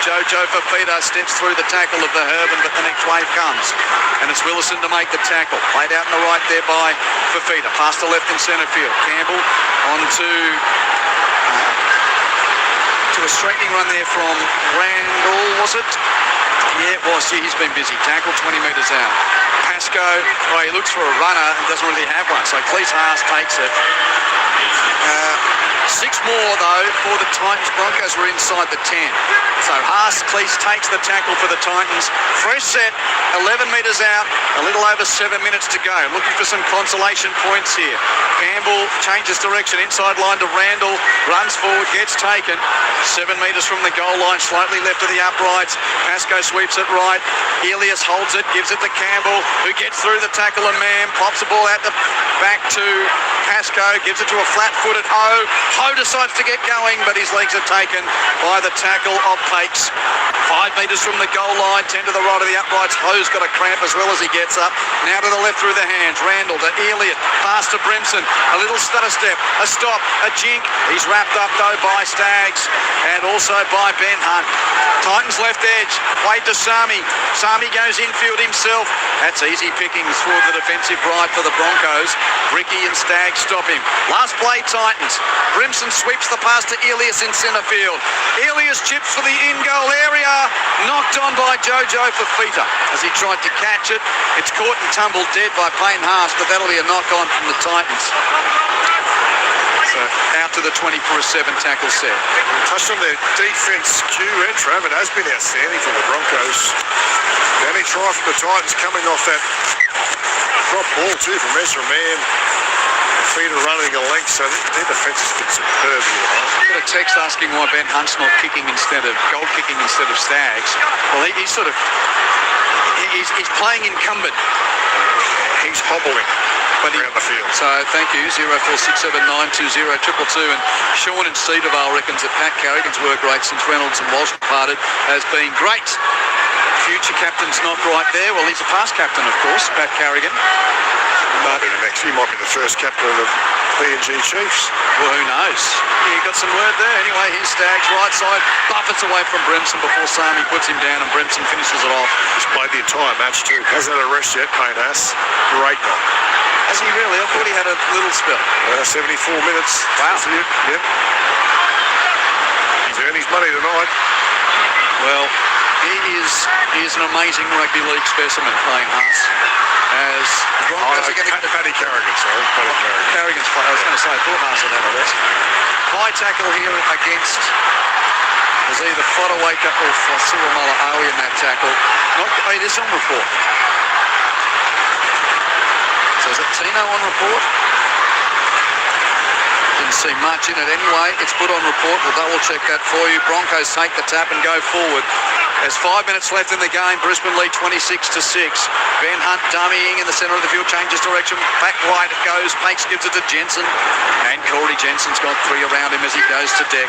Jojo Fifita. Steps through the tackle of the Herban, but the next wave comes. And it's Willison to make the tackle. Played out in the right there by Fifita. Past the left in centre field. Campbell on to a straightening run there from Randall, was it? Yeah, it was. He's been busy. Tackle 20 metres out. Pascoe, he looks for a runner and doesn't really have one. So Cleese Haas takes it. 6 more, though, for the Titans. Broncos were inside the 10. So Haas, Cleese takes the tackle for the Titans. Fresh set, 11 metres out, a little over 7 minutes to go. Looking for some consolation points here. Campbell changes direction, inside line to Randall, runs forward, gets taken. 7 metres from the goal line, slightly left of the uprights. Pascoe sweeps it right. Elias holds it, gives it to Campbell, who gets through the tackle and man, pops the ball out the back to Pascoe, gives it to a flat-footed Ho. Ho decides to get going, but his legs are taken by the tackle of Pakes. 5 metres from the goal line, 10 to the right of the uprights. Ho's got a cramp as well as he gets up. Now to the left through the hands. Randall to Elliott, pass to Brimson. A little stutter step, a stop, a jink. He's wrapped up though by Staggs and also by Ben Hunt. Titans left edge, played to Sami. Sami goes infield himself. That's easy pickings for the defensive right for the Broncos. Ricky and Staggs stop him. Last play, Titans. Brimson sweeps the pass to Elias in centre field. Elias chips for the in-goal area. Knocked on by Jojo Fifita as he tried to catch it. It's caught and tumbled dead by Payne Haas, but that'll be a knock-on from the Titans. So out to the 20 for a 7 tackle set. Touched on their defence, Q and Travis has been outstanding for the Broncos. The only try from the Titans coming off that drop ball too from Ezra Mann. Feet are running a length, so their defence has been superb here. I got a text asking why Ben Hunt's not kicking instead of goal kicking instead of Staggs. Well, he's sort of he's playing incumbent. He's hobbling around the field. So thank you, 0467920222, and Sean in Cedarvale reckons that Pat Carrigan's work rate since Reynolds and Walsh departed has been great. Future captain's not right there. Well, he's a past captain, of course, Pat Carrigan. But he might be the first captain of the PNG Chiefs. Well, who knows? You got some word there. Anyway, here's Staggs, right side, buffets away from Brimson before Sami puts him down and Brimson finishes it off. He's played the entire match too. Hasn't had a rest yet, Payne Haas. Great knock. Has he really? I thought he had a little spell. 74 minutes. Wow. Yep. He's earned his money tonight. Well, he is an amazing rugby league specimen, Payne Haas. As Broncos are getting... Paddy Carrigan, sorry. Paddy Carrigan. Carrigan's play. I was going to say, I thought Haas had a rest. High tackle here against... Was either Fodawaker or Fasua Mala'awi in that tackle. It is on report. So is it Tino on report? Didn't see much in it anyway. It's put on report. We'll double check that for you. Broncos take the tap and go forward. There's 5 minutes left in the game. Brisbane lead 26-6. Ben Hunt dummying in the centre of the field, changes direction. Back right it goes. Pakes gives it to Jensen. And Corey Jensen's got 3 around him as he goes to deck.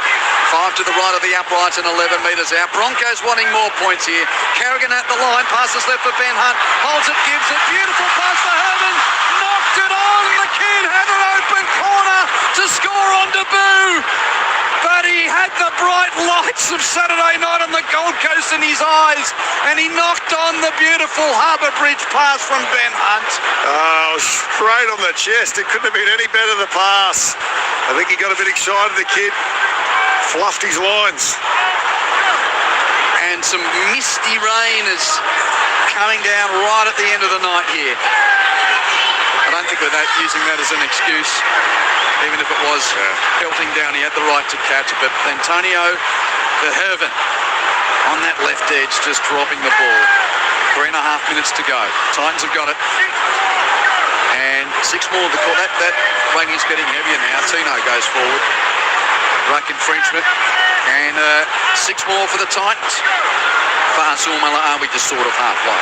5 to the right of the uprights and 11 metres out. Broncos wanting more points here. Carrigan at the line. Passes left for Ben Hunt. Holds it, gives it. Beautiful pass for Herman. Knocked it on. The kid had an open corner to score on debut. But he had the bright lights of Saturday night on the Gold Coast in his eyes, and he knocked on the beautiful Harbour Bridge pass from Ben Hunt. Oh, straight on the chest. It couldn't have been any better, the pass. I think he got a bit excited, the kid. Fluffed his lines. And some misty rain is coming down right at the end of the night here. I don't think we're using that as an excuse. Even if it was pelting down, he had the right to catch it. But Antonio Verhoeven on that left edge, just dropping the ball. 3.5 minutes to go. Titans have got it. And 6 more of the call. That raining's getting heavier now. Tino goes forward. Ruck infringement. And 6 more for the Titans. Fasua Mala'awi just sort of halfway.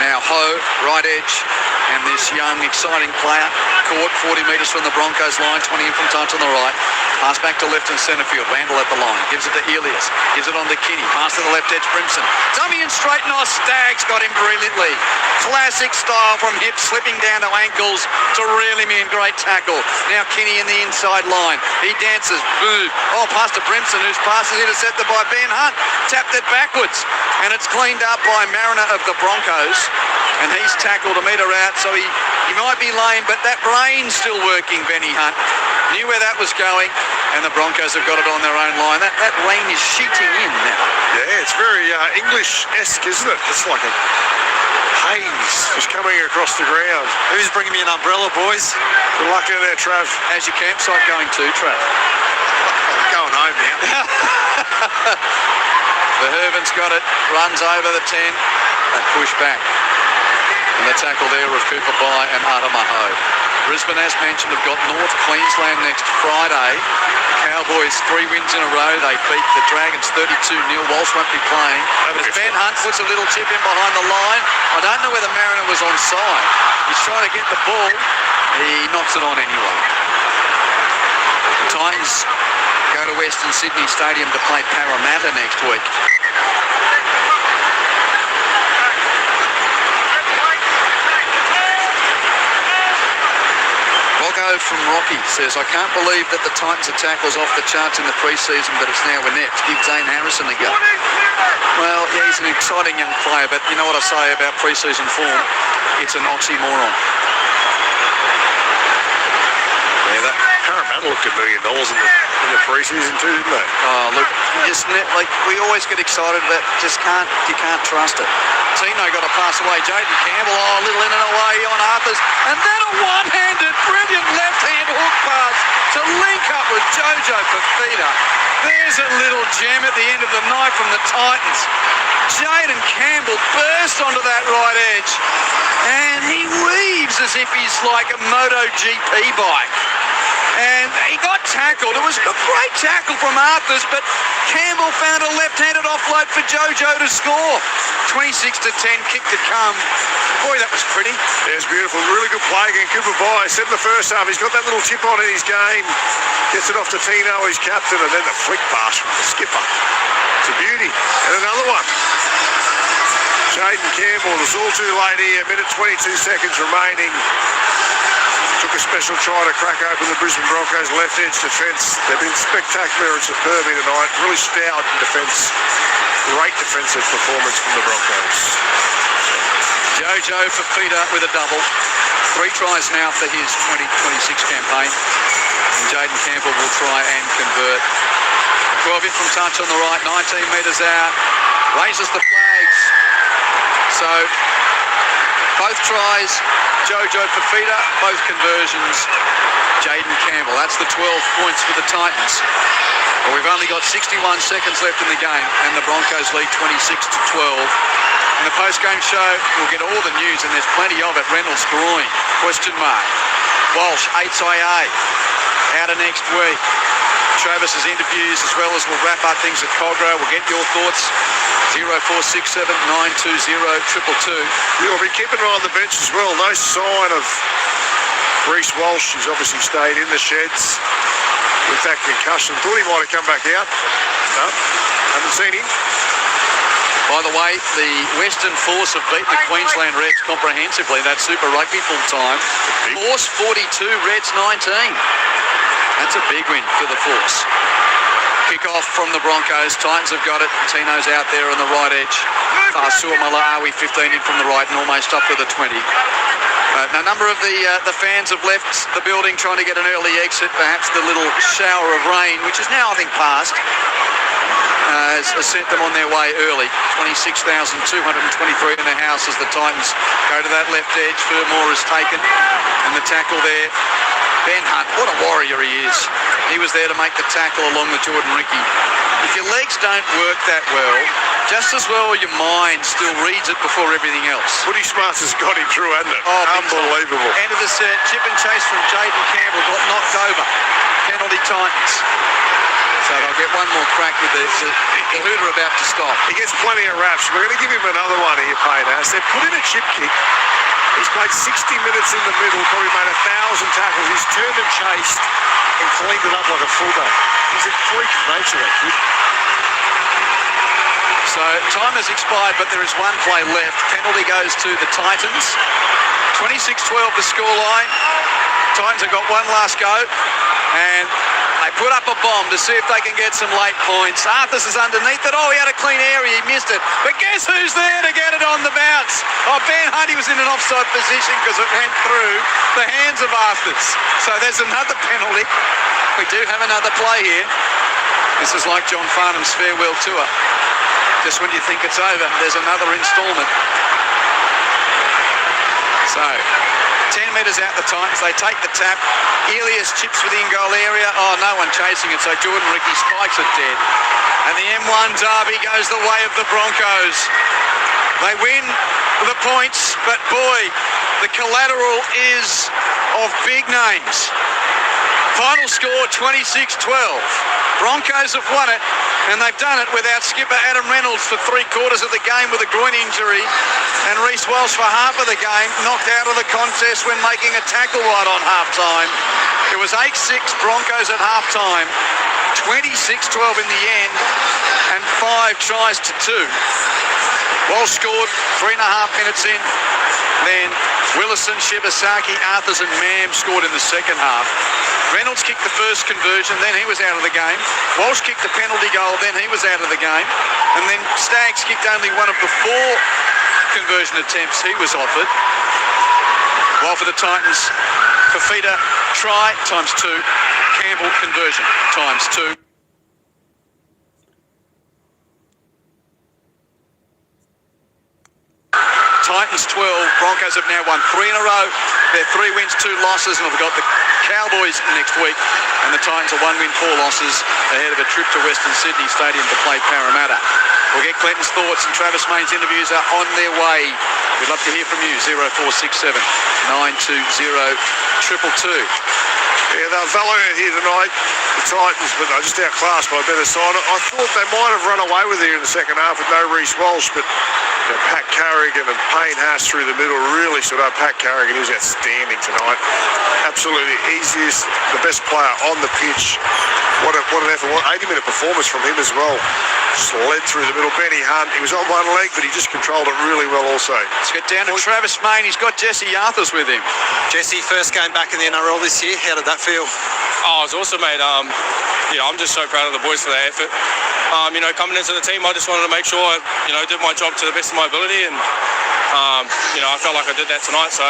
Now Ho, right edge. And this young, exciting player, caught 40 metres from the Broncos line, 20 in from touch on the right. Pass back to left and centre field. Randall at the line. Gives it to Elias. Gives it on to Kinney. Pass to the left edge, Brimson. Dummy and straight off. Staggs got him brilliantly. Classic style from hips, slipping down to ankles to really mean great tackle. Now Kinney in the inside line. He dances. Boom. Oh, pass to Brimson, whose pass is intercepted by Ben Hunt. Tapped it backwards. And it's cleaned up by Mariner of the Broncos. And he's tackled a metre out, so he might be lame, but that brain's still working, Benny Hunt. Knew where that was going. And the Broncos have got it on their own line. That rain is sheeting in now. Yeah, it's very English-esque, isn't it? It's like a haze just coming across the ground. Who's bringing me an umbrella, boys? Good luck out there, Trav. How's your campsite going too, Trav? I'm going home now. Verhoeven's got it, runs over the 10 and push back. And the tackle there of Cooper Bai and Adamaho. Brisbane, as mentioned, have got North Queensland next Friday. The Cowboys 3 wins in a row. They beat the Dragons 32-0. Walsh won't be playing. As Ben Hunt puts a little chip in behind the line. I don't know whether Mariner was onside. He's trying to get the ball. He knocks it on anyway. The Titans go to Western Sydney Stadium to play Parramatta next week. From Rocky says, I can't believe that the Titans attack was off the charts in the pre-season, but it's now inept. Give Zane Harrison a go. Well, yeah, he's an exciting young player, but you know what I say about pre-season form? It's an oxymoron. Yeah, that Parramatta looked $1 million in the pre-season too, didn't they? Oh, look, we always get excited, but you can't trust it. Tino got a pass away. Jaden Campbell, a little in and away on Arthurs. And then a one-handed, brilliant left-hand hook pass to link up with Jojo Fifita. There's a little gem at the end of the night from the Titans. Jaden Campbell burst onto that right edge. And he weaves as if he's like a MotoGP bike. And he got tackled. It was a great tackle from Arthurs, but Campbell found a left-handed offload for Jojo to score. 26-10, kick to come. Boy, that was pretty. Yeah, it's beautiful. Really good play again. Cooper Bai said in the first half, he's got that little tip on in his game. Gets it off to Tino, his captain, and then the flick pass from the skipper. It's a beauty. And another one. Jaden Campbell, it's all too late here. 1:22 remaining. Took a special try to crack open the Brisbane Broncos left edge defence. They've been spectacular and superb here tonight. Really stout in defence. Great defensive performance from the Broncos. Jojo Fifita with a double. 3 tries now for his 2026 campaign. And Jaden Campbell will try and convert. 12 in from touch on the right, 19 metres out. Raises the flags. So both tries, Jojo Fifita, both conversions, Jaden Campbell. That's the 12 points for the Titans. Well, we've only got 61 seconds left in the game, and the Broncos lead 26-12. In the post-game show, we'll get all the news, and there's plenty of it. Reynolds groin, question mark. Walsh, 8IA, out of next week. Travis's interviews, as well as we'll wrap up things at Cogra. We'll get your thoughts. 0467 920 222. We'll be keeping an eye on the bench as well. No sign of Reece Walsh. He's obviously stayed in the sheds with that concussion. Thought he might have come back out. No, haven't seen him. By the way, the Western Force have beaten the Queensland Reds comprehensively. That's Super Rugby full time. Force 42, Reds 19. That's a big win for the Force. Kickoff from the Broncos. Titans have got it. Tino's out there on the right edge. Fasua Malawi 15 in from the right and almost up to the 20. A number of the fans have left the building trying to get an early exit. Perhaps the little shower of rain, which is now I think past, has sent them on their way early. 26,223 in the house as the Titans go to that left edge. Furmore is taken and the tackle there. Ben Hunt, what a warrior he is. He was there to make the tackle along with Jordan Ricky. If your legs don't work that well, just as well your mind still reads it before everything else. Footy Smarts has got him through, hasn't it? Oh, unbelievable. End of the set, chip and chase from Jaden Campbell, got knocked over. Penalty Titans. So they'll get one more crack with the hooter about to stop. He gets plenty of raps. We're going to give him another one here, Payne. They put in a chip kick. He's played 60 minutes in the middle, probably made 1,000 tackles. He's turned and chased and cleaned it up like a fullback. He's a freak of nature, that kid. So time has expired, but there is one play left. Penalty goes to the Titans. 26-12 the scoreline. Titans have got one last go, and they put up a bomb to see if they can get some late points. Arthurs is underneath it. Oh, he had a clean area. He missed it. But guess who's there to get it on the bounce? Oh, Ben Hunt, he was in an offside position because it went through the hands of Arthurs. So there's another penalty. We do have another play here. This is like John Farnham's farewell tour. Just when you think it's over, there's another instalment. So, 10 metres out the Titans, they take the tap. Elias chips within goal area. Oh, no one chasing it, so Jordan Ricky spikes it dead. And the M1 derby goes the way of the Broncos. They win the points, but boy, the collateral is of big names. Final score 26-12. Broncos have won it, and they've done it without skipper Adam Reynolds for 3/4 of the game with a groin injury, and Reece Walsh for half of the game, knocked out of the contest when making a tackle right on half-time. It was 8-6 Broncos at half-time, 26-12 in the end, and 5 tries to 2. Walsh scored 3.5 minutes in. Then Willison, Shibasaki, Arthurs and Mam scored in the second half. Reynolds kicked the first conversion, then he was out of the game. Walsh kicked the penalty goal, then he was out of the game. And then Staggs kicked only one of the 4 conversion attempts he was offered. While for the Titans, Fifita try times 2, Campbell conversion times 2. Titans 12, Broncos have now won 3 in a row. They're 3 wins, 2 losses, and they've got the Cowboys next week. And the Titans are 1 win, 4 losses ahead of a trip to Western Sydney Stadium to play Parramatta. We'll get Clinton's thoughts, and Travis Main's interviews are on their way. We'd love to hear from you, 0467 920 222. Yeah, they're valiant here tonight, the Titans, but they're just outclassed by a better side. I thought they might have run away with it in the second half with no Reece Walsh, but Pat Carrigan and Payne Haas through the middle really stood up. Pat Carrigan, he was outstanding tonight. Absolutely easiest, the best player on the pitch. What an effort. 80-minute performance from him as well. Just led through the middle. Benny Hunt, he was on one leg, but he just controlled it really well also. Let's get down to Travis Main. He's got Jesse Arthurs with him. Jesse, first game back in the NRL this year. How did that feel? Oh, it was awesome, mate. I'm just so proud of the boys for their effort. Coming into the team, I just wanted to make sure I did my job to the best of my ability, and I felt like I did that tonight. So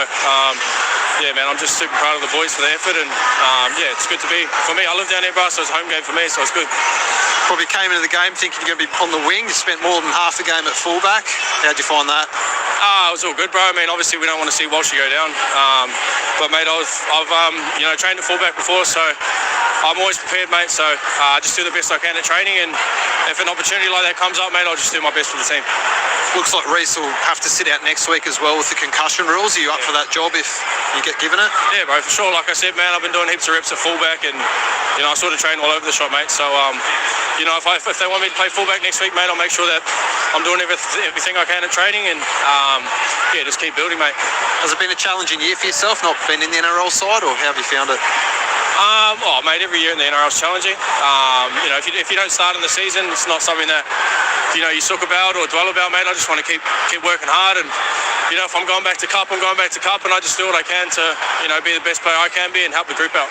yeah, man, I'm just super proud of the boys for their effort, and it's good to be. For me, I live down here, bro, so it's a home game for me, so it's good. Probably came into the game thinking you're going to be on the wing. You spent more than half the game at fullback. How'd you find that? It was all good, bro. I mean, obviously we don't want to see Walsh go down, but mate, I've trained at fullback before, so I'm always prepared, mate. So I just do the best I can at training, and if an opportunity like that comes up, mate, I'll just do my best for the team. Looks like Reece will have to sit out next week as well with the concussion rules. Are you up for that job if you get given it? Yeah, bro, for sure. Like I said, man, I've been doing heaps of reps at fullback, and I sort of train all over the shop, mate. So if they want me to play fullback next week, mate, I'll make sure that I'm doing everything I can at training, and just keep building, mate. Has it been a challenging year for yourself, not being in the NRL side, or how have you found it? Mate, every year in the NRL is challenging. If you don't start in the season, it's not something that you talk about or dwell about, mate. I just want to keep working hard, and if I'm going back to cup, I'm going back to cup, and I just do what I can to be the best player I can be and help the group out.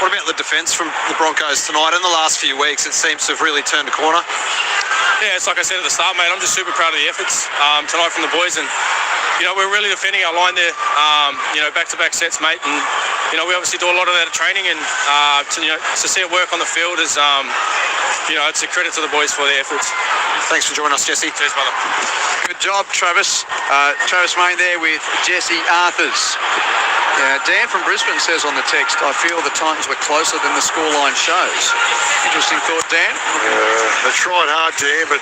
What about the defence from the Broncos tonight? In the last few weeks, it seems to have really turned a corner. Yeah, it's like I said at the start, mate. I'm just super proud of the efforts tonight from the boys, and we're really defending our line there. Back-to-back sets, mate, and we obviously do a lot of that at training, and to see it work on the field is it's a credit to the boys for their efforts. Thanks for joining us, Jesse. Cheers, brother. Good job, Travis. Travis Main there with Jesse Arthurs. Dan from Brisbane says on the text, I feel the Titans were closer than the scoreline shows. Interesting thought, Dan. They tried hard, Dan, but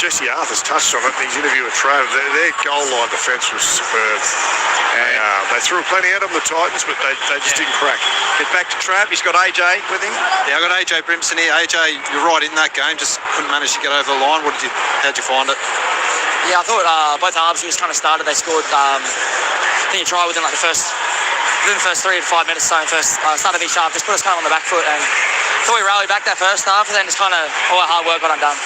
Jesse Arthurs touched on it in his interview with Trav. Their goal line defence was superb. They threw plenty at them, the Titans, but they just didn't crack. Get back to Trav. He's got AJ with him. Yeah, I've got AJ Brimson here. AJ, you're right in that game, just couldn't manage to get over the line. How'd you find it? Yeah, I thought both halves just kind of started. They scored, I think, a try within the first 3 to 5 minutes. So started to be sharp, just put us kind of on the back foot, and thought we rallied back that first half, and then just kind of all our hard work got undone.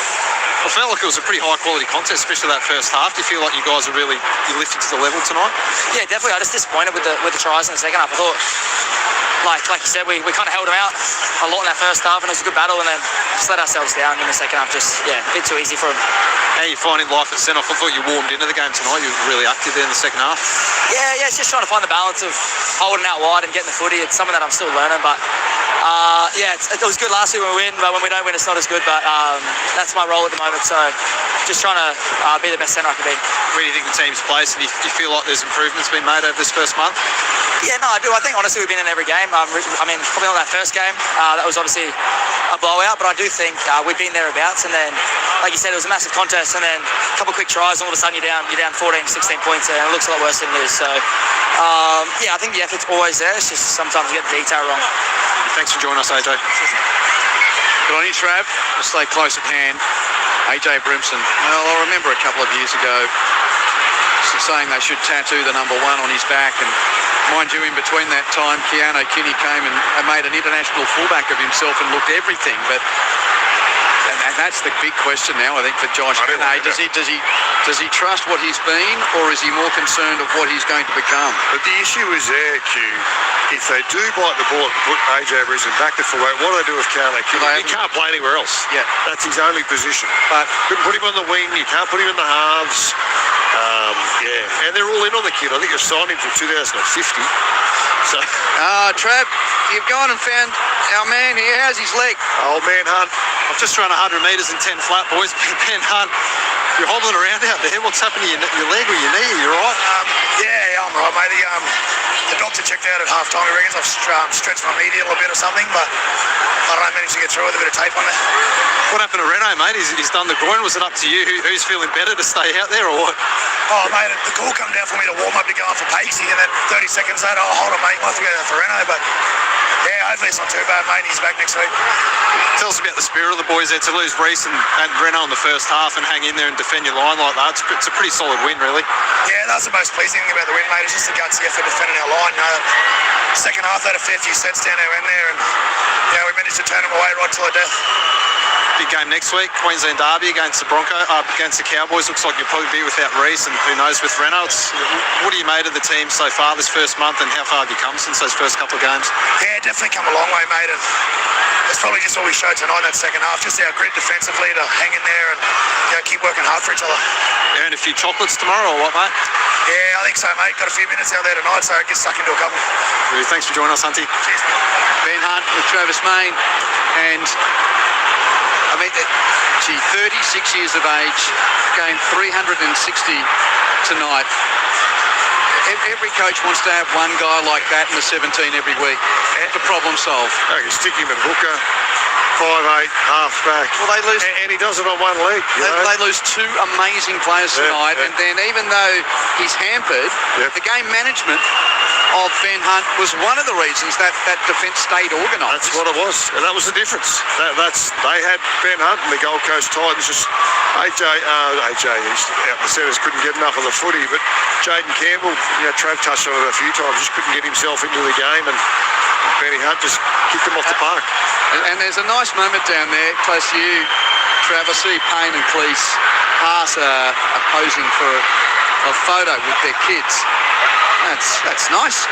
I felt like it was a pretty high quality contest, especially that first half. Do you feel like you guys are really lifting to the level tonight? Yeah, definitely. I was just disappointed with the tries in the second half. I thought like you said, we kind of held them out a lot in that first half, and it was a good battle, and then just let ourselves down in the second half. Just a bit too easy for them. How are you finding life at centre? I thought you warmed into the game tonight. You were really active there in the second half. Yeah, it's just trying to find the balance of holding out wide and getting the footy. It's something that I'm still learning, but it was good last week when we win, but when we don't win, it's not as good. But that's my role at the moment, so just trying to be the best centre I can be. Where do you think the team's placed, and do you feel like there's improvements been made over this first month? Yeah, no, I do. I think, honestly, we've been in every game. I mean, probably not that first game. That was obviously a blowout, but I do think we've been thereabouts. And then, like you said, it was a massive contest, and then a couple of quick tries, and all of a sudden you're down 14, 16 points, and it looks a lot worse than it is. So, I think the effort's always there. It's just sometimes you get the detail wrong. Thanks for joining us, AJ. Good on you, Trav. We'll stay close at hand. AJ Brimson. Well, I remember a couple of years ago saying they should tattoo the number 1 on his back, and mind you, in between that time, Keano Kinney came and made an international fullback of himself and looked everything. But and that's the big question now, I think, for Josh. Does he trust what he's been, or is he more concerned of what he's going to become? But the issue is there, Q. If they do bite the bullet and put AJ Brisbane back to fullback, what do they do with Keano Kinney? He can't play anywhere else. Yeah, that's his only position. But you can put him on the wing. You can't put him in the halves. And they're all in on the kid. I think they've signed him for 2050. So, Trav, you've gone and found our man here. How's his leg? Old man Hunt. I've just run 100 metres in 10 flat, boys. Ben Hunt, you're hobbling around out there. What's happened to your leg or your knee? Are you all right? I'm right, mate. The doctor checked out at half time. He reckons I've stretched my medial a bit or something, but I don't know, managed to get through with a bit of tape on it. What happened to Reno, mate? He's done the groin. Was it up to you? Who's feeling better to stay out there or what? Oh, mate, the call come down for me to warm up to go on for Pakesy, and then 30 seconds later, hold on, mate, we'll have to go for Reno, but yeah, hopefully it's not too bad, mate. He's back next week. Tell us about the spirit of the boys there to lose Reece and Reno in the first half and hang in there and defend your line like that. It's a pretty solid win, really. Yeah, that's the most pleasing thing about the win, mate. It's just the gutsy effort defending our line. Second half, they had a fair few sets down our end there, and we managed to turn them away right till the death. Big game next week, Queensland Derby against the against the Cowboys. Looks like you'll probably be without Reece, and who knows with Reynolds. What have you made of the team so far this first month, and how far have you come since those first couple of games? Yeah, definitely come a long way, mate. And it's probably just what we showed tonight in that second half. Just our grit defensively to hang in there and keep working hard for each other. Earn a few chocolates tomorrow or what, mate? Yeah, I think so, mate. Got a few minutes out there tonight, so I get stuck into a couple. Thanks for joining us, Hunty. Cheers. Ben Hunt with Travis Main, and 36 years of age, gained 360 tonight. Every coach wants to have one guy like that in the 17 every week to problem solve. You stick him at hooker, 5'8", half back. Well, they lose, and he does it on one leg. They lose 2 amazing players tonight, and then even though he's hampered, the game management of Ben Hunt was one of the reasons that defence stayed organised. That's what it was, and that was the difference. They had Ben Hunt and the Gold Coast Titans. Just AJ, out in the centres couldn't get enough of the footy, but Jaden Campbell, Trav touched on it a few times, just couldn't get himself into the game, and Benny Hunt just kicked him off the park. And there's a nice moment down there, close to you, Trav. I see Payne and Cleese Haas are posing for a photo with their kids. That's nice.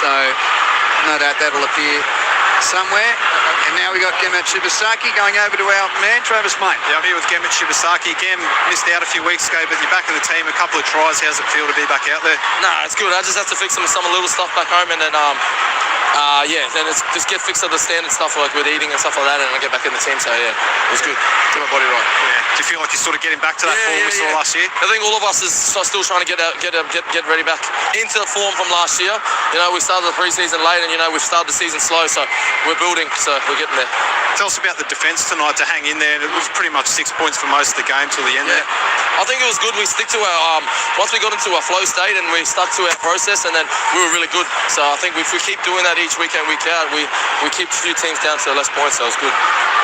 So no doubt that'll appear somewhere. And now we got Gemmet Shibasaki going over to our man Travis Main. Yeah, I'm here with Gemmet Shibasaki. Gem missed out a few weeks ago, but you're back in the team. A couple of tries. How's it feel to be back out there? Nah, it's good. I just have to fix some little stuff back home, and then then it's just get fixed up the standard stuff like with eating and stuff like that, and I get back in the team. So yeah, it was good. Get my body right. Yeah. Do you feel like you're sort of getting back to that form we saw last year? I think all of us is still trying to get ready back into the form from last year. We started the pre-season late, and we've started the season slow, so we're building, so we're getting there. Tell us about the defence tonight to hang in there. It was pretty much 6 points for most of the game till the end there. I think it was good. We stick to our once we got into our flow state and we stuck to our process, and then we were really good. So I think if we keep doing that each week in, week out, we keep a few teams down to less points, so it's good.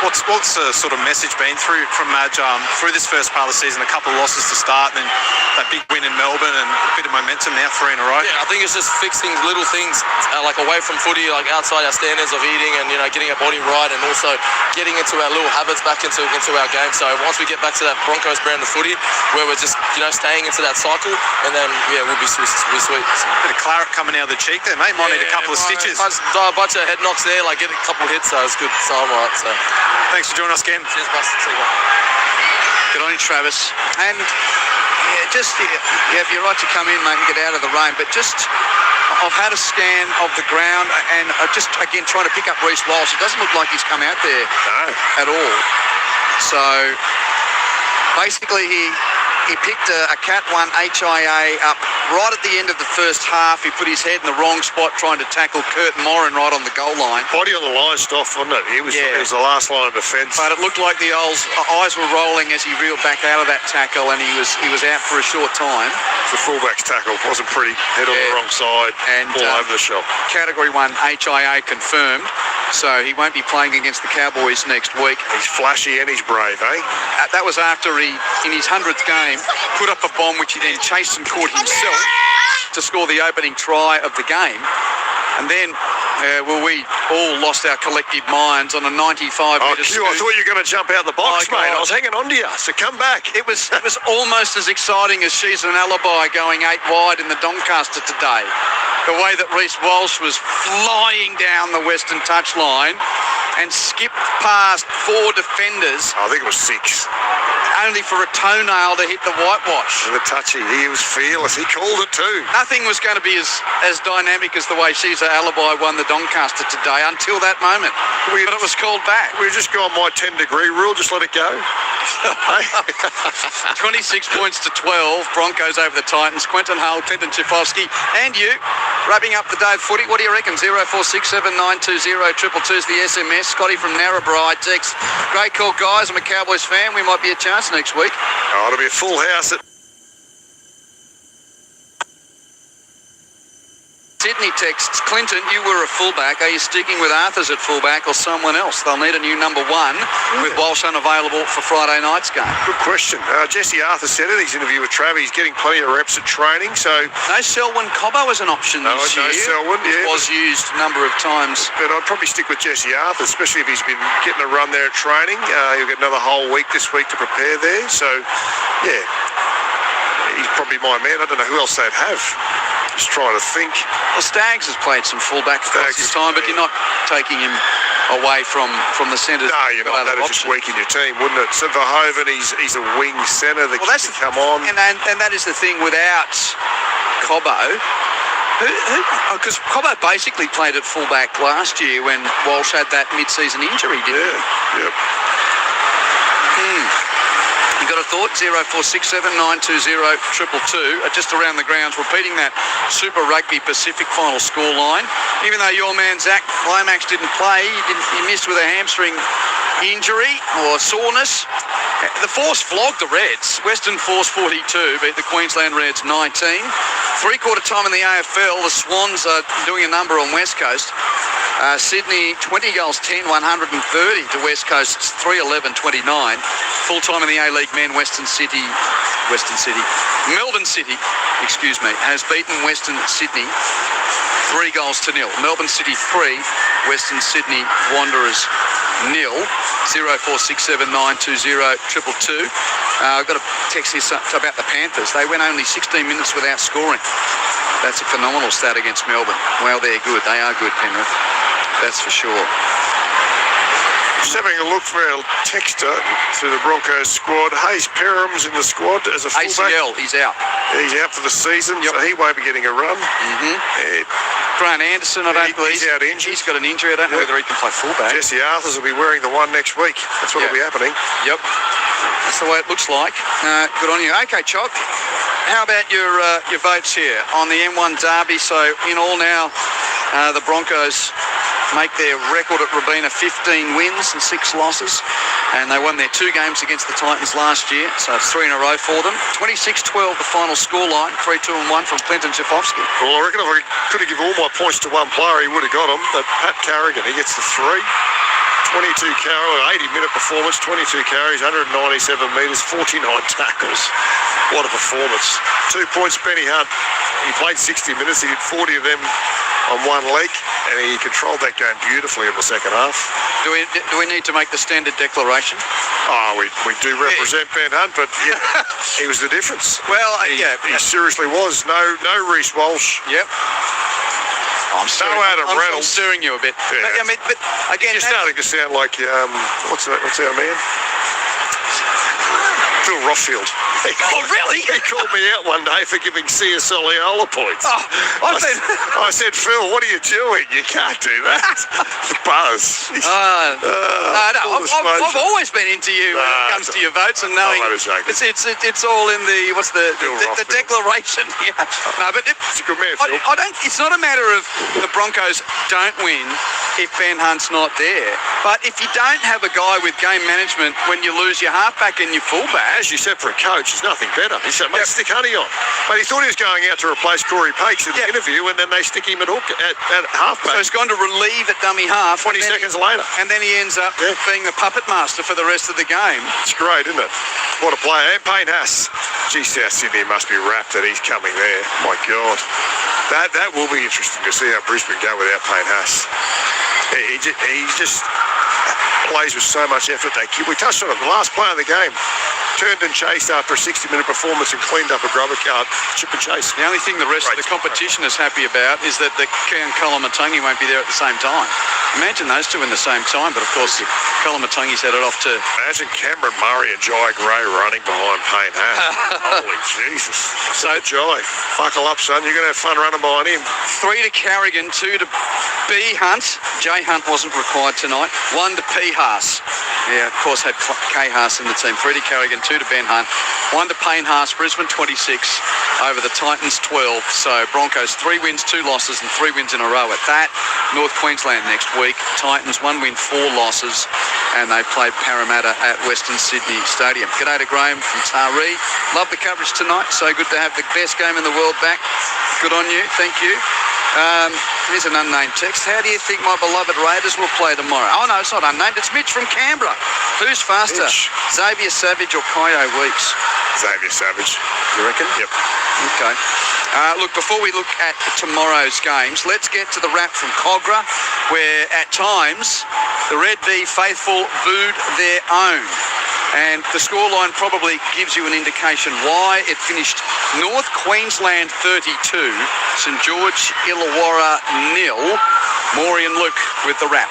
What's the sort of message been through from Madge through this first part of the season, a couple of losses to start, and then that big win in Melbourne and a bit of momentum now, 3 in a row. Yeah, I think it's just fixing little things like away from footy, like outside our standards of eating and, getting our body right, and also getting into our little habits back into our game. So once we get back to that Broncos brand of footy, where we're just, staying into that cycle, and then, we'll be sweet. So. Bit of claret coming out of the cheek there, mate. Might need a couple of stitches. A bunch of head knocks there, like get a couple of hits, so it's good. So I'm all right. So. Thanks for joining us again. Cheers, Buster. See you. Good on you, Travis. And you're right to come in, mate, and get out of the rain. But I've had a scan of the ground, and just again trying to pick up Reece Walsh. It doesn't look like he's come out there at all. So basically, he picked a Cat 1 HIA up right at the end of the first half. He put his head in the wrong spot trying to tackle Kurt Morin right on the goal line. Body on the line stuff, wasn't it? It was the last line of defence. But it looked like the eyes were rolling as he reeled back out of that tackle, and he was out for a short time. The fullback's tackle wasn't pretty. Head on the wrong side, and all over the shop. Category 1 HIA confirmed, so he won't be playing against the Cowboys next week. He's flashy and he's brave, eh? That was after he, in his 100th game, put up a bomb which he then chased and caught himself to score the opening try of the game. And then, we all lost our collective minds on a 95-metre scoop. I thought you were going to jump out the box, mate. I was hanging on to you, so come back. It was almost as exciting as She's an Alibi going 8 wide in the Doncaster today. The way that Reece Walsh was flying down the western touchline and skipped past 4 defenders. I think it was 6. Only for a toenail to hit the whitewash. The touchy, he was fearless. He called it too. Nothing was going to be as dynamic as the way She's an Alibi won the Doncaster today until that moment. But it was called back. We just go on my 10-degree rule, just let it go. 26 points to 12. Broncos over the Titans. Quentin Hull, Clinton Chifovsky, and you. Wrapping up the day of footy. What do you reckon? 0467920222 is the SMS. Scotty from Narrabri text. Great call, guys. I'm a Cowboys fan. We might be a chance next week. Oh, it'll be a full house at Sydney texts, Clinton, you were a fullback. Are you sticking with Arthurs at fullback or someone else? They'll need a new number 1 with Walsh unavailable for Friday night's game. Good question. Jesse Arthur said in his interview with Trav, he's getting plenty of reps at training, so... No Selwyn Cobbo as an option this year. No Selwyn, It was used a number of times. But I'd probably stick with Jesse Arthur, especially if he's been getting a run there at training. He'll get another whole week this week to prepare there, so, yeah. He's probably my man. I don't know who else they'd have. Just trying to think. Well, Staggs has played some fullback across his time, but you're not taking him away from the centre. No, you're not. That'd just weaken your team, wouldn't it? So Verhoeven, he's a wing centre that can come on. And that is the thing without Cobbo. Because Cobbo basically played at fullback last year when Walsh had that mid-season injury, didn't he? Yep. You got a thought? 0467920222. Just around the grounds, repeating that Super Rugby Pacific final scoreline. Even though your man Zach Lomax didn't play, he missed with a hamstring injury or soreness. The Force flogged the Reds. Western Force 42 beat the Queensland Reds 19. Three-quarter time in the AFL, the Swans are doing a number on West Coast. Sydney 20 goals 10, 130 to West Coast's 3-11-29. Full time in the A-League men, Melbourne City, has beaten Western Sydney 3 goals to 0. Melbourne City 3, Western Sydney Wanderers 0. 0467920222. I've got a text here about the Panthers. They went only 16 minutes without scoring. That's a phenomenal stat against Melbourne. Well, they're good. They are good, Penrith. That's for sure. Just having a look for our texter to the Broncos squad. Hayes Perham's in the squad as a fullback. ACL, he's out. He's out for the season, so he won't be getting a run. Grant Anderson, I don't believe. He's out injured. He's got an injury. I don't know whether he can play fullback. Jesse Arthurs will be wearing the 1 next week. That's what will be happening. Yep. That's the way it looks like. Good on you. Okay, Choc. How about your votes here on the M1 Derby? So in all now, the Broncos make their record at Robina 15 wins and 6 losses, and they won their 2 games against the Titans last year, so it's 3 in a row for them. 26-12 the final scoreline, 3-2-1 from Clinton Chifovsky. Well, I reckon if I could have given all my points to one player, he would have got them, but Pat Carrigan, he gets the 3. 80-minute performance, 22 carries, 197 metres, 49 tackles. What a performance. 2 points, Benny Hunt. He played 60 minutes. He did 40 of them on one leg, and he controlled that game beautifully in the second half. Do we need to make the standard declaration? Oh, we do represent Ben Hunt, but yeah, he was the difference. Well, He seriously was. No Reece Walsh. Yep. I'm stirring you a bit. Yeah. But again, you're starting to sound like what's our man? Phil Rothfield. Oh, really? He called me out one day for giving C.S. Oliola points. Oh, I said, Phil, what are you doing? You can't do that. Buzz. No, I've always been into you when it comes to your votes and knowing it's all in the the declaration. Yeah. No, but it's a good man, Phil. It's not a matter of the Broncos don't win if Ben Hunt's not there, but if you don't have a guy with game management when you lose your halfback and your fullback. As you said, for a coach, there's nothing better. He said, mate, stick Honey on. But he thought he was going out to replace Corey Pakes in the interview, and then they stick him at hook at halfback. So he's gone to relieve at dummy half. 20 seconds later. And then he ends up being the puppet master for the rest of the game. It's great, isn't it? What a player. And Payne Haas. Gee, South Sydney must be rapt that he's coming there. My God. That will be interesting to see how Brisbane go without Payne Haas. He just plays with so much effort. We touched on it. The last play of the game turned and chased after a 60-minute performance and cleaned up a grubber card, chip and chase. The only thing the rest of the competition is happy about is that the Kolomatangi won't be there at the same time. Imagine those two in the same time, but of course Kolomatangi's headed off to... Imagine Cameron Murray and Jai Gray running behind Payne Haas. Holy Jesus. So Jai, buckle up, son. You're going to have fun running behind him. 3 to Carrigan, 2 to B Hunt. J Hunt wasn't required tonight. 1 to P Haas. Yeah, of course had K Haas in the team. 3 to Carrigan, 2 to Ben Hunt. 1 to Payne Haas. Brisbane 26 over the Titans 12. So Broncos 3 wins, 2 losses and 3 wins in a row at that. North Queensland next week. Titans 1 win, 4 losses. And they played Parramatta at Western Sydney Stadium. G'day to Graham from Taree. Love the coverage tonight. So good to have the best game in the world back. Good on you. Thank you. Here's an unnamed text. How do you think my beloved Raiders will play tomorrow? Oh, no, it's not unnamed. It's Mitch from Canberra. Who's faster, Xavier Savage or Kyo Weeks? Xavier Savage. You reckon? Yep. Okay. Look, before we look at tomorrow's games, let's get to the wrap from Cogra, where at times the Red V faithful booed their own. And the scoreline probably gives you an indication why. It finished North Queensland 32, St George Illawarra 0. Maury and Luke with the wrap.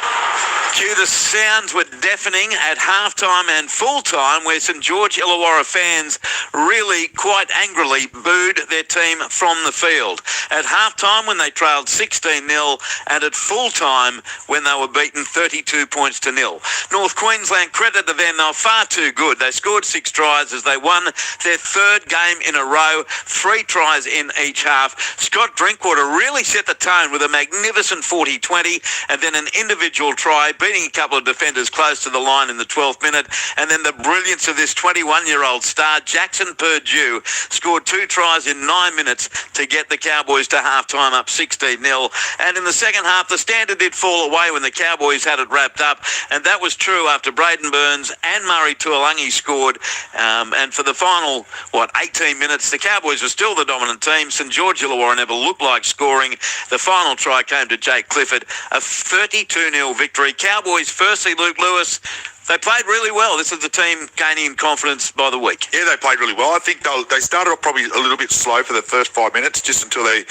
Q, the sounds were deafening at halftime and full-time, where St George Illawarra fans really quite angrily booed their team from the field. At halftime when they trailed 16-0 and at full-time when they were beaten 32 points to 0. North Queensland, credit to them, they were far too good. They scored 6 tries as they won their 3rd game in a row, 3 tries in each half. Scott Drinkwater really set the tone with a magnificent 40-20 and then an individual try, beating a couple of defenders close to the line in the 12th minute. And then the brilliance of this 21-year-old star, Jackson Purdue, scored 2 tries in 9 minutes to get the Cowboys to halftime up 16-0. And in the second half, the standard did fall away when the Cowboys had it wrapped up. And that was true after Braden Burns and Murray Tuolangi scored. And for the final, 18 minutes, the Cowboys were still the dominant team. St George Illawarra never looked like scoring. The final try came to Jake Clifford, a 32-0 victory. Cowboys, firstly, Luke Lewis, they played really well. This is the team gaining in confidence by the week. Yeah, they played really well. I think they started off probably a little bit slow for the first 5 minutes, just until they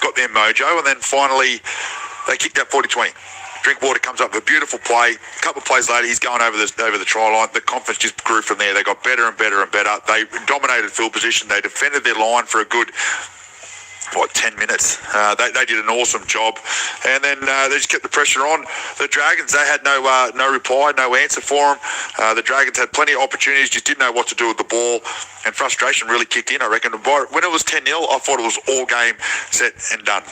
got their mojo, and then finally they kicked that 40-20. Drinkwater comes up with a beautiful play. A couple of plays later, he's going over the try line. The confidence just grew from there. They got better and better and better. They dominated field position. They defended their line for a good 10 minutes. They did an awesome job, and then they just kept the pressure on. The Dragons, they had no reply, no answer for them. The Dragons had plenty of opportunities, just didn't know what to do with the ball, and frustration really kicked in, I reckon. When it was 10-0, I thought it was all game, set and done.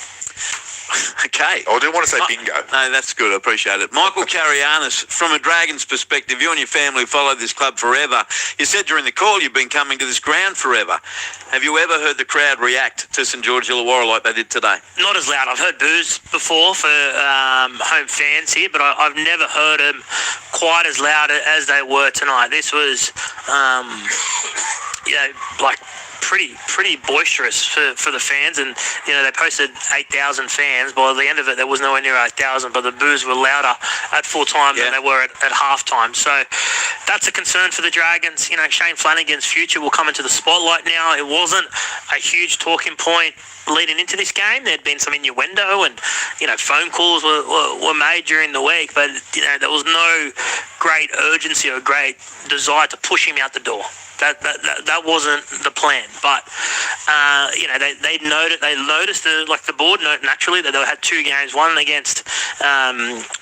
Okay. I didn't want to say bingo. No, that's good. I appreciate it. Michael Carianis, from a Dragons perspective, you and your family followed this club forever. You said during the call you've been coming to this ground forever. Have you ever heard the crowd react to St George Illawarra like they did today? Not as loud. I've heard boos before for home fans here, but I've never heard them quite as loud as they were tonight. This was, like pretty boisterous for the fans, and they posted 8,000 fans. By the end of it, there was nowhere near 8,000, but the boos were louder at full time than they were at half time. So that's a concern for the Dragons. Shane Flanagan's future will come into the spotlight now. It wasn't a huge talking point leading into this game. There'd been some innuendo and phone calls were made during the week, but there was no great urgency or great desire to push him out the door. That wasn't the plan, but they noticed the board naturally that they had two games, one against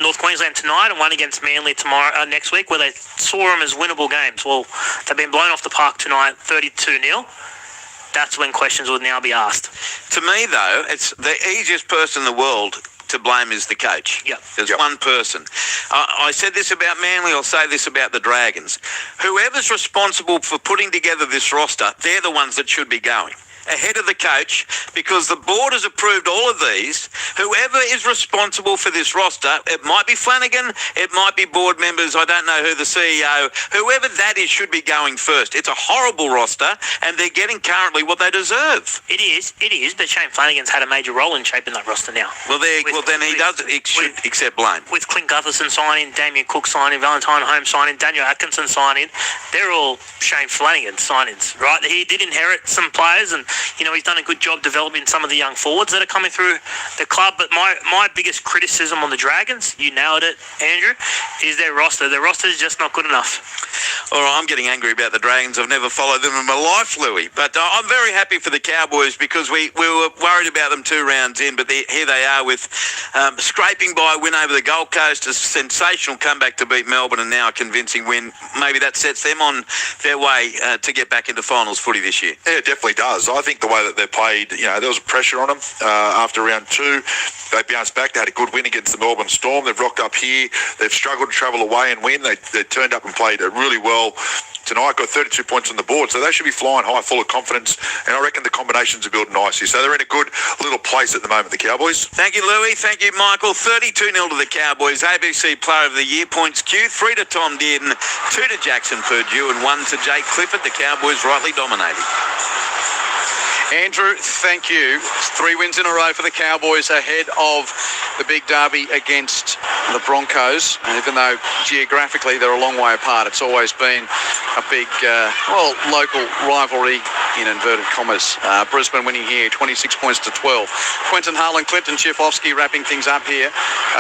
North Queensland tonight and one against Manly next week, where they saw them as winnable games. Well, they've been blown off the park tonight, 32-0. That's when questions would now be asked. To me, though, it's the easiest person in the world to blame is the coach. There's one person. I said this about Manly, I'll say this about the Dragons. Whoever's responsible for putting together this roster, they're the ones that should be going ahead of the coach, because the board has approved all of these. Whoever is responsible for this roster, it might be Flanagan, it might be board members, I don't know who, the CEO, whoever that is should be going first. It's a horrible roster, and they're getting currently what they deserve. It is, but Shane Flanagan's had a major role in shaping that roster now. Well, then he should accept blame. With Clint Gutherson signing, Damien Cook signing, Valentine Holmes signing, Daniel Atkinson signing, they're all Shane Flanagan signings, right? He did inherit some players, and he's done a good job developing some of the young forwards that are coming through the club. But my biggest criticism on the Dragons, you nailed it, Andrew, is their roster. Their roster is just not good enough. All right, I'm getting angry about the Dragons. I've never followed them in my life, Louis. But I'm very happy for the Cowboys, because we were worried about them 2 rounds in, but here they are with scraping by a win over the Gold Coast, a sensational comeback to beat Melbourne, and now a convincing win. Maybe that sets them on their way to get back into finals footy this year. Yeah, it definitely does. I think the way that they played, there was pressure on them after round 2. They bounced back. They had a good win against the Melbourne Storm. They've rocked up here. They've struggled to travel away and win. They turned up and played really well tonight, got 32 points on the board, so they should be flying high, full of confidence, and I reckon the combinations are building nicely. So they're in a good little place at the moment, the Cowboys. Thank you, Louis. Thank you, Michael. 32-0 to the Cowboys. ABC Player of the Year points Q, 3 to Tom Dearden, 2 to Jackson Purdue, and 1 to Jake Clifford. The Cowboys rightly dominating. Andrew, thank you. 3 wins in a row for the Cowboys ahead of the big derby against the Broncos. And even though geographically they're a long way apart, it's always been a big, local rivalry in inverted commas. Brisbane winning here, 26 points to 12. Quentin Harlan, Clinton Chifovsky wrapping things up here.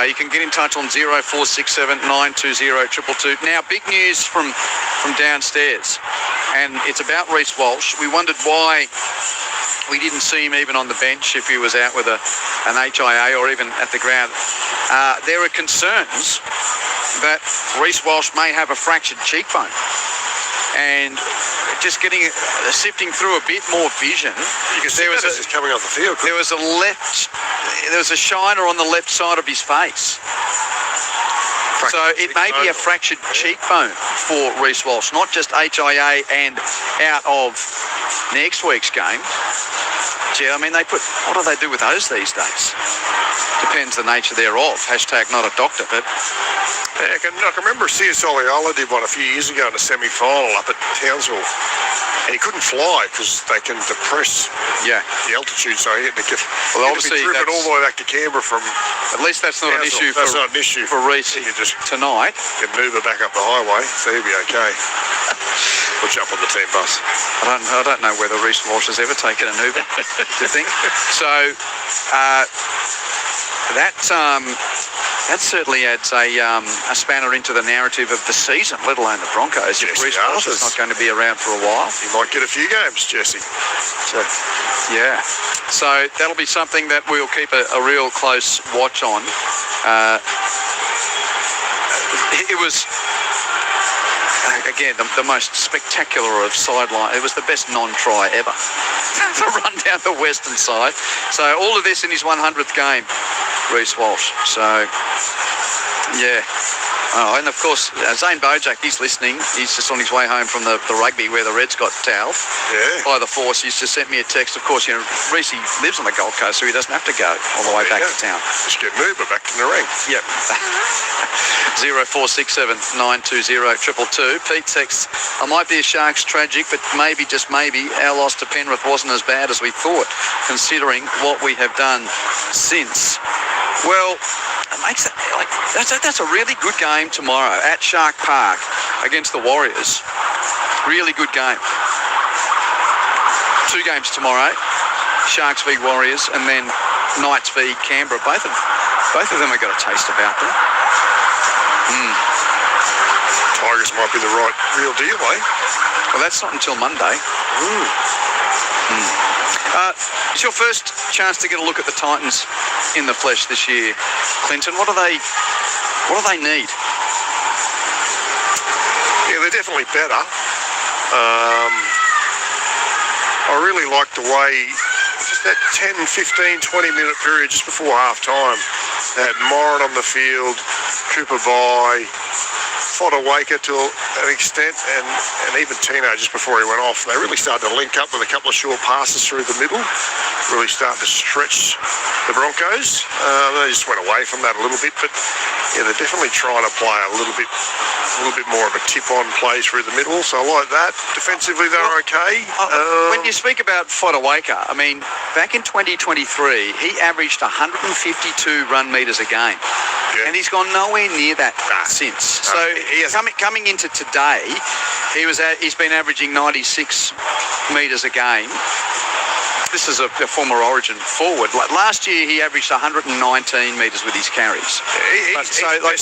You can get in touch on 0467 920 222. Now, big news from downstairs, and it's about Reece Walsh. We wondered why we didn't see him even on the bench if he was out with an HIA or even at the ground. There are concerns that Reece Walsh may have a fractured cheekbone. And just sifting through a bit more vision. You can see that as he's coming off the field. There was a shiner on the left side of his face. So it may be a fractured cheekbone for Reece Walsh, not just HIA and out of next week's game. Gee, I mean, what do they do with those these days? Depends the nature thereof. # not a doctor, but... I can remember C.S. Oliola did one a few years ago in a semi-final up at Townsville, and he couldn't fly because they can depress the altitude, so he had to get driven all the way back to Canberra from... At least that's not an issue for Reece tonight. You can move it back up the highway, so he'll be okay. We'll jump on the team bus. I don't know whether Reece Walsh has ever taken an Uber, do you think? So that certainly adds a spanner into the narrative of the season, let alone the Broncos. Reece Walsh is not going to be around for a while. He might get a few games, Jesse. So that'll be something that we'll keep a real close watch on. It was... again, the most spectacular of sideline. It was the best non-try ever. The run down the western side. So all of this in his 100th game, Reece Walsh. So, yeah. Oh, and of course, Zane Bojack, he's listening. He's just on his way home from the rugby where the Reds got towelled by the Force. He's just sent me a text. Of course, Reece lives on the Gold Coast, so he doesn't have to go all the way back to town. Just get an Uber back to the ring. Yep. 0467 920 222. Pete texts, I might be a Sharks tragic, but maybe, just maybe, our loss to Penrith wasn't as bad as we thought, considering what we have done since. Well, it makes it, that's a really good game tomorrow at Shark Park against the Warriors. Really good game. 2 games tomorrow, Sharks v Warriors, and then Knights v Canberra. Both of them have got a taste about them. Tigers might be the right real deal, eh? Well, that's not until Monday. It's your first chance to get a look at the Titans in the flesh this year, Clinton. What do they need? Yeah, they're definitely better. I really like the way, just that 10, 15, 20-minute period just before half-time, they had Moran on the field, Cooper by, Fodawaker to an extent, and even Tino just before he went off. They really started to link up with a couple of short passes through the middle, really starting to stretch the Broncos. They just went away from that a little bit, but yeah, they're definitely trying to play a little bit more of a tip-on play through the middle, so I like that. Defensively, they're okay. When you speak about Fodawaker, I mean, back in 2023, he averaged 152 run metres a game. Yeah. And he's gone nowhere near that since. So coming into today, he's been averaging 96 metres a game. This is a former Origin forward. Like last year, he averaged 119 metres with his carries.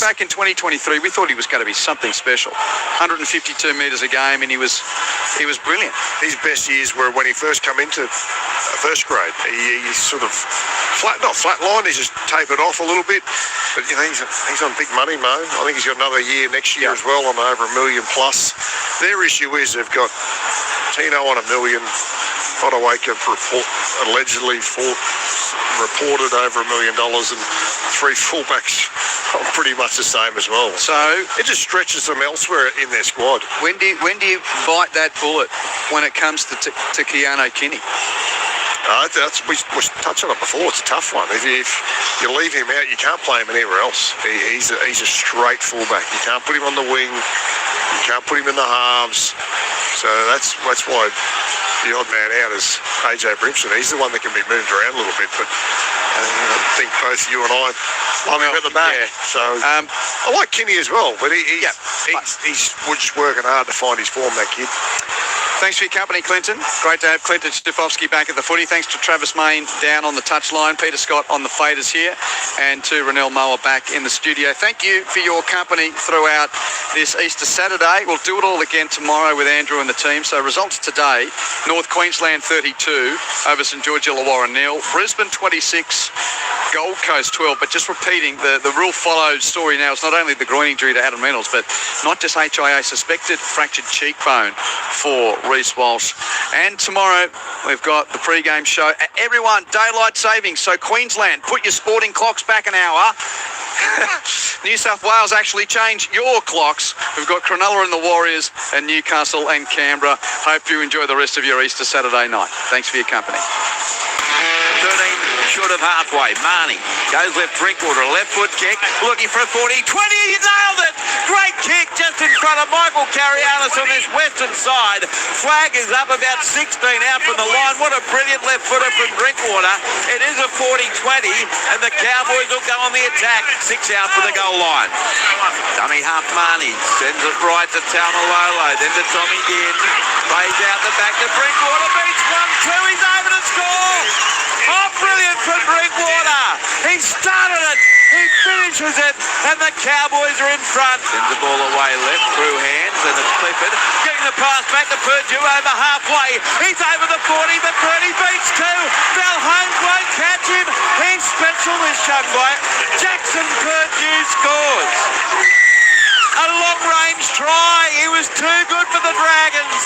Back in 2023, we thought he was going to be something special. 152 metres a game, and he was brilliant. His best years were when he first come into first grade. He's sort of not flatline. He's just tapered off a little bit. But you know, he's on big money, Mo. I think he's got another year next year as well on over $1 million plus. Their issue is they've got Tino on $1 million. Fodawaker allegedly reported over $1 million, and 3 fullbacks are pretty much the same as well. So it just stretches them elsewhere in their squad. When do you bite that bullet when it comes to Keano Kinney? We touched on it before. It's a tough one. If you leave him out, you can't play him anywhere else. He's a straight fullback. You can't put him on the wing. You can't put him in the halves. So that's why the odd man out is AJ Brimson. He's the one that can be moved around a little bit. But I think both you and I love him at the back. Yeah. So I like Kinney as well. But he's just working hard to find his form, that kid. Thanks for your company, Clinton. Great to have Clinton Stufovsky back at the footy. Thanks to Travis Main down on the touchline, Peter Scott on the faders here, and to Renell Moa back in the studio. Thank you for your company throughout this Easter Saturday. We'll do it all again tomorrow with Andrew and the team. So results today, North Queensland 32 over St George Illawarra 0, Brisbane 26, Gold Coast 12. But just repeating, the real follow story now is not only the groin injury to Adam Reynolds, but not just HIA, suspected fractured cheekbone for Reece Walsh. And tomorrow we've got the pre-game show. Everyone, daylight savings. So Queensland, put your sporting clocks back an hour. New South Wales actually change your clocks. We've got Cronulla and the Warriors and Newcastle and Canberra. Hope you enjoy the rest of your Easter Saturday night. Thanks for your company. 13 short of halfway. Marnie goes left, Drinkwater, left foot kick, looking for a 40, 20, he nailed it! Great kick just in front of Michael Carianis on this western side. Flag is up about 16 out from the line. What a brilliant left footer from Drinkwater. It is a 40-20, and the Cowboys will go on the attack. 6 out for the goal line. Dummy half Marnie sends it right to Taumalolo, then to Tommy Ginn. Plays out the back to Drinkwater, beats 1-2, he's over to score! Oh, brilliant from Drinkwater! He started it, he finishes it, and the Cowboys are in front. Sends the ball away left, through hands, and it's Clifford. Getting the pass back to Purdue over halfway. He's over the 40, the 30 beats 2. Bell Holmes won't catch him. He's special, this young boy. Jackson Purdue scores. A long-range try. He was too good for the Dragons.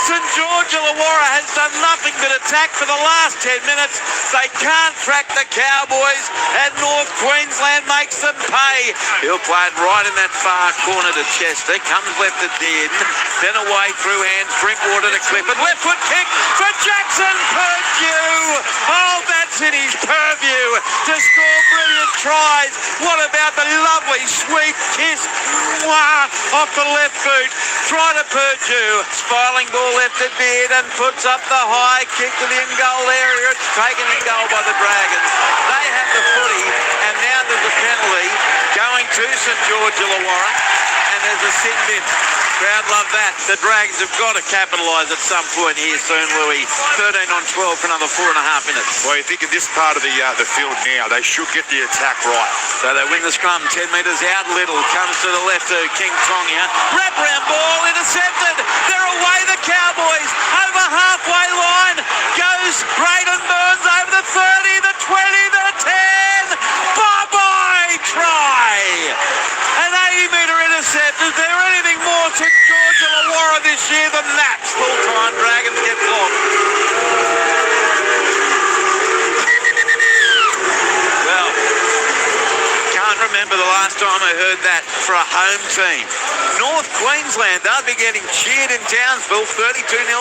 St George Illawarra has done nothing but attack for the last 10 minutes. They can't track the Cowboys, and North Queensland makes them pay. He'll play it right in that far corner to Chester. Comes left to Dearden. Then away through hands. Drinkwater to Clifford. Left foot kick for Jackson Purdue. Oh, that's in his purview to score brilliant tries. What about the lovely sweet kiss off the left boot? Try to Purdue. Spiraling ball left to Dearden. Puts up the high kick to the in-goal area. It's taken in goal by the Dragons. They have the footy, and now there's a penalty going to St George Illawarra, and there's a sin bin. Crowd love that. The Dragons have got to capitalise at some point here soon, Louis. 13 on 12 for another 4.5 minutes. Well, you think in this part of the field now, they should get the attack right. So they win the scrum, 10 metres out. Little comes to the left to King Tonga. Wrap round ball intercepted. They're away, the Cowboys. Over halfway line goes Braden Burns over the 30, the 20, the 10. Bye-bye try. An 80-metre intercept. Is there anything more to George Illawarra this year than that? Full-time Dragons get blocked. Well, can't remember the last time I heard that for a home team. North Queensland, they'll be getting cheered in Townsville, 32-0.